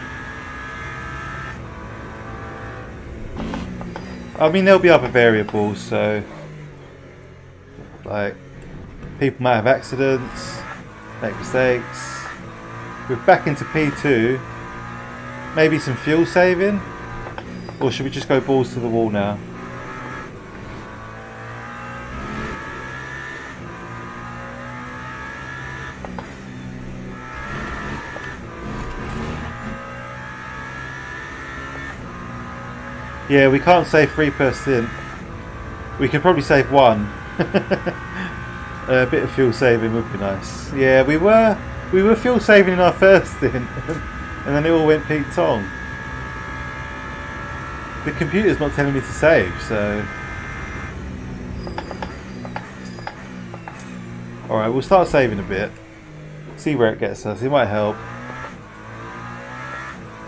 I mean, there'll be other variables, so like people might have accidents, make mistakes. We're back into P2. Maybe some fuel saving, or should we just go balls to the wall now? Yeah, we can't save 3%. We can probably save 1. A bit of fuel saving would be nice. Yeah, we were fuel saving in our first stint, and then it all went Pete Tong. The computer's not telling me to save, so. Alright, we'll start saving a bit. See where it gets us, it might help.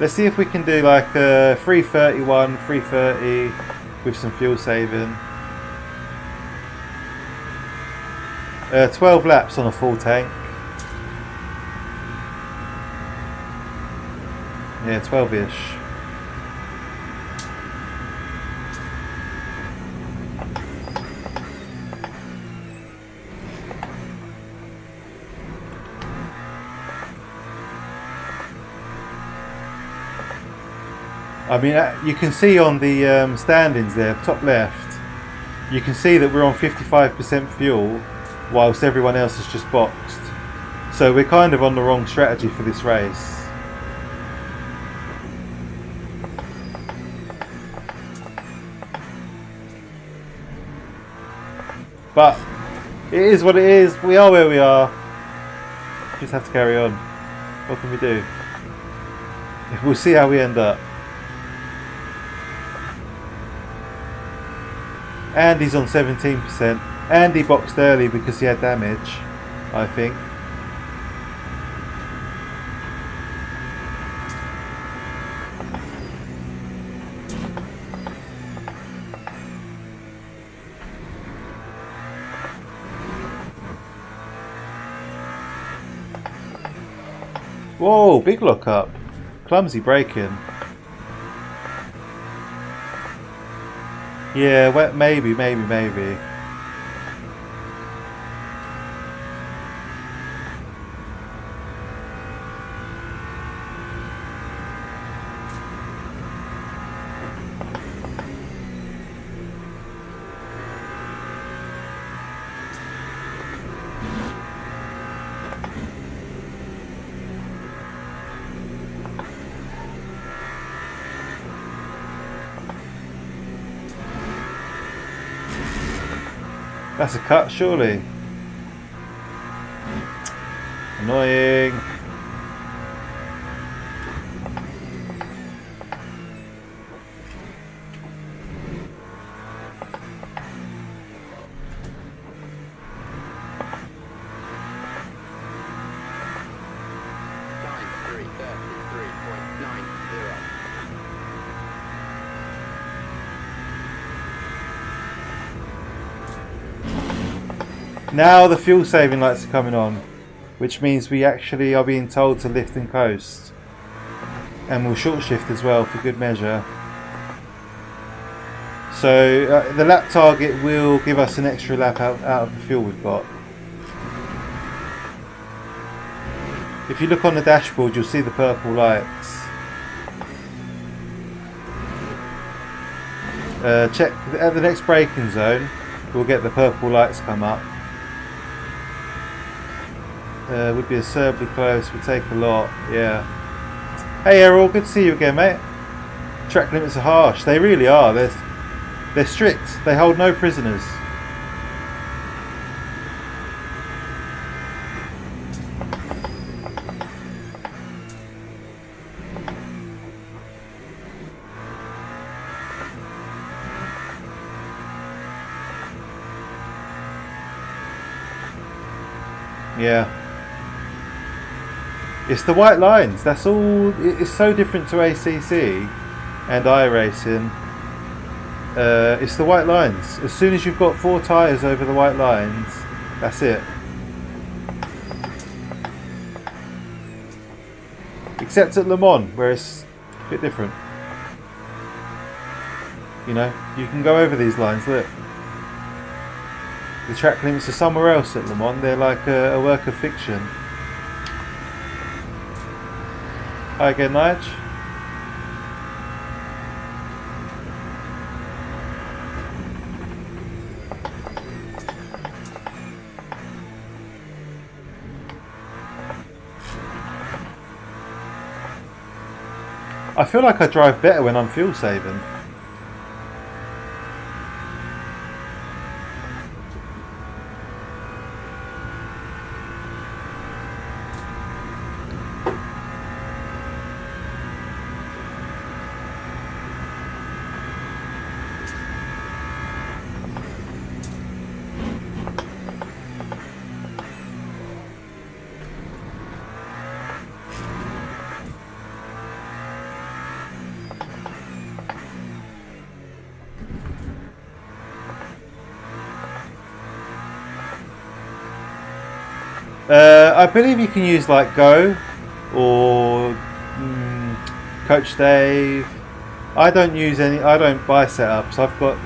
Let's see if we can do like a 331, 330 with some fuel saving. 12 laps on a full tank. Yeah, 12-ish. I mean, you can see on the standings there, top left, you can see that we're on 55% fuel whilst everyone else is just boxed. So we're kind of on the wrong strategy for this race. But it is what it is. We are where we are. Just have to carry on. What can we do? We'll see how we end up. Andy's on 17%. Andy boxed early because he had damage, I think. Whoa, big lock up. Clumsy braking. Yeah, well, maybe. That's a cut, surely. Annoying. Now the fuel saving lights are coming on, which means we actually are being told to lift and coast. And we'll short shift as well for good measure. So the lap target will give us an extra lap out of the fuel we've got. If you look on the dashboard, you'll see the purple lights. Check at the next braking zone. we'll get the purple lights come up. Would be absurdly close, would take a lot, yeah. Hey Errol, good to see you again, mate. Track limits are harsh, they really are. They're strict, they hold no prisoners. Yeah. It's the white lines, that's all. It's so different to ACC and iRacing. It's the white lines. As soon as you've got 4 tyres over the white lines, that's it. Except at Le Mans, where it's a bit different. You know, you can go over these lines, look. The track limits are somewhere else at Le Mans, they're like a work of fiction. Hi again, Nige. I feel like I drive better when I'm fuel saving. I believe you can use like Go or Coach Dave. I don't use any. I don't buy setups. I've got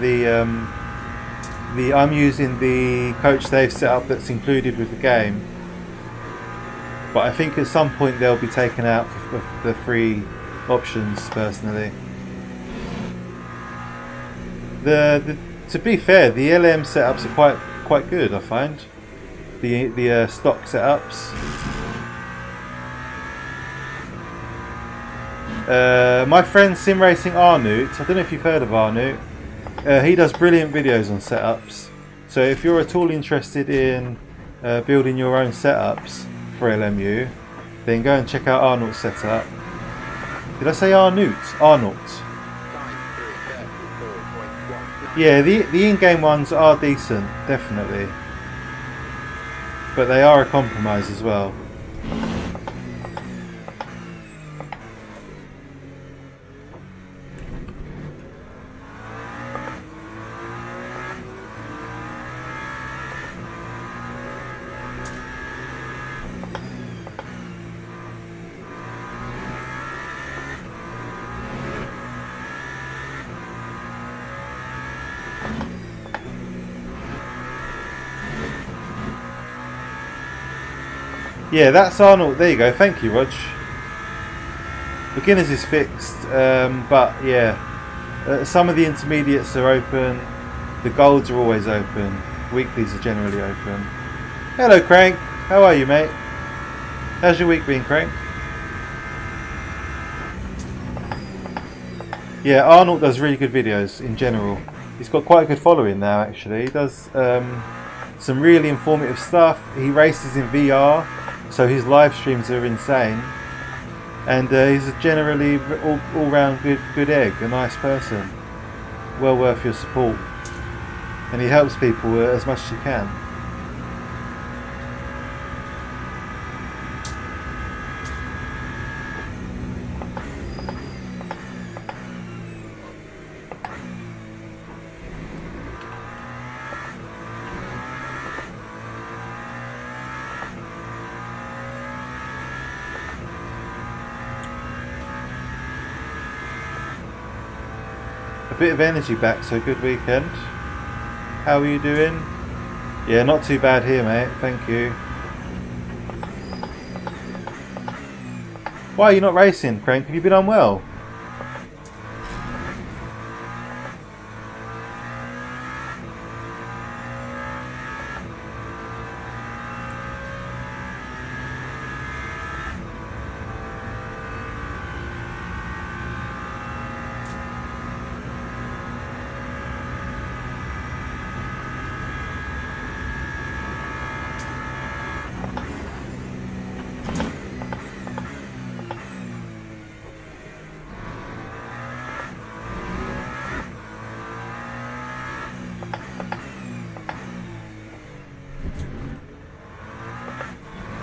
I'm using the Coach Dave setup that's included with the game. But I think at some point they'll be taken out for the free options. Personally, to be fair, the LM setups are quite good. I find. The stock setups. My friend Sim Racing Arnoot, I don't know if you've heard of Arnoot. He does brilliant videos on setups. So if you're at all interested in building your own setups for LMU, then go and check out Arnoot's setup. Did I say Arnoot? Arnoot. Yeah, the in-game ones are decent, definitely. But they are a compromise as well. Yeah, that's Arnold. There you go. Thank you, Rog. Beginners is fixed, but yeah, some of the intermediates are open. The golds are always open. Weeklies are generally open. Hello, Crank. How are you, mate? How's your week been, Crank? Yeah, Arnold does really good videos in general. He's got quite a good following now, actually. He does some really informative stuff. He races in VR. So his live streams are insane, and he's a generally all-round good egg, a nice person, well worth your support, and he helps people as much as he can. A bit of energy back, so good weekend. How are you doing? Yeah, not too bad here, mate. Thank you. Why are you not racing, Crank? Have you been unwell?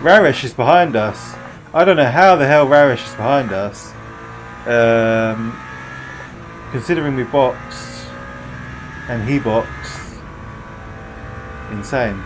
Raresh is behind us. I don't know how the hell Raresh is behind us. Considering we boxed and he boxed. Insane.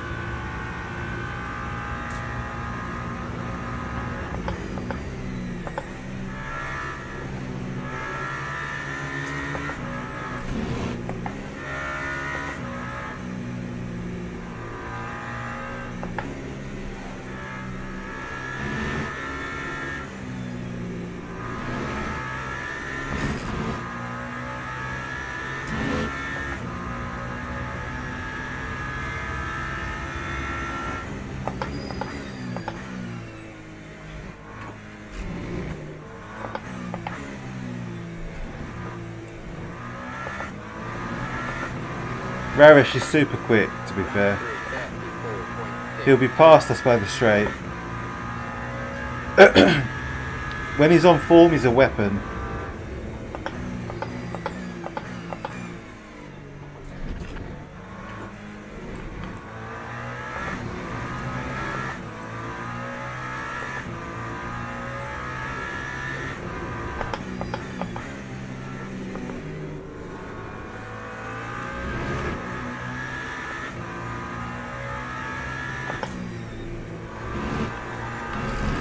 Raresh is super quick, to be fair. He'll be past us by the straight. When he's on form, he's a weapon.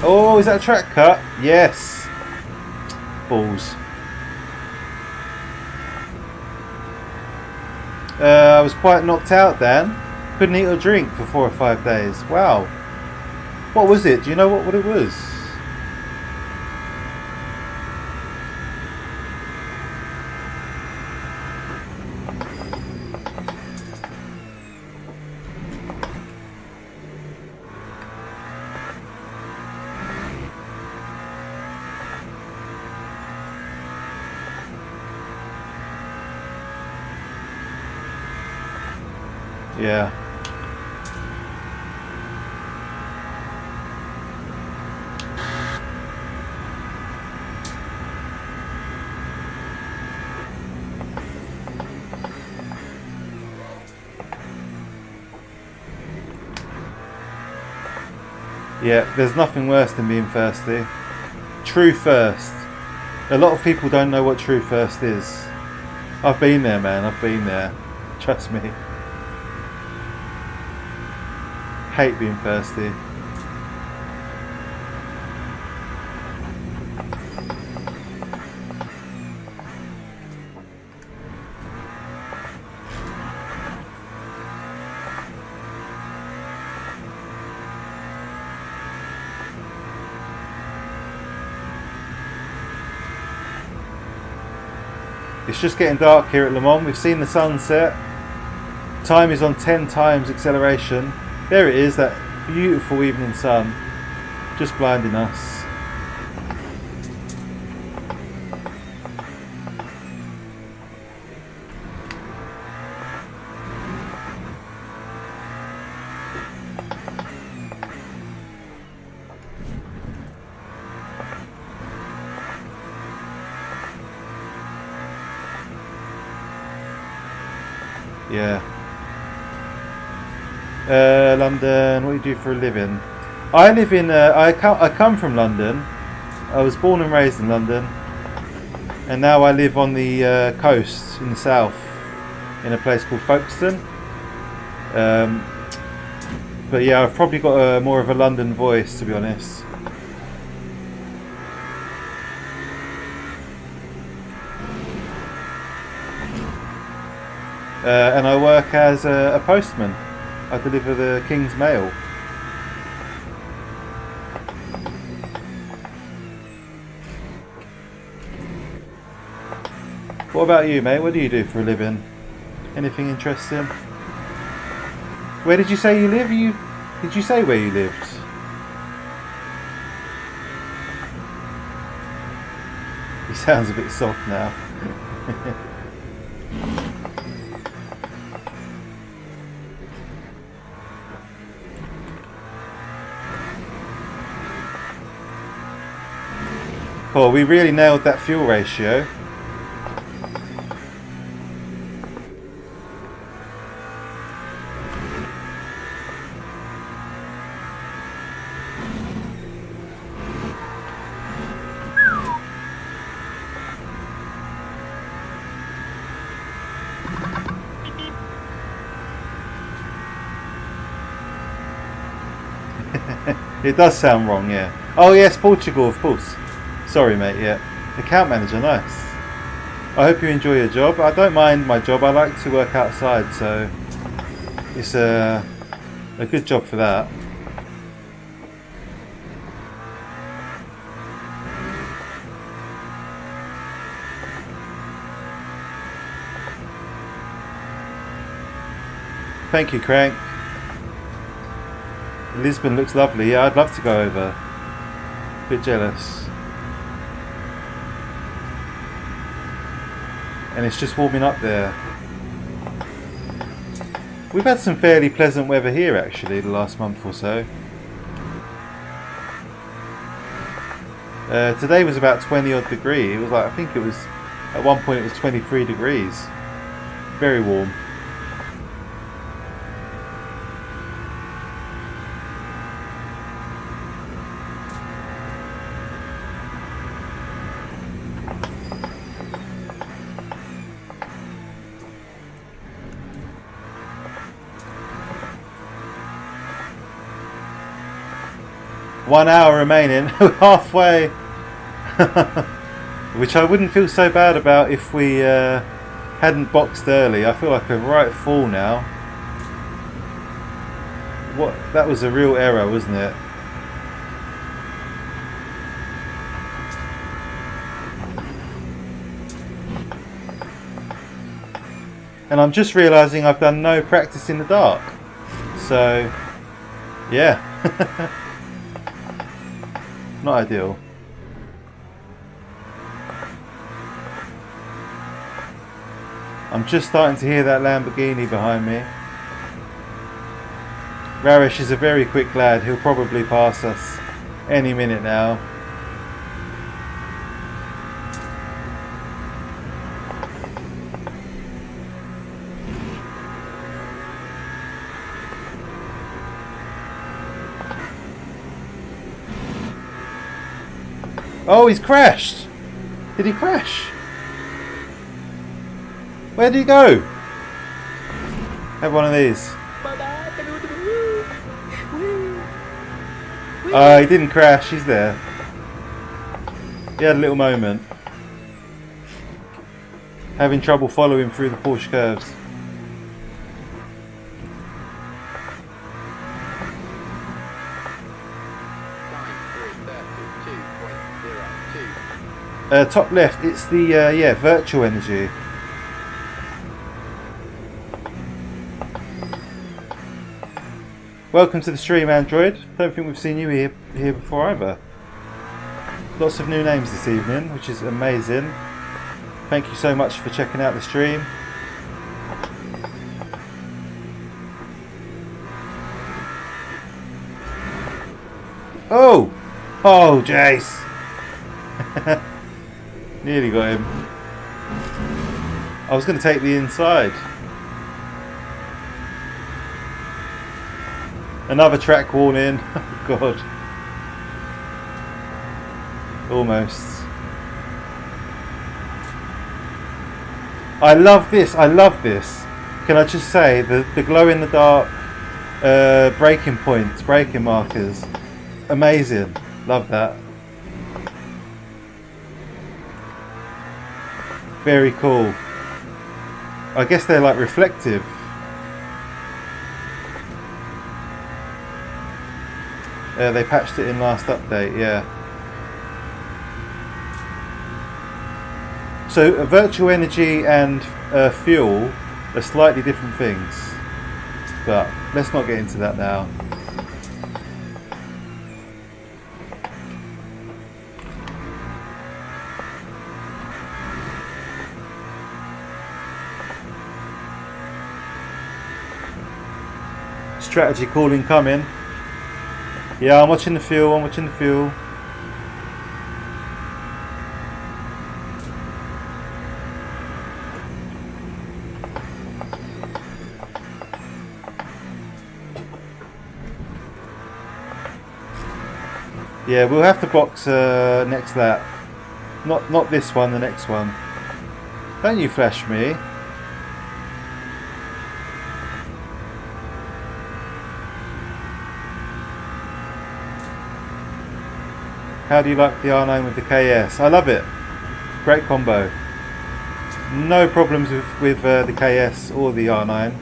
Oh, is that a track cut? Yes. Balls. I was quite knocked out then. Couldn't eat or drink for 4 or 5 days. Wow. What was it? Do you know what it was? Yeah. Yeah, there's nothing worse than being thirsty. True thirst. A lot of people don't know what true thirst is. I've been there, man. I've been there. Trust me. Hate being thirsty. It's just getting dark here at Le Mans. We've seen the sunset. Time is on 10 times acceleration. There it is, that beautiful evening sun, just blinding us. Yeah. London, what do you do for a living? I live in, I come from London. I was born and raised in London. And now I live on the coast in the south, in a place called Folkestone. But yeah, I've probably got more of a London voice, to be honest. And I work as a postman. I deliver the King's Mail. What about you, mate? What do you do for a living? Anything interesting? Where did you say you live? Did you say where you lived? He sounds a bit soft now. Oh, we really nailed that fuel ratio. It does sound wrong, yeah. Oh yes, Portugal, of course. Sorry, mate. Yeah, account manager, nice. I hope you enjoy your job. I don't mind my job. I like to work outside, so it's a good job for that. Thank you, Crank. Lisbon looks lovely. Yeah, I'd love to go over. Bit jealous. And it's just warming up there. We've had some fairly pleasant weather here actually the last month or so. Today was about 20 odd degrees. It was like, I think it was, at one point it was 23 degrees. Very warm. One hour remaining, halfway. Which I wouldn't feel so bad about if we hadn't boxed early. I feel like a right fool now. What? That was a real error, wasn't it? And I'm just realising I've done no practice in the dark. So, yeah. Not ideal. I'm just starting to hear that Lamborghini behind me. Raresh is a very quick lad. He'll probably pass us any minute now. Oh, he's crashed! Did he crash? Where did he go? Have one of these. Oh, he didn't crash, he's there. He had a little moment. Having trouble following through the Porsche curves. Top left, it's the yeah, virtual energy. Welcome to the stream, Android. Don't think we've seen you here before either. Lots of new names this evening, which is amazing. Thank you so much for checking out the stream. Oh! Oh, Jace! Nearly got him. I was going to take the inside. Another track warning. Oh God. Almost. I love this. I love this. Can I just say the glow in the dark braking points, braking markers. Amazing. Love that. Very cool. I guess they're like reflective. They patched it in last update, yeah. So virtual energy and fuel are slightly different things. But let's not get into that now. Strategy call incoming. Yeah, I'm watching the fuel, I'm watching the fuel. Yeah, we'll have to box next lap. Not this one, the next one. Don't you flash me. How do you like the R9 with the KS? I love it. Great combo. No problems with the KS or the R9.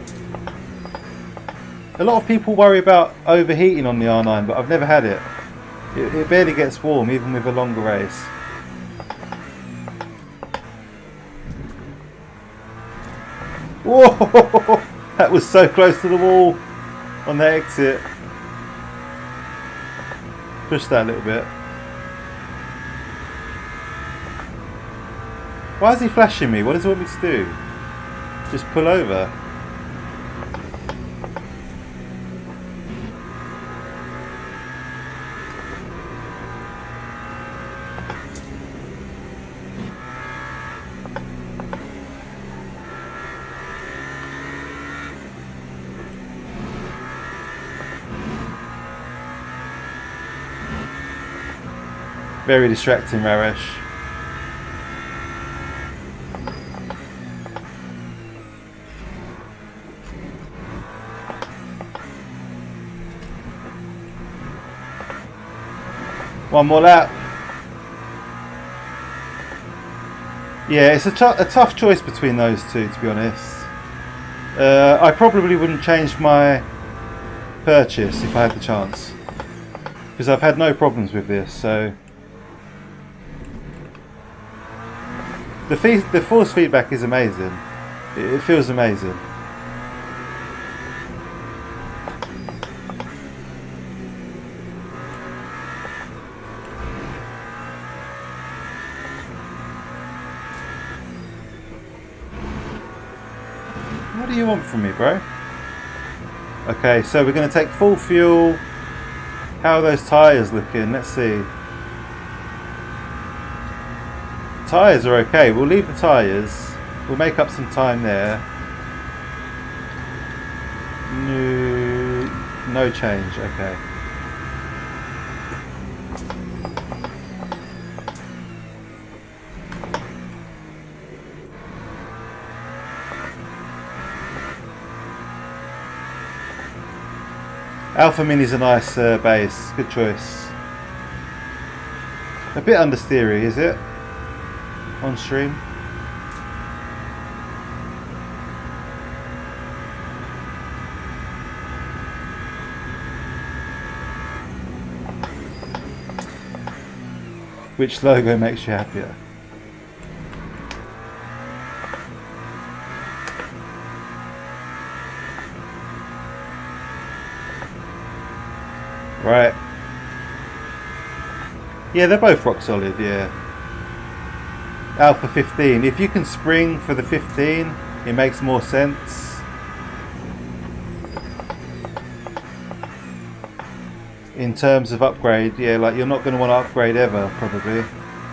A lot of people worry about overheating on the R9, but I've never had it. It barely gets warm, even with a longer race. Whoa! That was so close to the wall on the exit. Push that a little bit. Why is he flashing me? What does he want me to do? Just pull over? Very distracting, Raresh. One more lap. Yeah, it's a tough choice between those two, to be honest. I probably wouldn't change my purchase if I had the chance, because I've had no problems with this. So the force feedback is amazing. It feels amazing. What do you want from me, bro? Okay, so we're going to take full fuel. How are those tyres looking? Let's see. Tyres are okay. We'll leave the tyres. We'll make up some time there. No change. Okay. Alpha Mini's a nice base. Good choice. A bit understeery, is it? On stream. Which logo makes you happier? Right. Yeah, they're both rock solid, yeah. Alpha 15. If you can spring for the 15, it makes more sense. In terms of upgrade, yeah, like you're not going to want to upgrade ever, probably,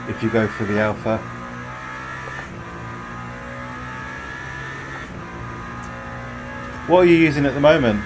if you go for the Alpha. What are you using at the moment?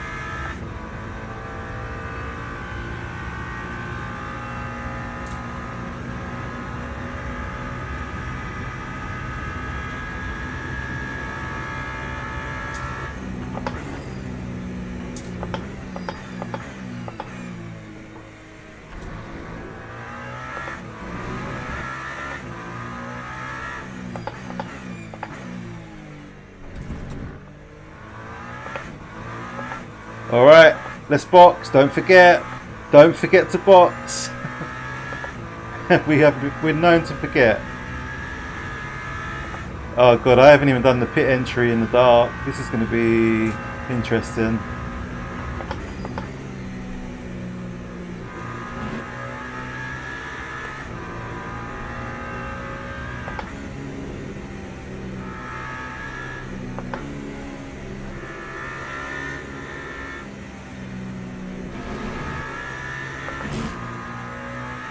Alright, let's box. Don't forget to box. We're known to forget. Oh god, I haven't even done the pit entry in the dark. This is going to be interesting.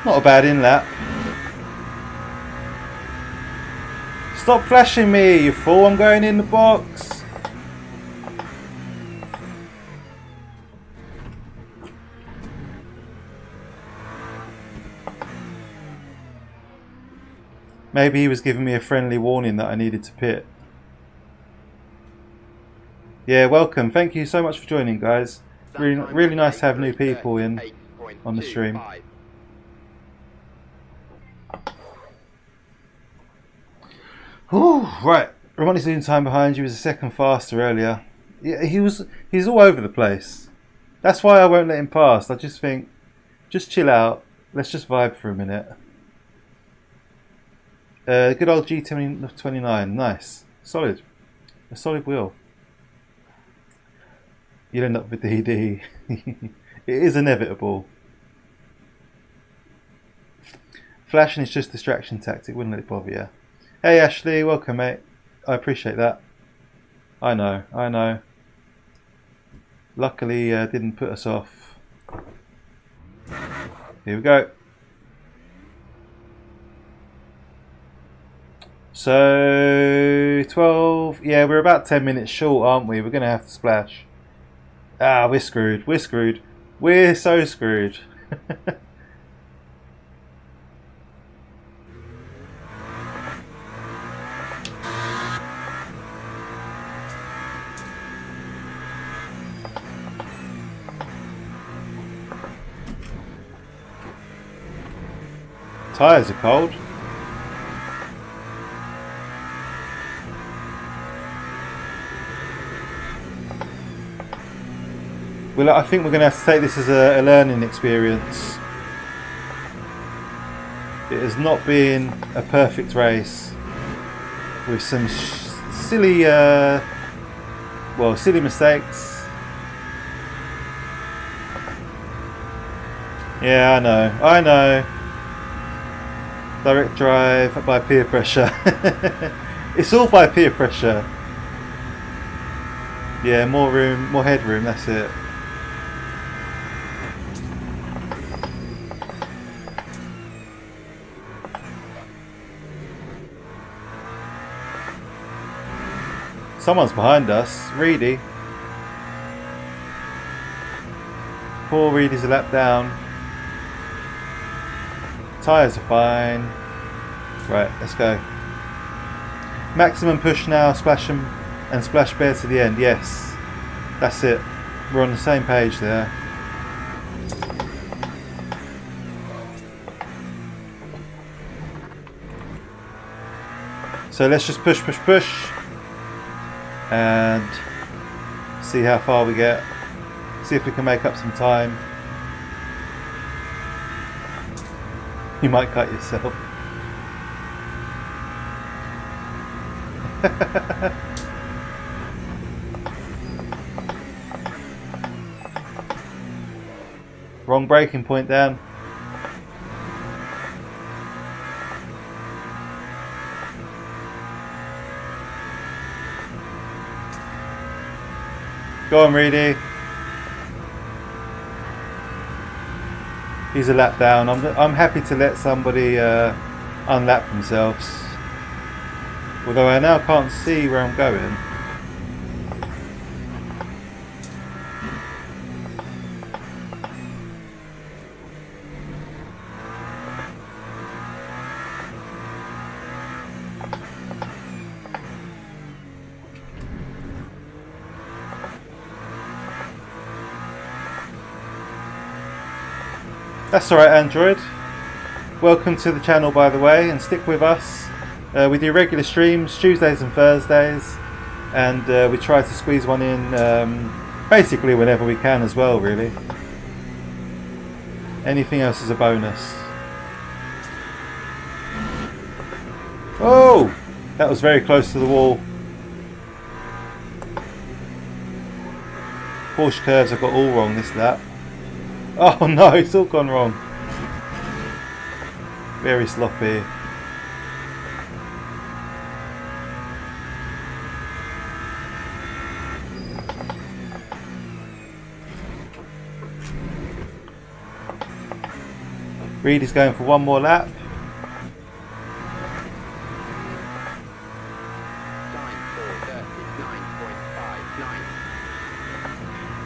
Not a bad in lap. Stop flashing me, you fool. I'm going in the box. Maybe he was giving me a friendly warning that I needed to pit. Yeah, welcome. Thank you so much for joining, guys. Really nice to have new people in on the stream. Whew, right. Ronnie's zoom time behind you was a second faster earlier. Yeah, he's all over the place. That's why I won't let him pass. I just think, just chill out. Let's just vibe for a minute. Good old G29. Nice. Solid. A solid wheel. You'll end up with DD. It is inevitable. Flashing is just distraction tactic. Wouldn't let it bother you. Hey Ashley, welcome mate. I appreciate that. I know. Luckily didn't put us off. Here we go. So 12, yeah, we're about 10 minutes short, aren't we? We're going to have to splash. Ah, we're screwed. We're so screwed. Tyres are cold. Well, I think we're going to have to take this as a learning experience. It has not been a perfect race with some silly, silly mistakes. Yeah, I know. Direct drive by peer pressure. It's all by peer pressure. Yeah, more room, more headroom, that's it. Someone's behind us. Reedy. Poor Reedy's a lap down. Tyres are fine. Right, let's go. Maximum push now, splash them and splash bare to the end. Yes, that's it. We're on the same page there. So let's just push and see how far we get. See if we can make up some time. You might cut yourself. Wrong braking point down. Go on, Reedy. He's a lap down. I'm happy to let somebody unlap themselves. Although I now can't see where I'm going. That's alright, Android. Welcome to the channel, by the way, and stick with us. We do regular streams Tuesdays and Thursdays, and we try to squeeze one in basically whenever we can as well, really. Anything else is a bonus. Oh! That was very close to the wall. Porsche curves I've got all wrong this lap. Oh no, it's all gone wrong. Very sloppy. Reed is going for one more lap.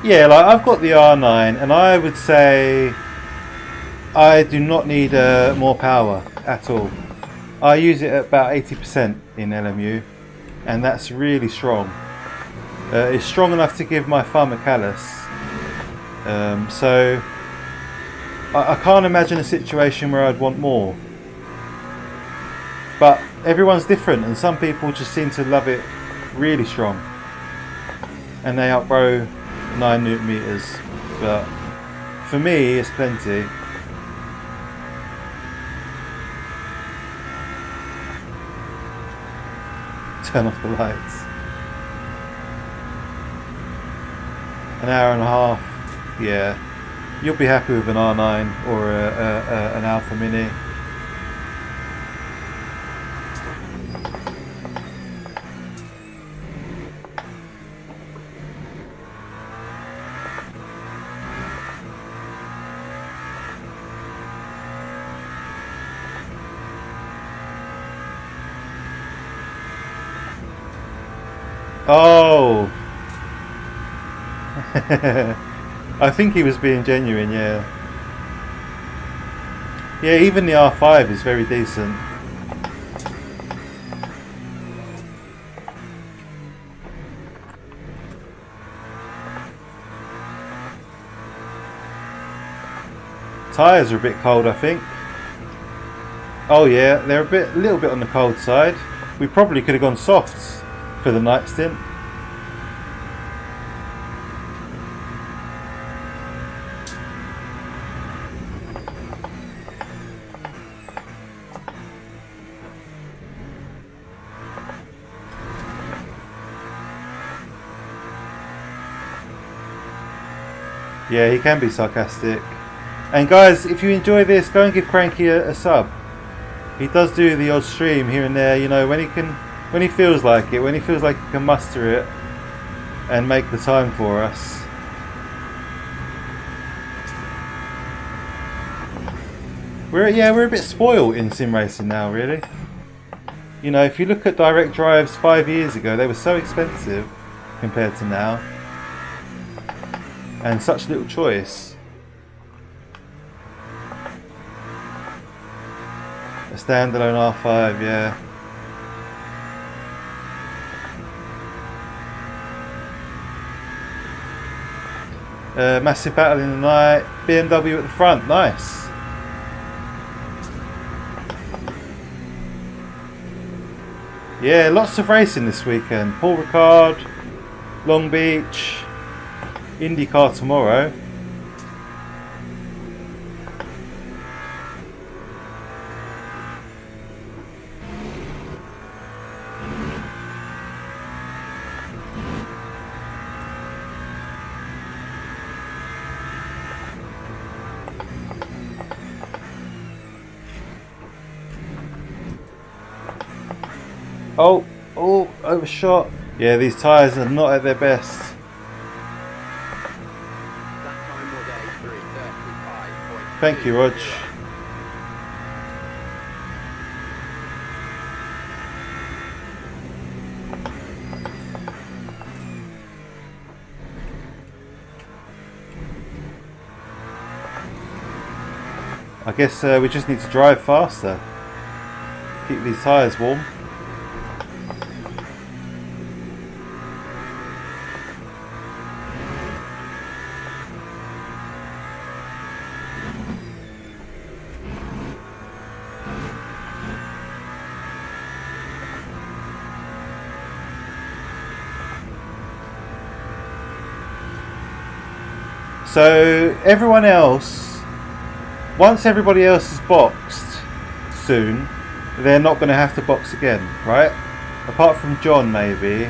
Yeah, like I've got the R9 and I would say I do not need more power at all. I use it at about 80% in LMU and that's really strong. It's strong enough to give my thumb a callus. So I can't imagine a situation where I'd want more. But everyone's different, and some people just seem to love it really strong, and they outgrow 9 newton meters. But for me, it's plenty. Turn off the lights. An hour and a half. Yeah, you'll be happy with an R9 or an Alpha Mini. Oh, I think he was being genuine, yeah. Yeah, even the R5 is very decent. Tyres are a bit cold, I think. Oh yeah, they're a little bit on the cold side. We probably could have gone softs for the night stint. Yeah, he can be sarcastic. And guys, if you enjoy this, go and give Cranky a sub. He does do the odd stream here and there, you know, when he feels like it, when he feels like he can muster it and make the time for us. We're a bit spoiled in sim racing now, really. You know, if you look at direct drives 5 years ago, they were so expensive compared to now, and such little choice. A standalone R5, yeah. Massive battle in the night. BMW at the front, nice. Yeah, lots of racing this weekend. Paul Ricard, Long Beach, IndyCar tomorrow. Oh, overshot. Yeah, these tyres are not at their best. Thank you, Rog. I guess we just need to drive faster. Keep these tyres warm. So everyone else, once everybody else is boxed soon, they're not going to have to box again, right? Apart from John, maybe.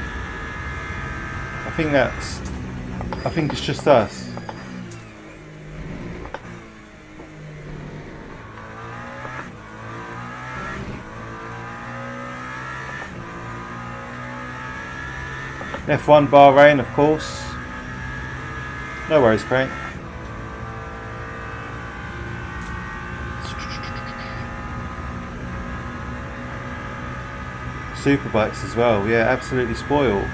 I think it's just us. F1 Bahrain, of course. No worries, Crank. Superbikes as well, yeah, absolutely spoiled.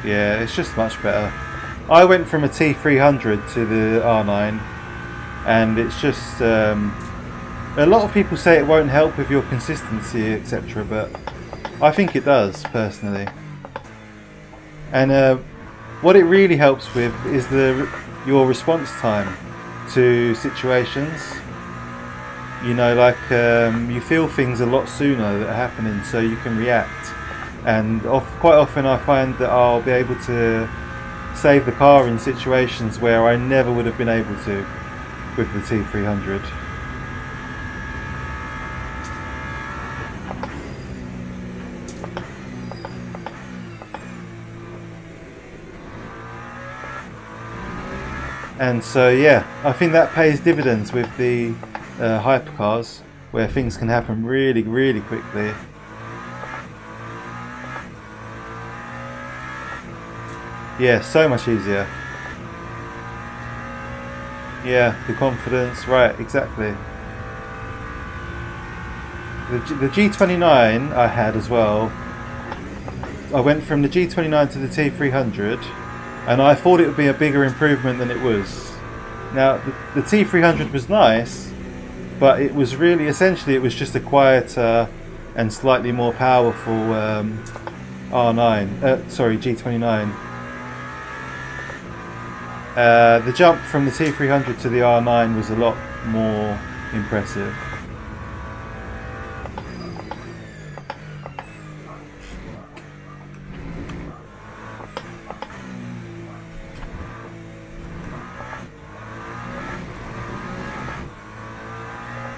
Yeah, it's just much better. I went from a T300 to the R9, and it's just A lot of people say it won't help with your consistency, etc., but I think it does, personally. And what it really helps with is your response time to situations. You know, like you feel things a lot sooner that are happening, so you can react. And quite often I find that I'll be able to save the car in situations where I never would have been able to with the T300. And so yeah, I think that pays dividends with the hypercars, where things can happen really, really quickly. Yeah, so much easier. Yeah, the confidence, right, exactly. The G29 I had as well. I went from the G29 to the T300, and I thought it would be a bigger improvement than it was. Now, the T300 was nice, but it was really, essentially, it was just a quieter and slightly more powerful G29. The jump from the T300 to the R9 was a lot more impressive.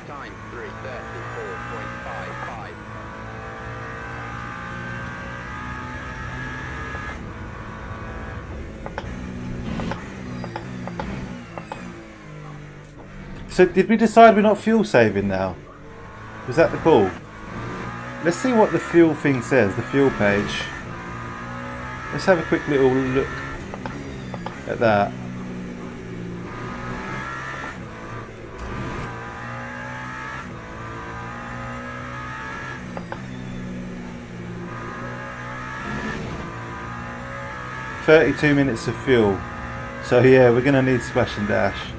Time 3:34.55. So did we decide we're not fuel saving now? Was that the call? Let's see what the fuel thing says, the fuel page. Let's have a quick little look at that. "32 minutes of fuel." So yeah, we're gonna need splash and dash.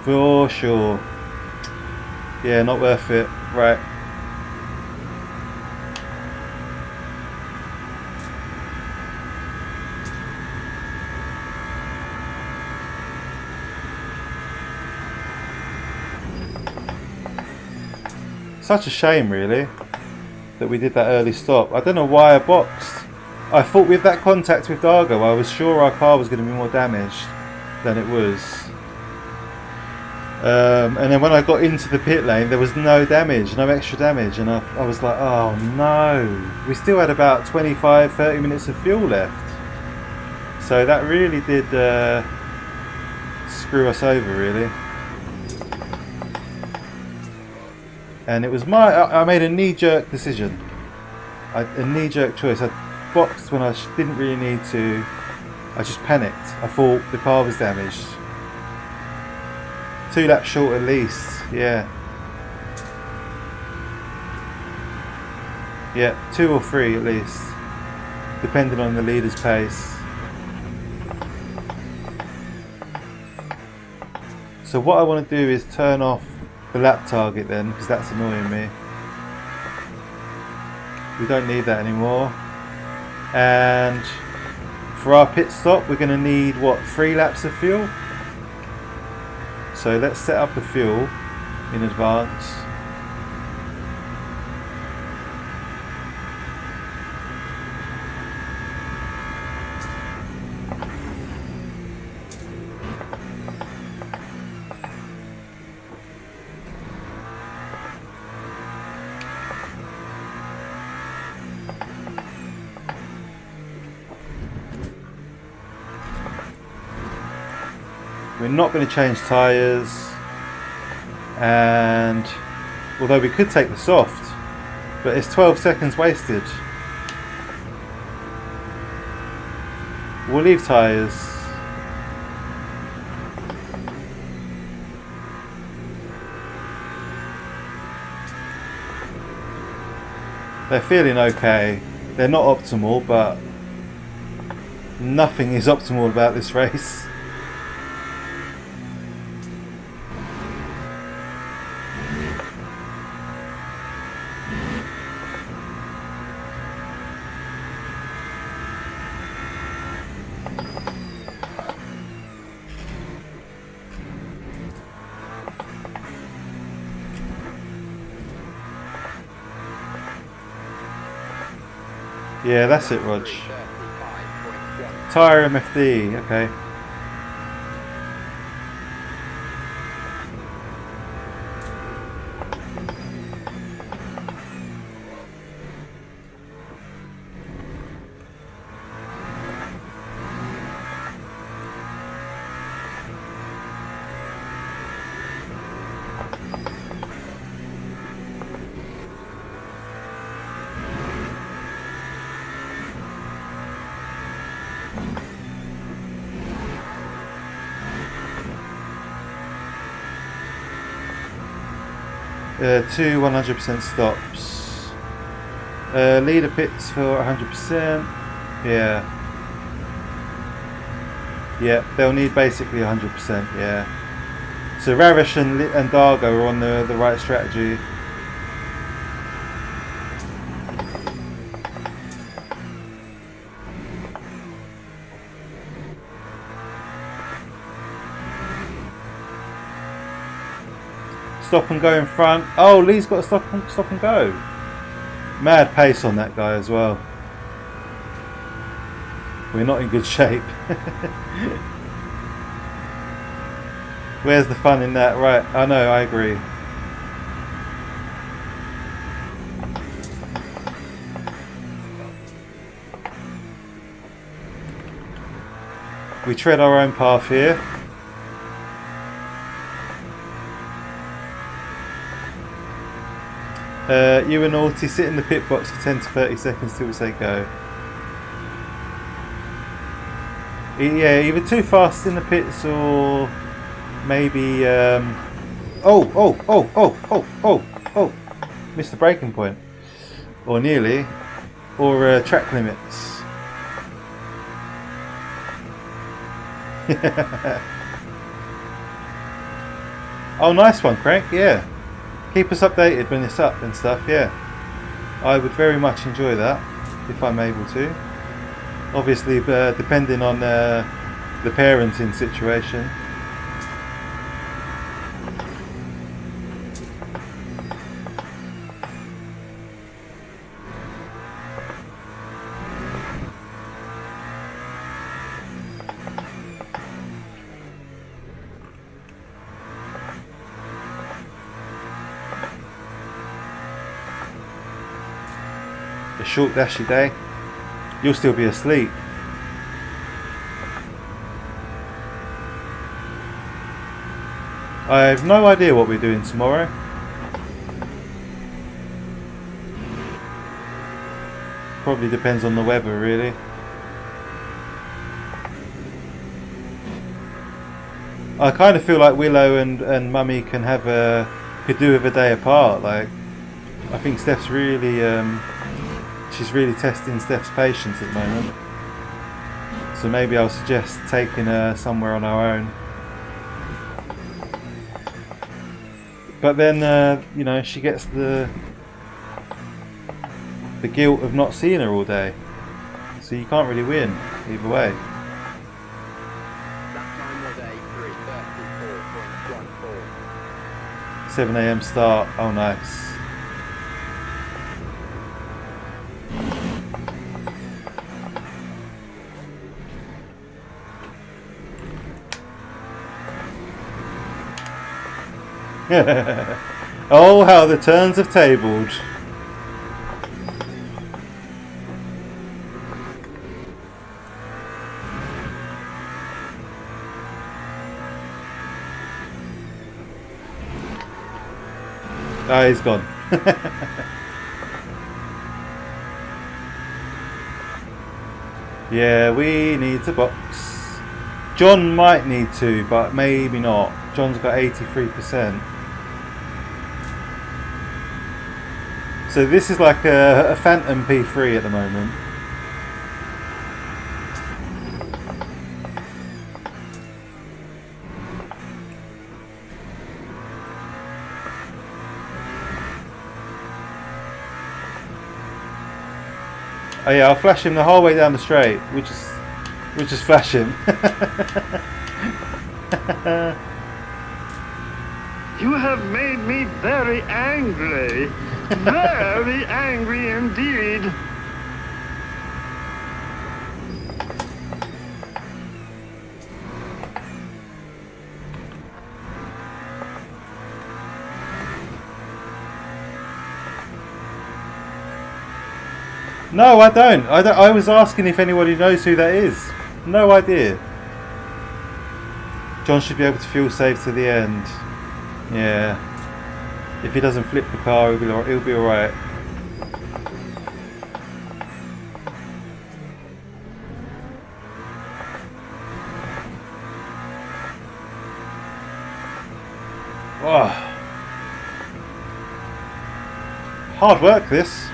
For sure. Yeah, not worth it. Right. Such a shame, really, that we did that early stop. I don't know why I boxed. I thought with that contact with Dargo, I was sure our car was going to be more damaged than it was. And then when I got into the pit lane, there was no damage, no extra damage, and I was like, oh no. We still had about 25-30 minutes of fuel left. So that really did screw us over, really. And it was I made a knee-jerk decision. A knee-jerk choice. I boxed when I didn't really need to. I just panicked. I thought the car was damaged. 2 laps short at least, yeah. Yeah, 2 or 3 at least, depending on the leader's pace. So what I want to do is turn off the lap target then, because that's annoying me. We don't need that anymore. And for our pit stop, we're going to need, what, 3 laps of fuel? So let's set up the fuel in advance. We're not going to change tyres, and although we could take the soft, but it's 12 seconds wasted. We'll leave tyres. They're feeling okay. They're not optimal, but nothing is optimal about this race. Yeah, that's it, Rog. Tyre MFD, okay. Two 100% stops. Leader pits for 100%. Yeah. Yeah, they'll need basically 100%. Yeah. So Ravish and Dargo are on the right strategy. Stop and go in front. Oh, Lee's got to stop and go. Mad pace on that guy as well. We're not in good shape. Where's the fun in that? Right, I know, I agree. We tread our own path here. You and Naughty sit in the pit box for 10 to 30 seconds till we say go. Yeah, either too fast in the pits or maybe missed the braking point, or nearly, or track limits. Oh, nice one, Crank. Yeah. Keep us updated when it's up and stuff, yeah. I would very much enjoy that, if I'm able to. Obviously, depending on the parenting situation. A short dashy day, you'll still be asleep. I have no idea what we're doing tomorrow. Probably depends on the weather, really. I kind of feel like Willow and Mummy could do with a day apart. Like, I think Steph's really she's really testing Steph's patience at the moment. So maybe I'll suggest taking her somewhere on our own. But then, you know, she gets the guilt of not seeing her all day. So you can't really win either way. That time was a 3:34.14. 7 AM start. Oh, nice. Oh, how the turns have tabled. Ah, he's gone. Yeah, we need to box. John might need to, but maybe not. John's got 83%. So this is like a Phantom P3 at the moment. Oh yeah, I'll flash him the whole way down the straight. We'll just flash him. You have made me very angry. Very angry indeed. No, I don't. I was asking if anybody knows who that is. No idea. John should be able to fuel save to the end. Yeah. If he doesn't flip the car, he'll be alright. Oh. Hard work, this.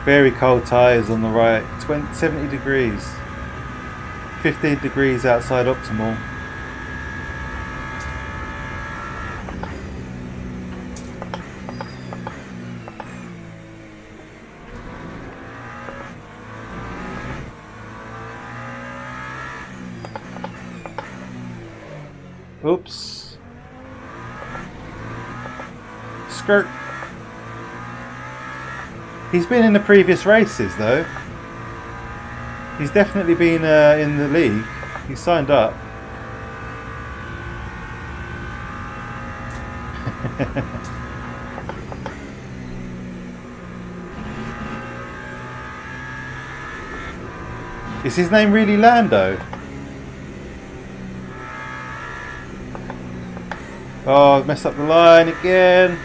Very cold tyres on the right. 70 degrees. 15 degrees outside optimal. Oops. Skirt. He's been in the previous races though. He's definitely been in the league. He signed up. Is his name really Lando? Oh, I've messed up the line again.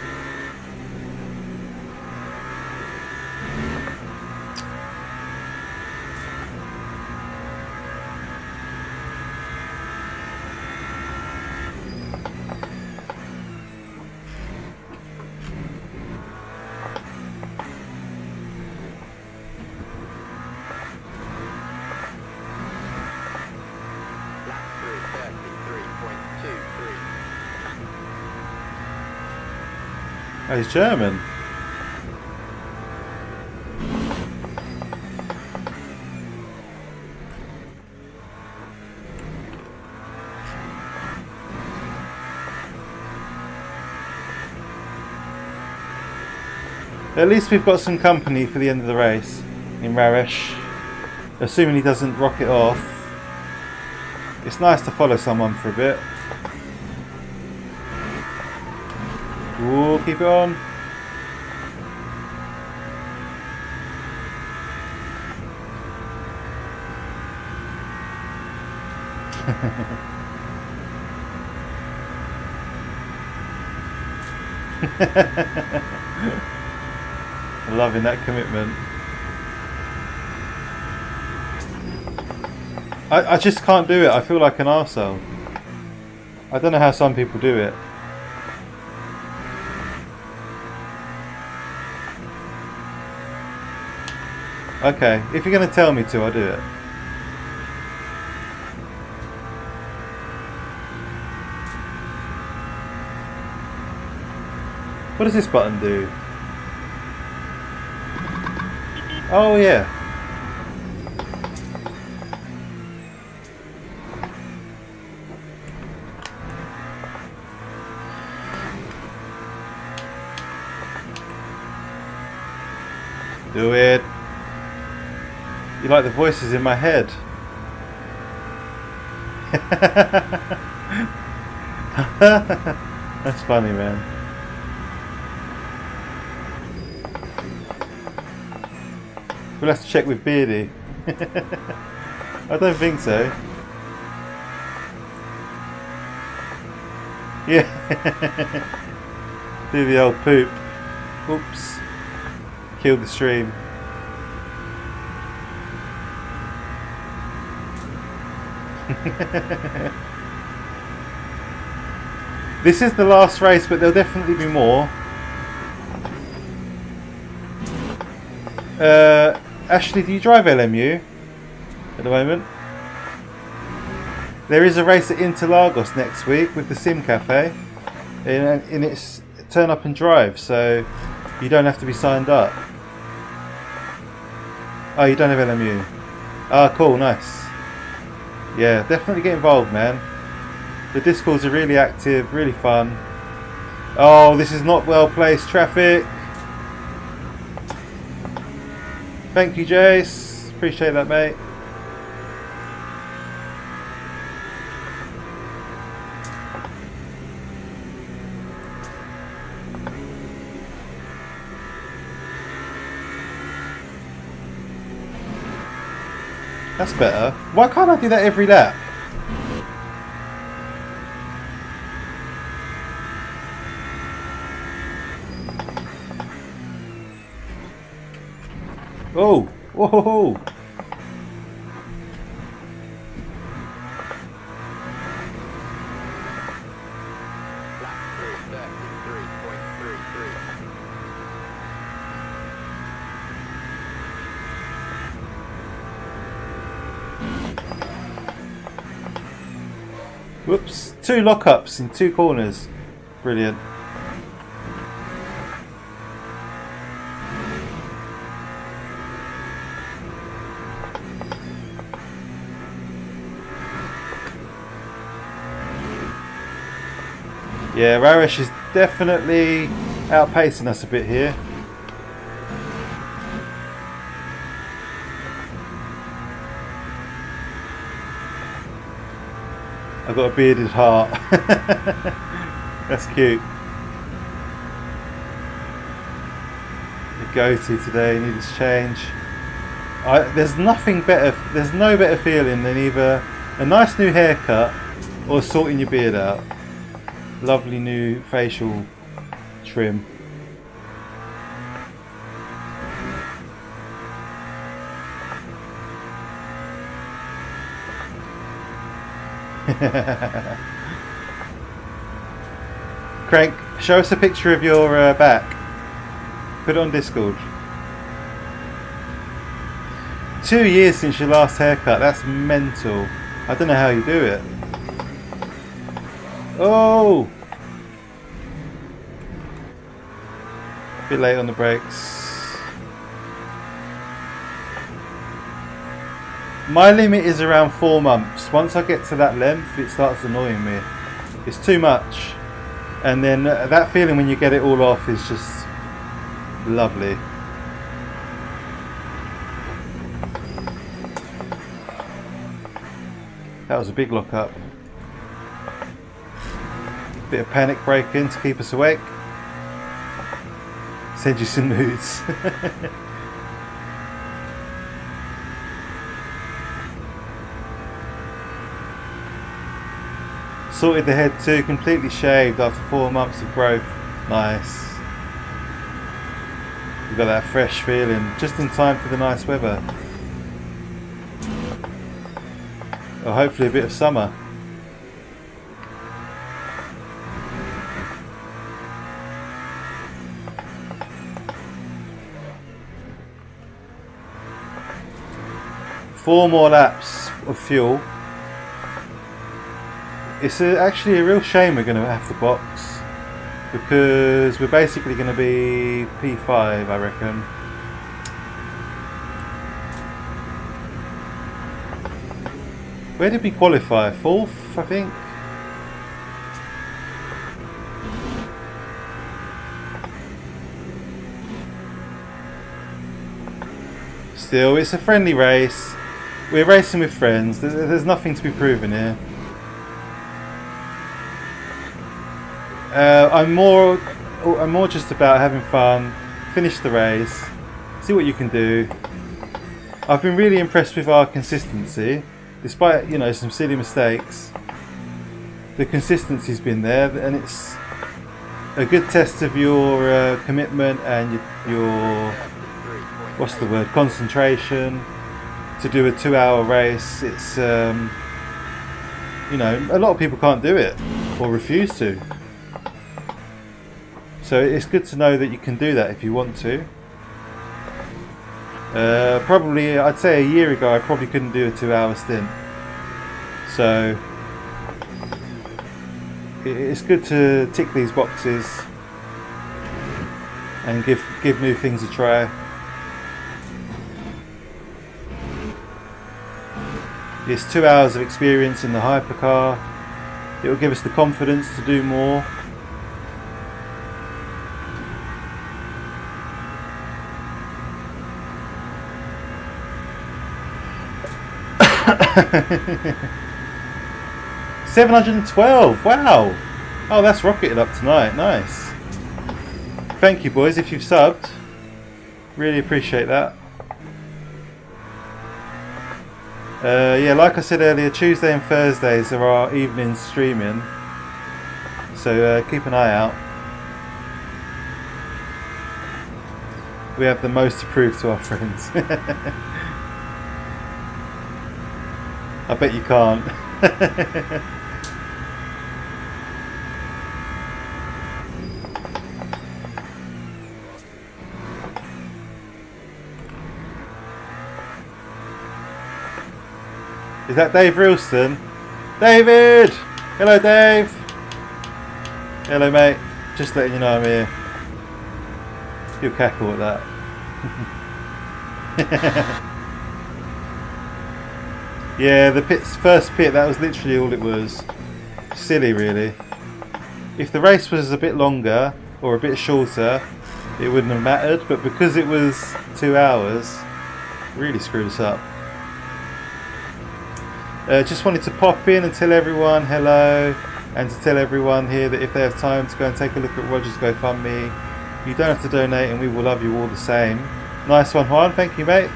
Oh, he's German. At least we've got some company for the end of the race in Raresh. Assuming he doesn't rocket off. It's nice to follow someone for a bit. Ooh, keep it on. Loving that commitment. I just can't do it. I feel like an arsehole. I don't know how some people do it. Okay, if you're going to tell me to, I'll do it. What does this button do? Oh yeah. Do it. You like the voices in my head. That's funny, man. We'll have to check with Beardy. I don't think so. Yeah. Do the old poop. Oops. Killed the stream. This is the last race, but there'll definitely be more. Ashley, do you drive LMU at the moment? There is a race at Interlagos next week with the Sim Cafe, and it's turn up and drive, so you don't have to be signed up. Oh, you don't have LMU. Ah, cool, nice. Yeah, definitely get involved, man. The Discords are really active, really fun. Oh, this is not well placed traffic. Thank you, Jace. Appreciate that, mate. That's better. Why can't I do that every lap? Oh! Whoa! Whoops, 2 lockups in 2 corners. Brilliant. Yeah, Raresh is definitely outpacing us a bit here. I've got a bearded heart. That's cute. The goatee today needs change. There's nothing better. There's no better feeling than either a nice new haircut or sorting your beard out. Lovely new facial trim. Crank, show us a picture of your back. Put it on Discord. 2 years since your last haircut. That's mental. I don't know how you do it. Oh! A bit late on the brakes. My limit is around 4 months. Once I get to that length, it starts annoying me. It's too much. And then that feeling when you get it all off is just lovely. That was a big lock up. Bit of panic braking to keep us awake. Send you some nudes. Sorted the head too, completely shaved after 4 months of growth. Nice. You've got that fresh feeling, just in time for the nice weather. Or hopefully a bit of summer. Four more laps of fuel. It's actually a real shame we're going to have to box, because we're basically going to be P5, I reckon. Where did we qualify? 4th, I think? Still, it's a friendly race. We're racing with friends. There's nothing to be proven here. I'm more just about having fun, finish the race, see what you can do. I've been really impressed with our consistency, despite, you know, some silly mistakes. The consistency's been there, and it's a good test of your commitment and your what's the word, concentration to do a 2-hour race. It's you know, a lot of people can't do it or refuse to. So it's good to know that you can do that if you want to. Probably, I'd say a year ago I probably couldn't do a 2-hour stint. So it's good to tick these boxes and give new things a try. It's 2 hours of experience in the hypercar. It will give us the confidence to do more. $712. Wow. Oh, that's rocketed up tonight. Nice. Thank you, boys, if you've subbed. Really appreciate that. Yeah, like I said earlier, Tuesday and Thursdays are our evening streaming, so keep an eye out. We have the most to prove to our friends. I bet you can't. Is that Dave Rilston? David! Hello, Dave! Hello, mate. Just letting you know I'm here. You'll cackle at that. Yeah, the first pit, that was literally all it was. Silly, really. If the race was a bit longer or a bit shorter, it wouldn't have mattered, but because it was 2 hours, it really screwed us up. Just wanted to pop in and tell everyone hello, and to tell everyone here that if they have time to go and take a look at Roger's GoFundMe, you don't have to donate and we will love you all the same. Nice one, Juan, thank you, mate.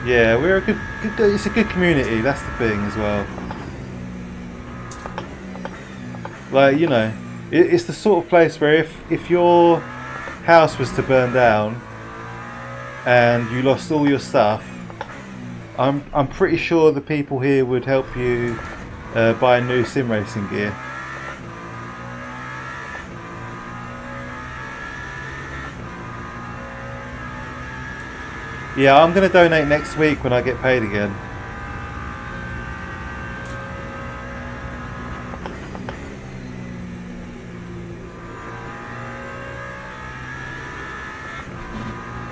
Yeah, we're a good it's a good community, that's the thing as well. Like, you know, it's the sort of place where if your house was to burn down and you lost all your stuff, I'm pretty sure the people here would help you buy new sim racing gear. Yeah, I'm going to donate next week when I get paid again.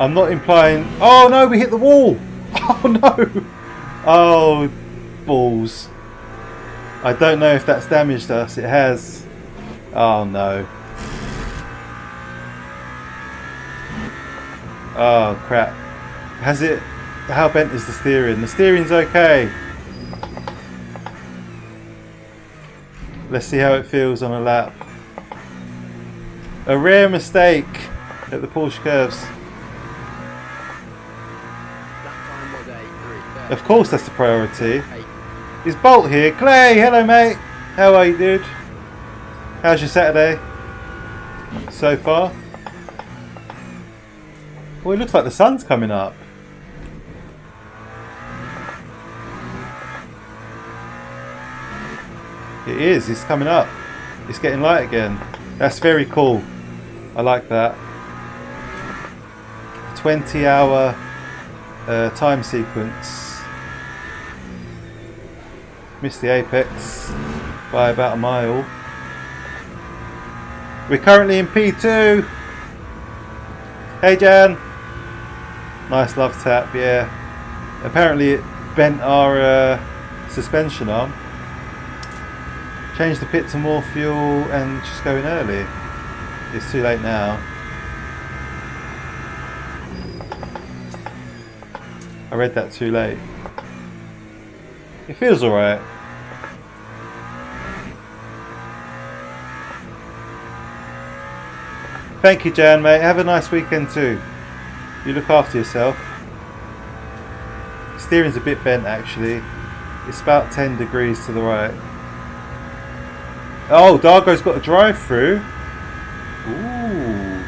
I'm not implying... Oh no, we hit the wall! Oh no! Oh, balls. I don't know if that's damaged us. It has. Oh no. Oh crap. Has it... How bent is the steering? The steering's okay. Let's see how it feels on a lap. A rare mistake at the Porsche curves. Of course that's the priority. Is Bolt here? Clay, hello mate. How are you, dude? How's your Saturday so far? Well, it looks like the sun's coming up. It is, it's coming up. It's getting light again. That's very cool. I like that. 20-hour time sequence. Missed the apex by about a mile. We're currently in P2. Hey Jan. Nice love tap, yeah. Apparently it bent our suspension arm. Change the pit to more fuel and just go in early. It's too late now. I read that too late. It feels alright. Thank you, Jan, mate. Have a nice weekend too. You look after yourself. Steering's a bit bent actually. It's about 10 degrees to the right. Oh, Dargo's got a drive-through. Ooh.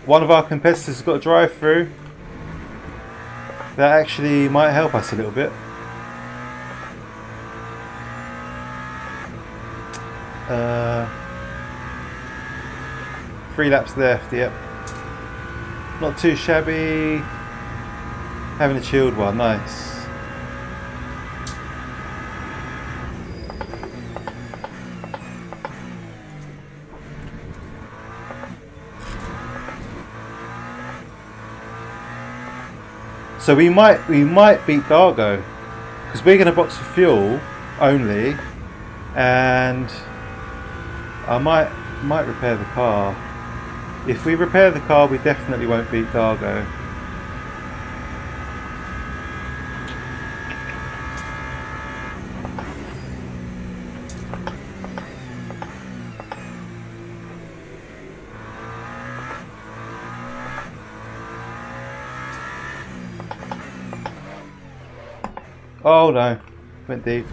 One of our competitors has got a drive-through. That actually might help us a little bit. Three laps left, yep. Not too shabby. Having a chilled one, nice. So we might beat Dargo because we're going to box for fuel only, and I might repair the car. If we repair the car, we definitely won't beat Dargo. Oh no, went deep.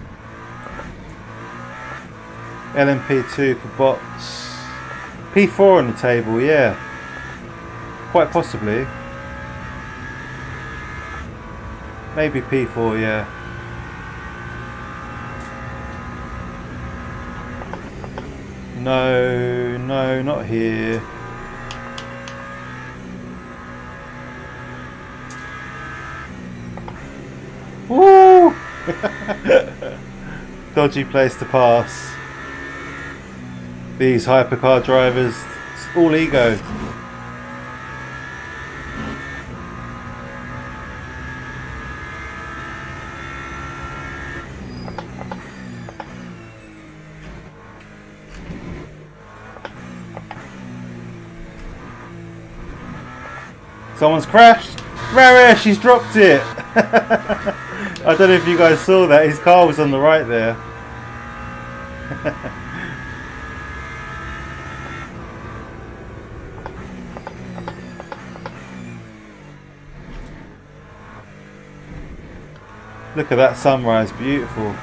LMP2 for bots. P4 on the table, yeah. Quite possibly. Maybe P4, yeah. No, no, not here. Woo! Dodgy place to pass. These hypercar drivers, it's all ego. Someone's crashed. Rare, she's dropped it. I don't know if you guys saw that. His car was on the right there. Look at that sunrise, beautiful.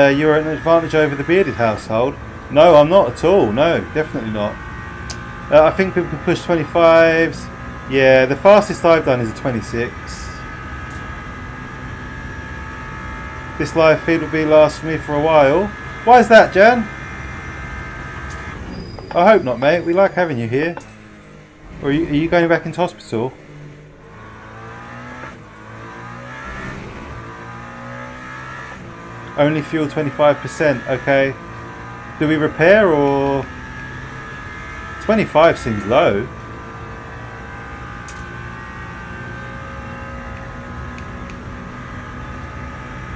You're at an advantage over the bearded household. No, I'm not at all. No, definitely not. I think people can push 25s. Yeah, the fastest I've done is a 26. This live feed will be last for me for a while. Why is that, Jan? I hope not, mate. We like having you here. Or are you going back into hospital? Only fuel 25%, okay. Do we repair or... 25 seems low.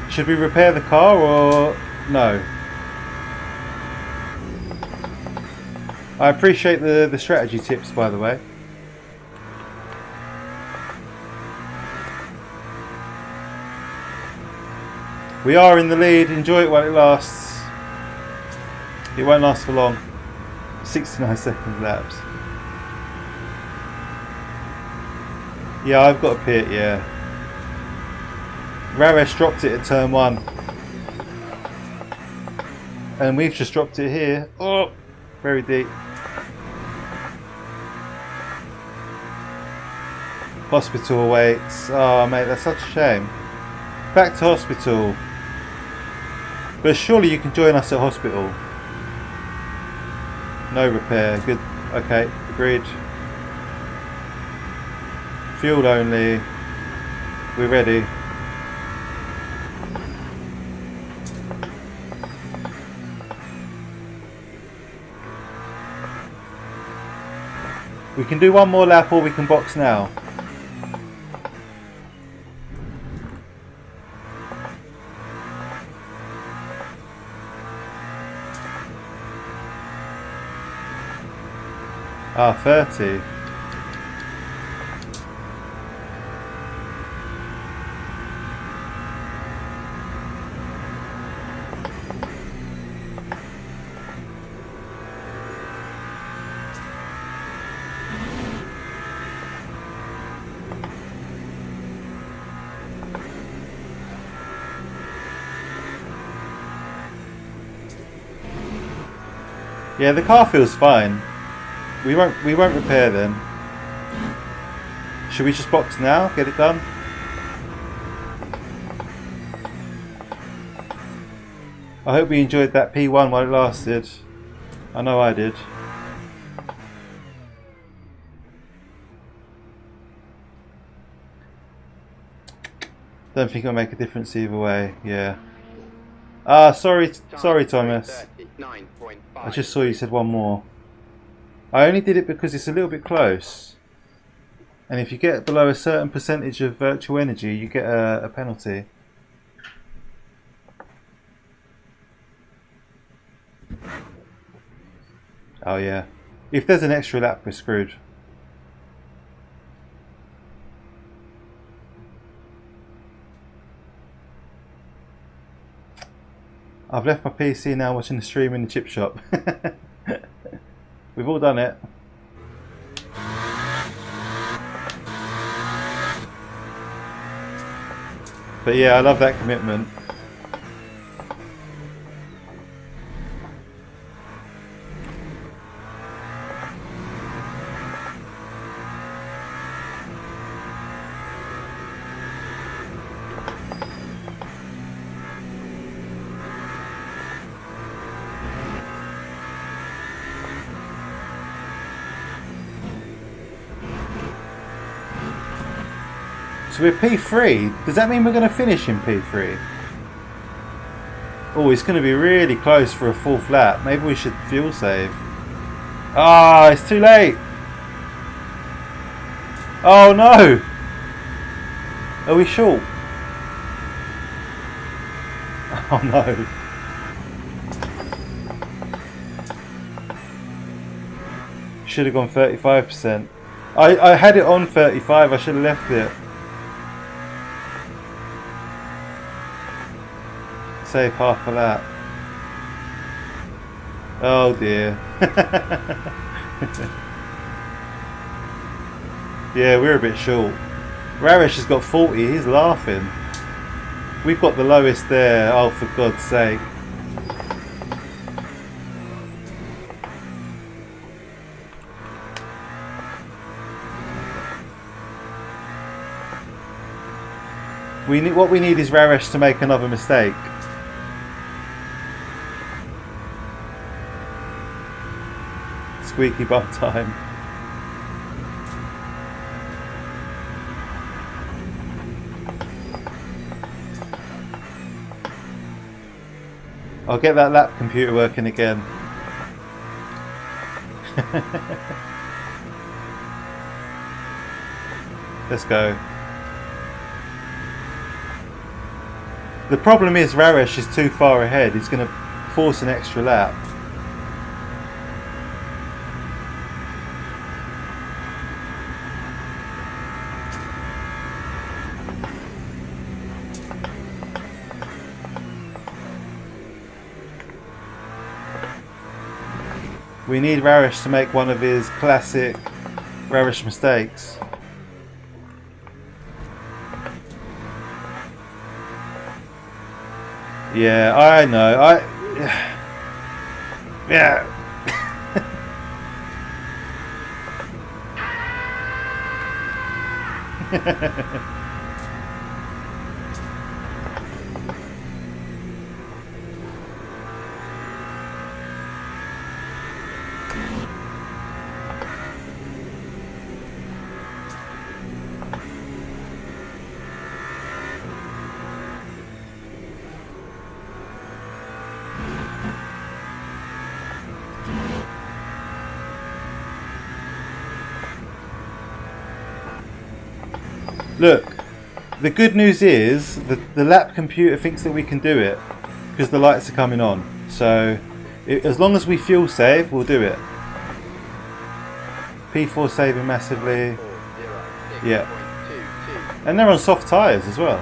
Should we repair the car or no? I appreciate the strategy tips, by the way. We are in the lead. Enjoy it while it lasts. It won't last for long. 69 seconds lapse. Yeah, I've got a pit, yeah. Raresh dropped it at turn 1. And we've just dropped it here. Oh, very deep. Hospital awaits. Oh, mate, that's such a shame. Back to hospital. But surely you can join us at hospital. No repair. Good. Okay, agreed. Fuel only. We're ready. We can do one more lap or we can box now. Ah, 30. Yeah, the car feels fine. We won't repair then. Should we just box now? Get it done? I hope we enjoyed that P1 while it lasted. I know I did. Don't think it'll make a difference either way, yeah. Ah, sorry Thomas. I just saw you said one more. I only did it because it's a little bit close. And if you get below a certain percentage of virtual energy, you get a penalty. Oh yeah. If there's an extra lap, we're screwed. I've left my PC now, watching the stream in the chip shop. We've all done it. But yeah, I love that commitment. So we're P3. Does that mean we're going to finish in P3? Oh, it's going to be really close for a full lap. Maybe we should fuel save. Ah, it's too late. Oh no. Are we short? Oh no. Should have gone 35%. I had it on 35. I should have left it. Save half a lap. Oh dear. Yeah, we're a bit short. Raresh has got 40, he's laughing. We've got the lowest there, oh for God's sake. What we need is Raresh to make another mistake. Squeaky bum time. I'll get that lap computer working again. Let's go. The problem is Raresh is too far ahead. He's going to force an extra lap. We need Raresh to make one of his classic Raresh mistakes. Yeah, I know. Yeah. Look, the good news is that the lap computer thinks that we can do it because the lights are coming on. So as long as we fuel save, we'll do it. P4 saving massively. Yeah. And they're on soft tyres as well.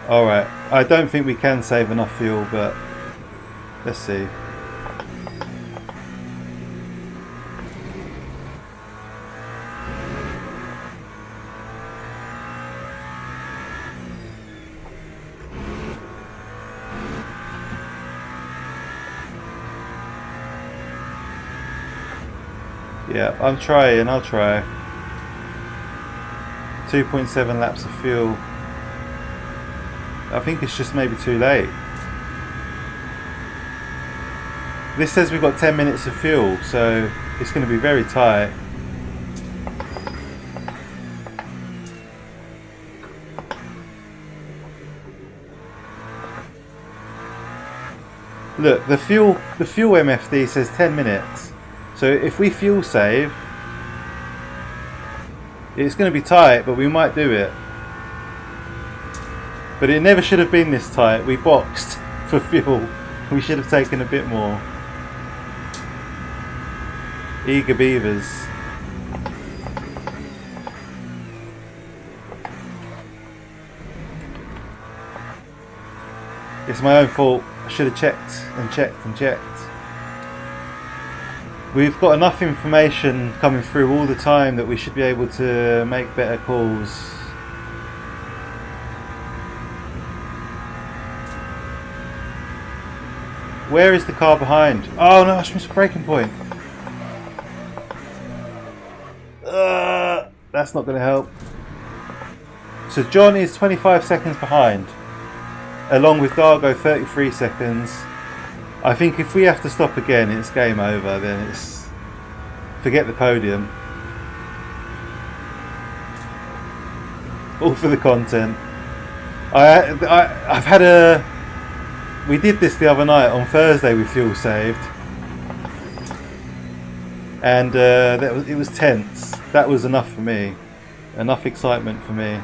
Alright, I don't think we can save enough fuel, but let's see. Yeah, I'm trying, I'll try. 2.7 laps of fuel. I think it's just maybe too late. This says we've got 10 minutes of fuel, so it's going to be very tight. Look, the fuel MFD says 10 minutes. So if we fuel save, it's going to be tight, but we might do it. But it never should have been this tight. We boxed for fuel. We should have taken a bit more. Eager beavers. It's my own fault. I should have checked and checked and checked. We've got enough information coming through all the time that we should be able to make better calls. Where is the car behind? Oh no, I missed a braking point. That's not going to help. So John is 25 seconds behind, along with Dargo 33 seconds. I think if we have to stop again, it's game over. Then it's forget the podium. All for the content. I've had a. We did this the other night on Thursday with Fuel Saved, and it was tense. That was enough for me. Enough excitement for me.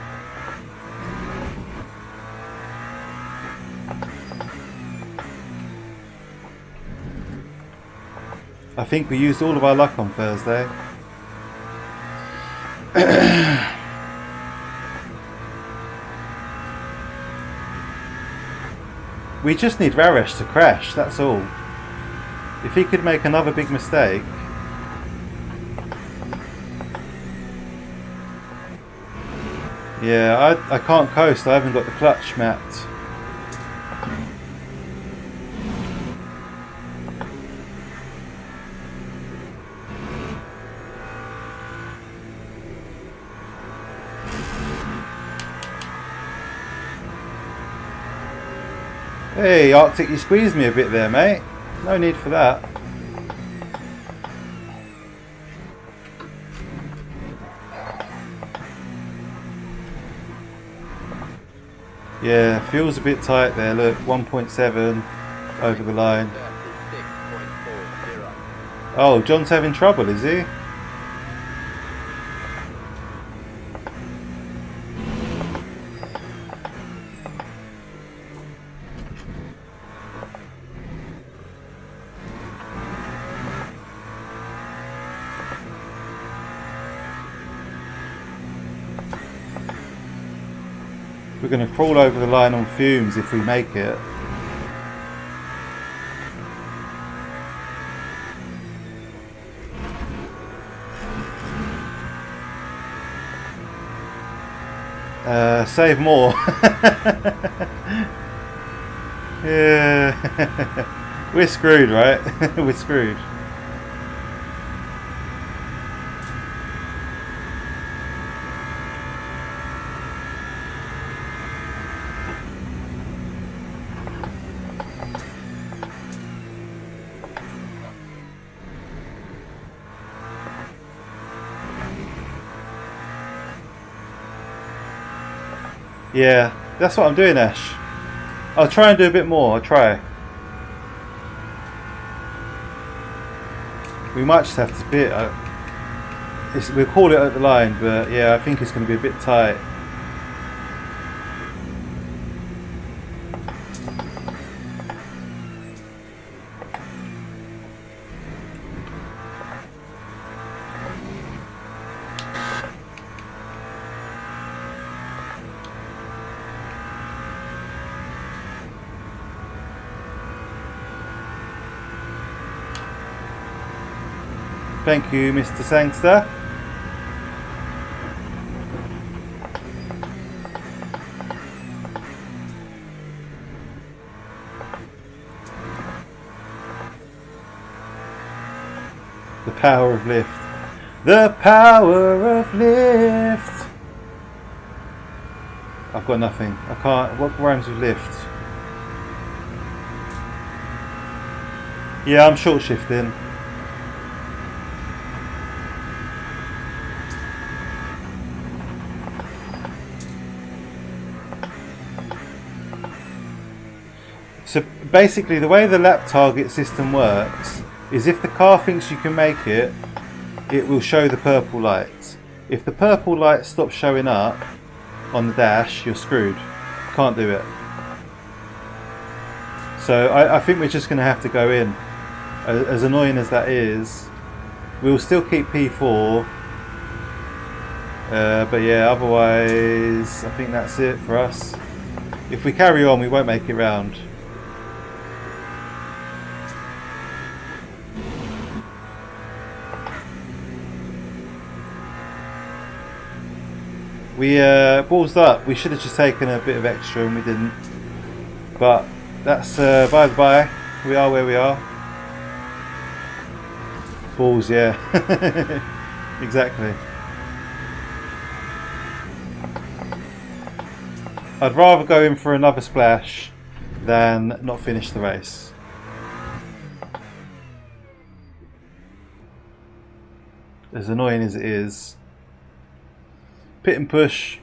I think we used all of our luck on Thursday. We just need Raresh to crash, that's all. If he could make another big mistake. Yeah, I can't coast, I haven't got the clutch mapped. Hey Arctic, you squeezed me a bit there, mate. No need for that. Yeah, feels a bit tight there, look, 1.7 over the line. Oh, John's having trouble, is he? We're going to crawl over the line on fumes if we make it. Save more. Yeah. We're screwed, right? We're screwed. Yeah, that's what I'm doing, Ash. I'll try and do a bit more, I'll try. We might just have to bit. We'll call it at the line, but yeah, I think it's going to be a bit tight. Thank you, Mr. Sangster. The power of lift. The power of lift. I've got nothing. I can't. What rhymes with lift? Yeah, I'm short shifting. So basically the way the lap target system works is if the car thinks you can make it, it will show the purple lights. If the purple light stops showing up on the dash, you're screwed. Can't do it. So I think we're just going to have to go in. As annoying as that is, We'll still keep P4. But yeah, otherwise I think that's it for us. If we carry on, we won't make it round. We balls up. We should have just taken a bit of extra and we didn't. But that's by the by. We are where we are. Balls, yeah. Exactly. I'd rather go in for another splash than not finish the race. As annoying as it is. Pit and push.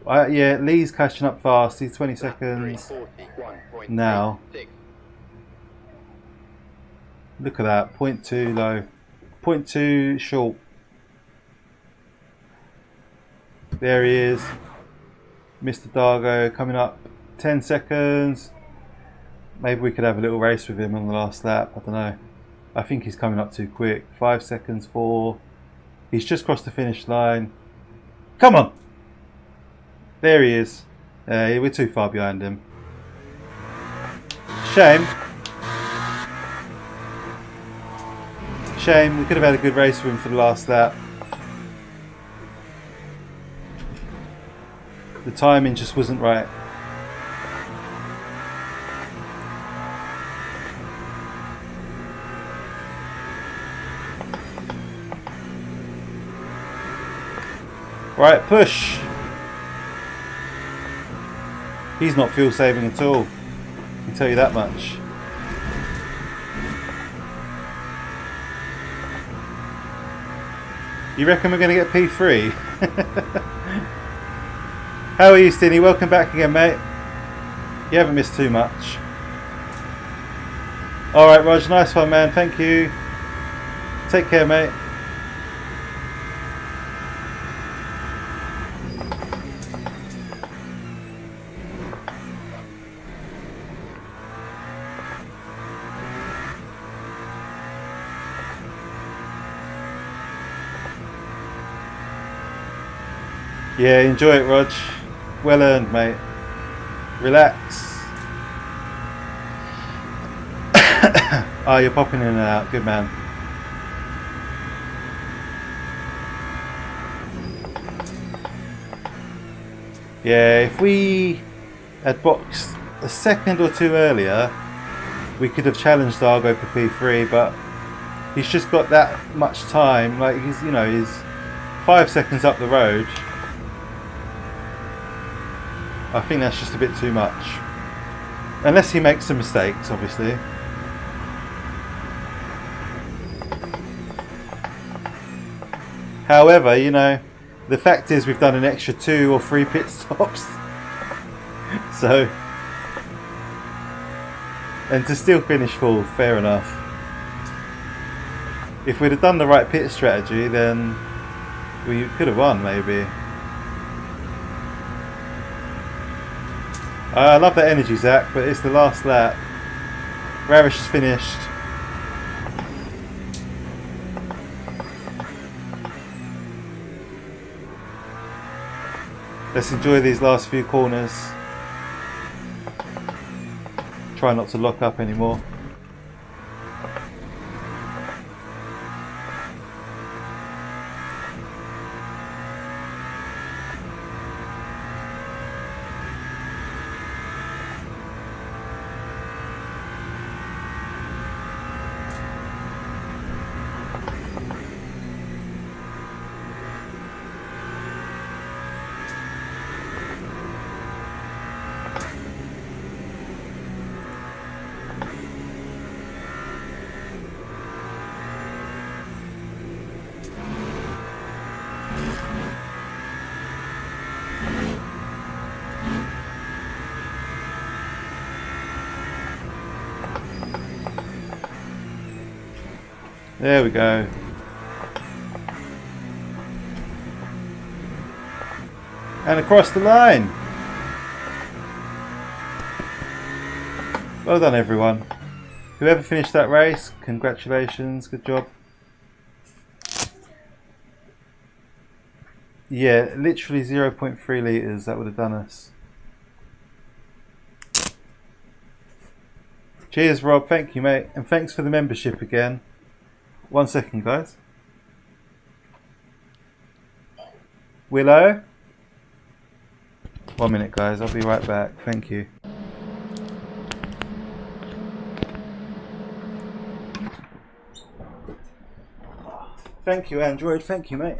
Yeah, Lee's catching up fast. He's 20 seconds now. Look at that. 0.2 low. 0.2 short. There he is. Mr. Dargo coming up. 10 seconds. Maybe we could have a little race with him on the last lap. I don't know. I think he's coming up too quick. 5 seconds, 4. He's just crossed the finish line. Come on! There he is. We're too far behind him. Shame. Shame. We could have had a good race with him for the last lap. The timing just wasn't right. Right, push. He's not fuel saving at all. I can tell you that much. You reckon we're going to get P3? How are you, Stinny? Welcome back again, mate. You haven't missed too much. Alright, Rog, nice one, man. Thank you. Take care, mate. Yeah, enjoy it, Rog. Well earned, mate. Relax. Oh, you're popping in and out. Good man. Yeah, if we had boxed a second or two earlier, we could have challenged Argo for P3, but he's just got that much time. Like, he's 5 seconds up the road. I think that's just a bit too much. Unless he makes some mistakes, obviously. However, the fact is we've done an extra 2 or 3 pit stops. So, and to still finish full, fair enough. If we'd have done the right pit strategy, then we could have won, maybe. I love that energy, Zach, but it's the last lap. Ravish is finished. Let's enjoy these last few corners. Try not to lock up anymore. There we go. And across the line. Well done, everyone. Whoever finished that race, congratulations, good job. Yeah, literally 0.3 litres, that would have done us. Cheers, Rob. Thank you, mate. And thanks for the membership again. 1 second, guys. Willow? 1 minute, guys. I'll be right back. Thank you. Thank you, Android. Thank you, mate.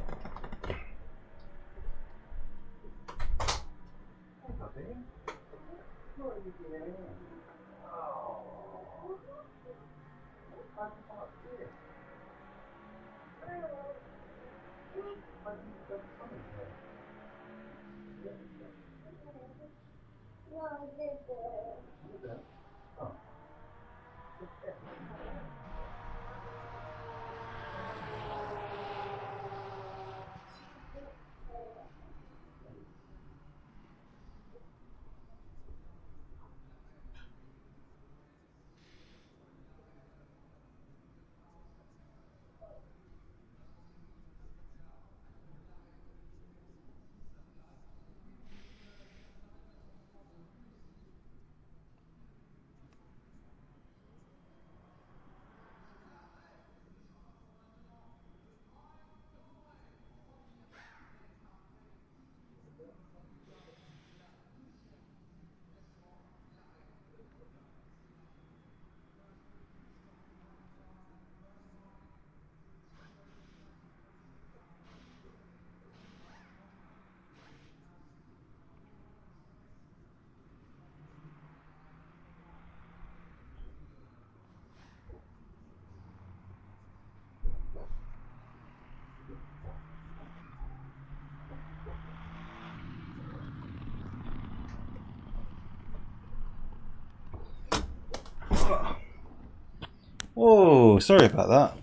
Oh, sorry about that.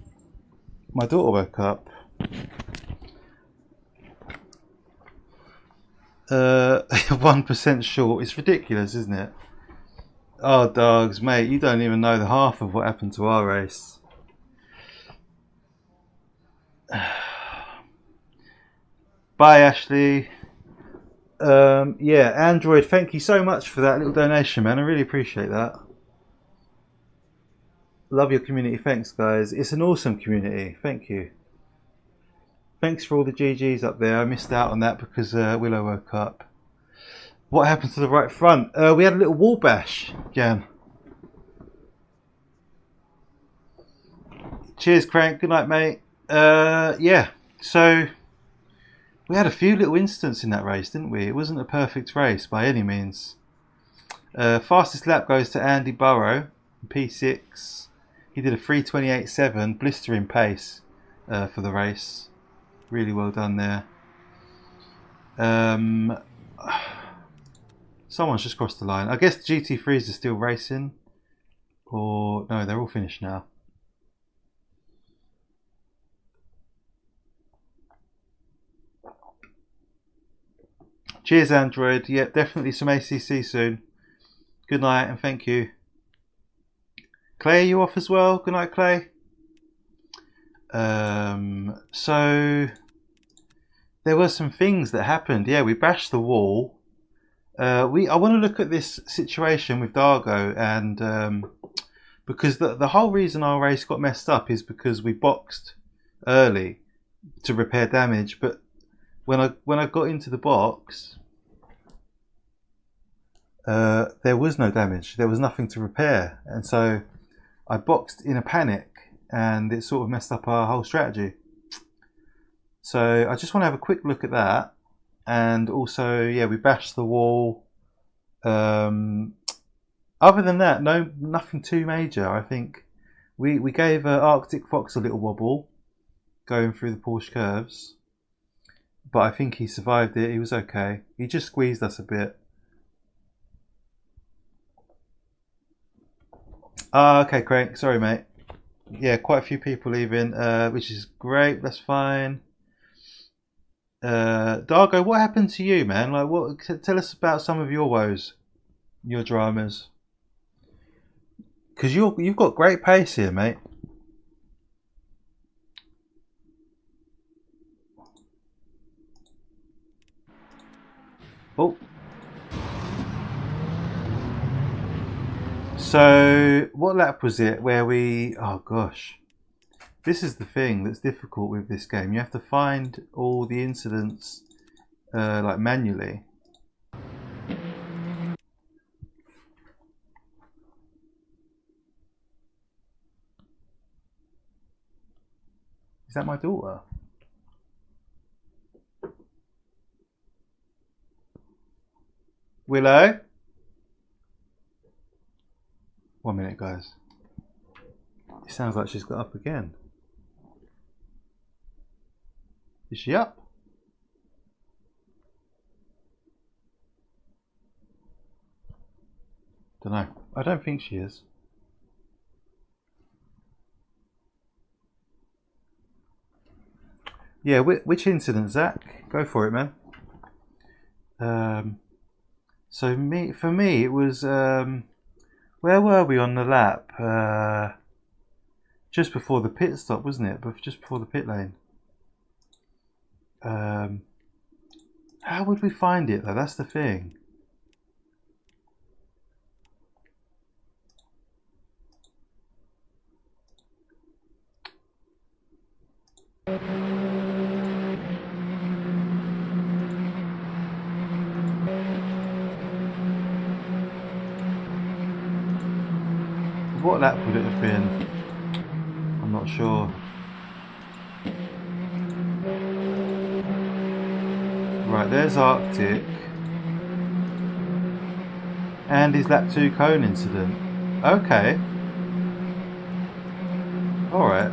My daughter woke up. 1% short. It's ridiculous, isn't it? Oh, dogs, mate, you don't even know the half of what happened to our race. Bye, Ashley. Yeah, Android, thank you so much for that little donation, man. I really appreciate that. Love your community. Thanks, guys. It's an awesome community. Thank you. Thanks for all the GGs up there. I missed out on that because Willow woke up. What happened to the right front? We had a little wall bash, Jan. Cheers, Crank. Good night, mate. Yeah, so we had a few little incidents in that race, didn't we? It wasn't a perfect race by any means. Fastest lap goes to Andy Burrow, P6. He did a 3:28.7, blistering pace for the race. Really well done there. Someone's just crossed the line. I guess the GT3s are still racing. Or, no, they're all finished now. Cheers, Android. Yeah, definitely some ACC soon. Good night and thank you. Clay, are you off as well? Good night, Clay. So there were some things that happened. Yeah, we bashed the wall. I want to look at this situation with Dargo, and because the whole reason our race got messed up is because we boxed early to repair damage. But when I got into the box, there was no damage. There was nothing to repair, and so I boxed in a panic, and it sort of messed up our whole strategy. So I just want to have a quick look at that, and also, yeah, we bashed the wall. Other than that, nothing too major. I think we gave Arctic Fox a little wobble going through the Porsche curves, but I think he survived it. He was okay. He just squeezed us a bit. Okay, Craig. Sorry, mate. Yeah, quite a few people leaving, which is great. That's fine. Dargo, what happened to you, man? Like, tell us about some of your woes, your dramas. Because you've got great pace here, mate. Oh. So, what lap was it where we... Oh, gosh. This is the thing that's difficult with this game. You have to find all the incidents, like, manually. Is that my daughter? Willow? 1 minute, guys. It sounds like she's got up again. Is she up? Don't know. I don't think she is. Yeah, which incident, Zach? Go for it, man. So for me, it was where were we on the lap? Just before the pit stop, wasn't it? But just before the pit lane. How would we find it though? That's the thing. What lap would it have been? I'm not sure. Right, there's Arctic. And his lap 2 cone incident. Okay. Alright.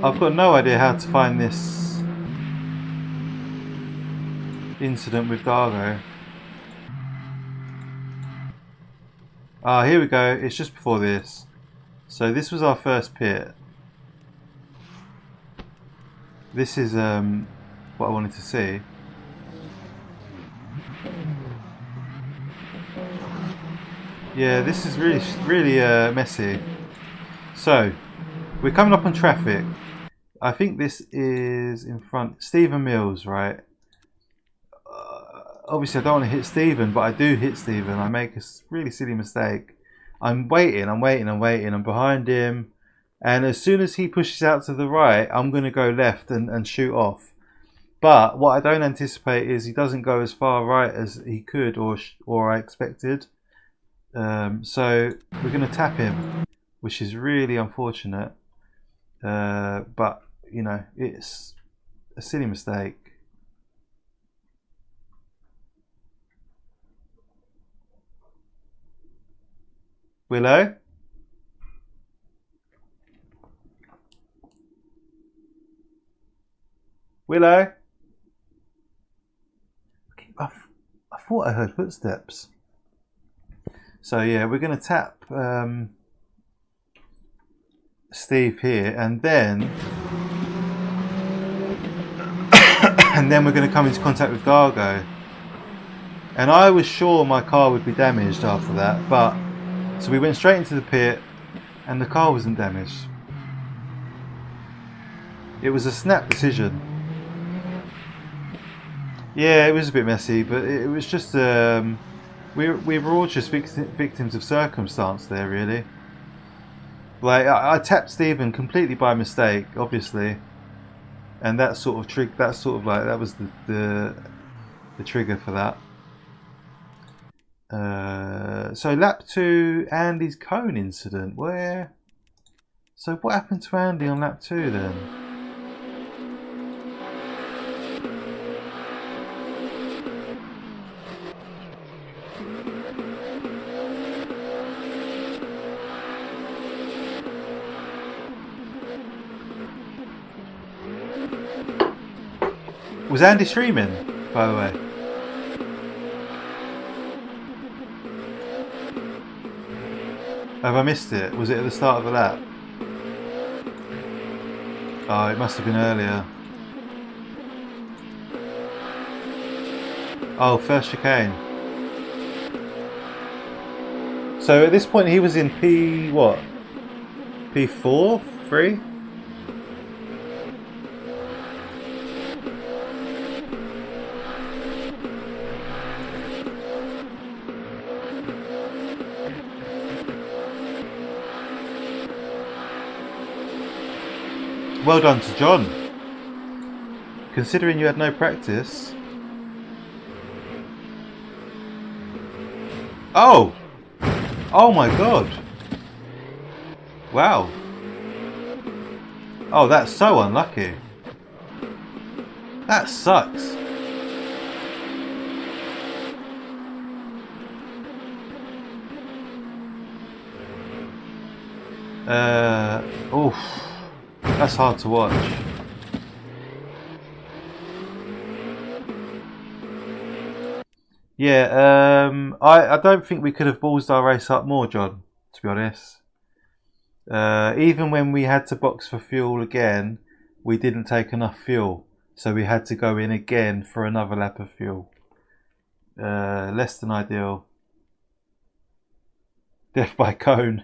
I've got no idea how to find this incident with Dargo. Ah, here we go. It's just before this. So this was our first pit. This is what I wanted to see. Yeah, this is really messy. So we're coming up on traffic. I think this is in front. Stephen Mills, right? Obviously I don't want to hit Stephen, but I do hit Stephen. I make a really silly mistake. I'm waiting. I'm behind him. And as soon as he pushes out to the right, I'm going to go left and shoot off. But what I don't anticipate is he doesn't go as far right as he could or I expected. So we're going to tap him, which is really unfortunate. But, you know, it's a silly mistake. Willow? Willow? I thought I heard footsteps. So yeah, we're going to tap Steve here, and then we're going to come into contact with Dargo. And I was sure my car would be damaged after that, but so we went straight into the pit, and the car wasn't damaged. It was a snap decision. Yeah, it was a bit messy, but it was just we were all just victims of circumstance there, really. Like I tapped Stephen completely by mistake, obviously, and that was the trigger for that. So lap 2, Andy's cone incident. So what happened to Andy on lap 2 then? Was Andy streaming, by the way? Have I missed it? Was it at the start of the lap? Oh, it must have been earlier. Oh, first chicane. So at this point he was in P what? P4? 3? Well done to John. Considering you had no practice. Oh! Oh my god! Wow. Oh, that's so unlucky. That sucks. Oof. That's hard to watch. Yeah, I don't think we could have ballsed our race up more, John, to be honest. Even when we had to box for fuel again, we didn't take enough fuel. So we had to go in again for another lap of fuel. Less than ideal. Death by cone.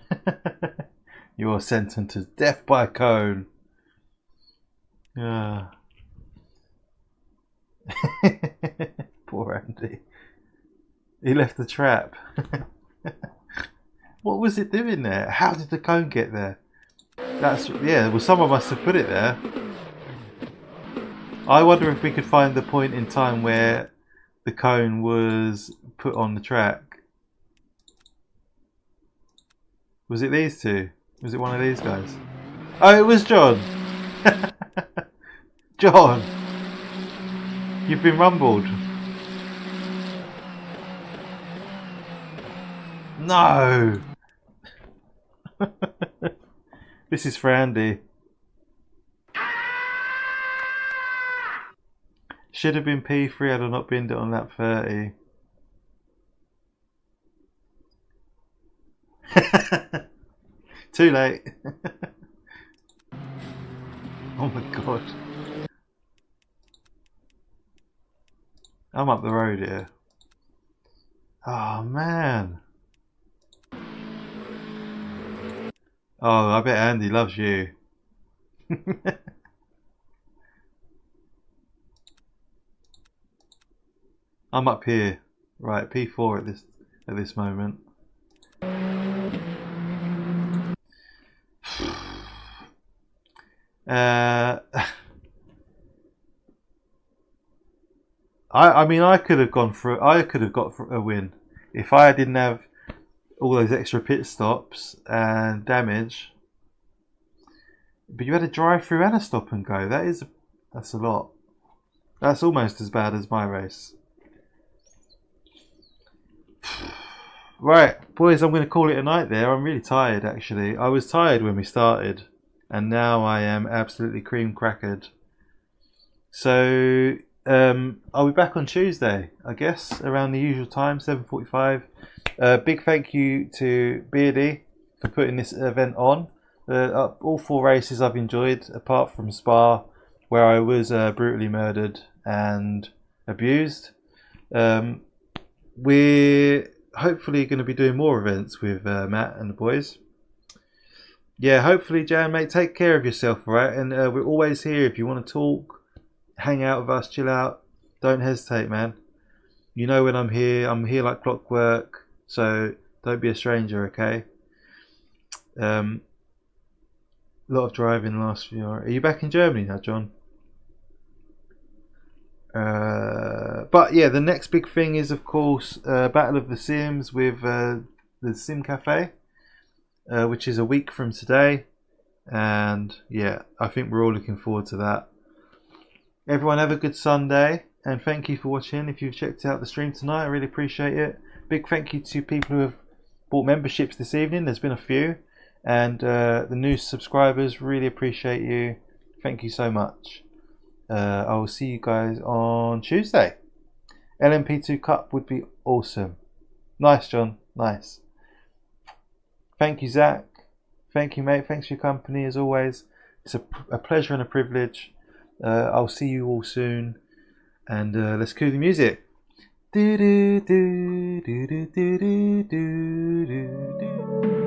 You are sentenced to death by cone. Poor Andy. He left the trap. What was it doing there? How did the cone get there? Well, someone must have put it there. I wonder if we could find the point in time where the cone was put on the track. Was it these two? Was it one of these guys? Oh, it was John. John, you've been rumbled. No. This is for Andy. Should have been P3 had I not binned it on lap 30. Too late. Oh my god. I'm up the road here. Oh man. Oh, I bet Andy loves you. I'm up here. Right, P4 at this moment. I mean, I could have got a win if I didn't have all those extra pit stops and damage. But you had a drive through and a stop and go. That's a lot. That's almost as bad as my race. Right, boys, I'm going to call it a night there. I'm really tired, actually. I was tired when we started, and now I am absolutely cream crackered. So I'll be back on Tuesday, I guess, around the usual time, 7:45. Big thank you to Beardy for putting this event on. All 4 races I've enjoyed, apart from Spa, where I was brutally murdered and abused. We're hopefully going to be doing more events with Matt and the boys. Yeah, hopefully, Jan, mate, take care of yourself, alright? And we're always here if you want to talk, hang out with us, chill out. Don't hesitate, man. You know when I'm here like clockwork, so don't be a stranger, okay? A lot of driving last few hours. Are you back in Germany now, John? But yeah, the next big thing is, of course, Battle of the Sims with the Sim Cafe, which is a week from today. And yeah, I think we're all looking forward to that. Everyone have a good Sunday, and thank you for watching. If you've checked out the stream tonight, I really appreciate it. Big thank you to people who have bought memberships this evening. There's been a few, and the new subscribers, really appreciate you. Thank you so much. I will see you guys on Tuesday. LMP2 Cup would be awesome. Nice, John. Nice. Thank you, Zach. Thank you, mate. Thanks for your company as always. It's a pleasure and a privilege. I'll see you all soon, and let's cue the music. Do do do do do do do do do.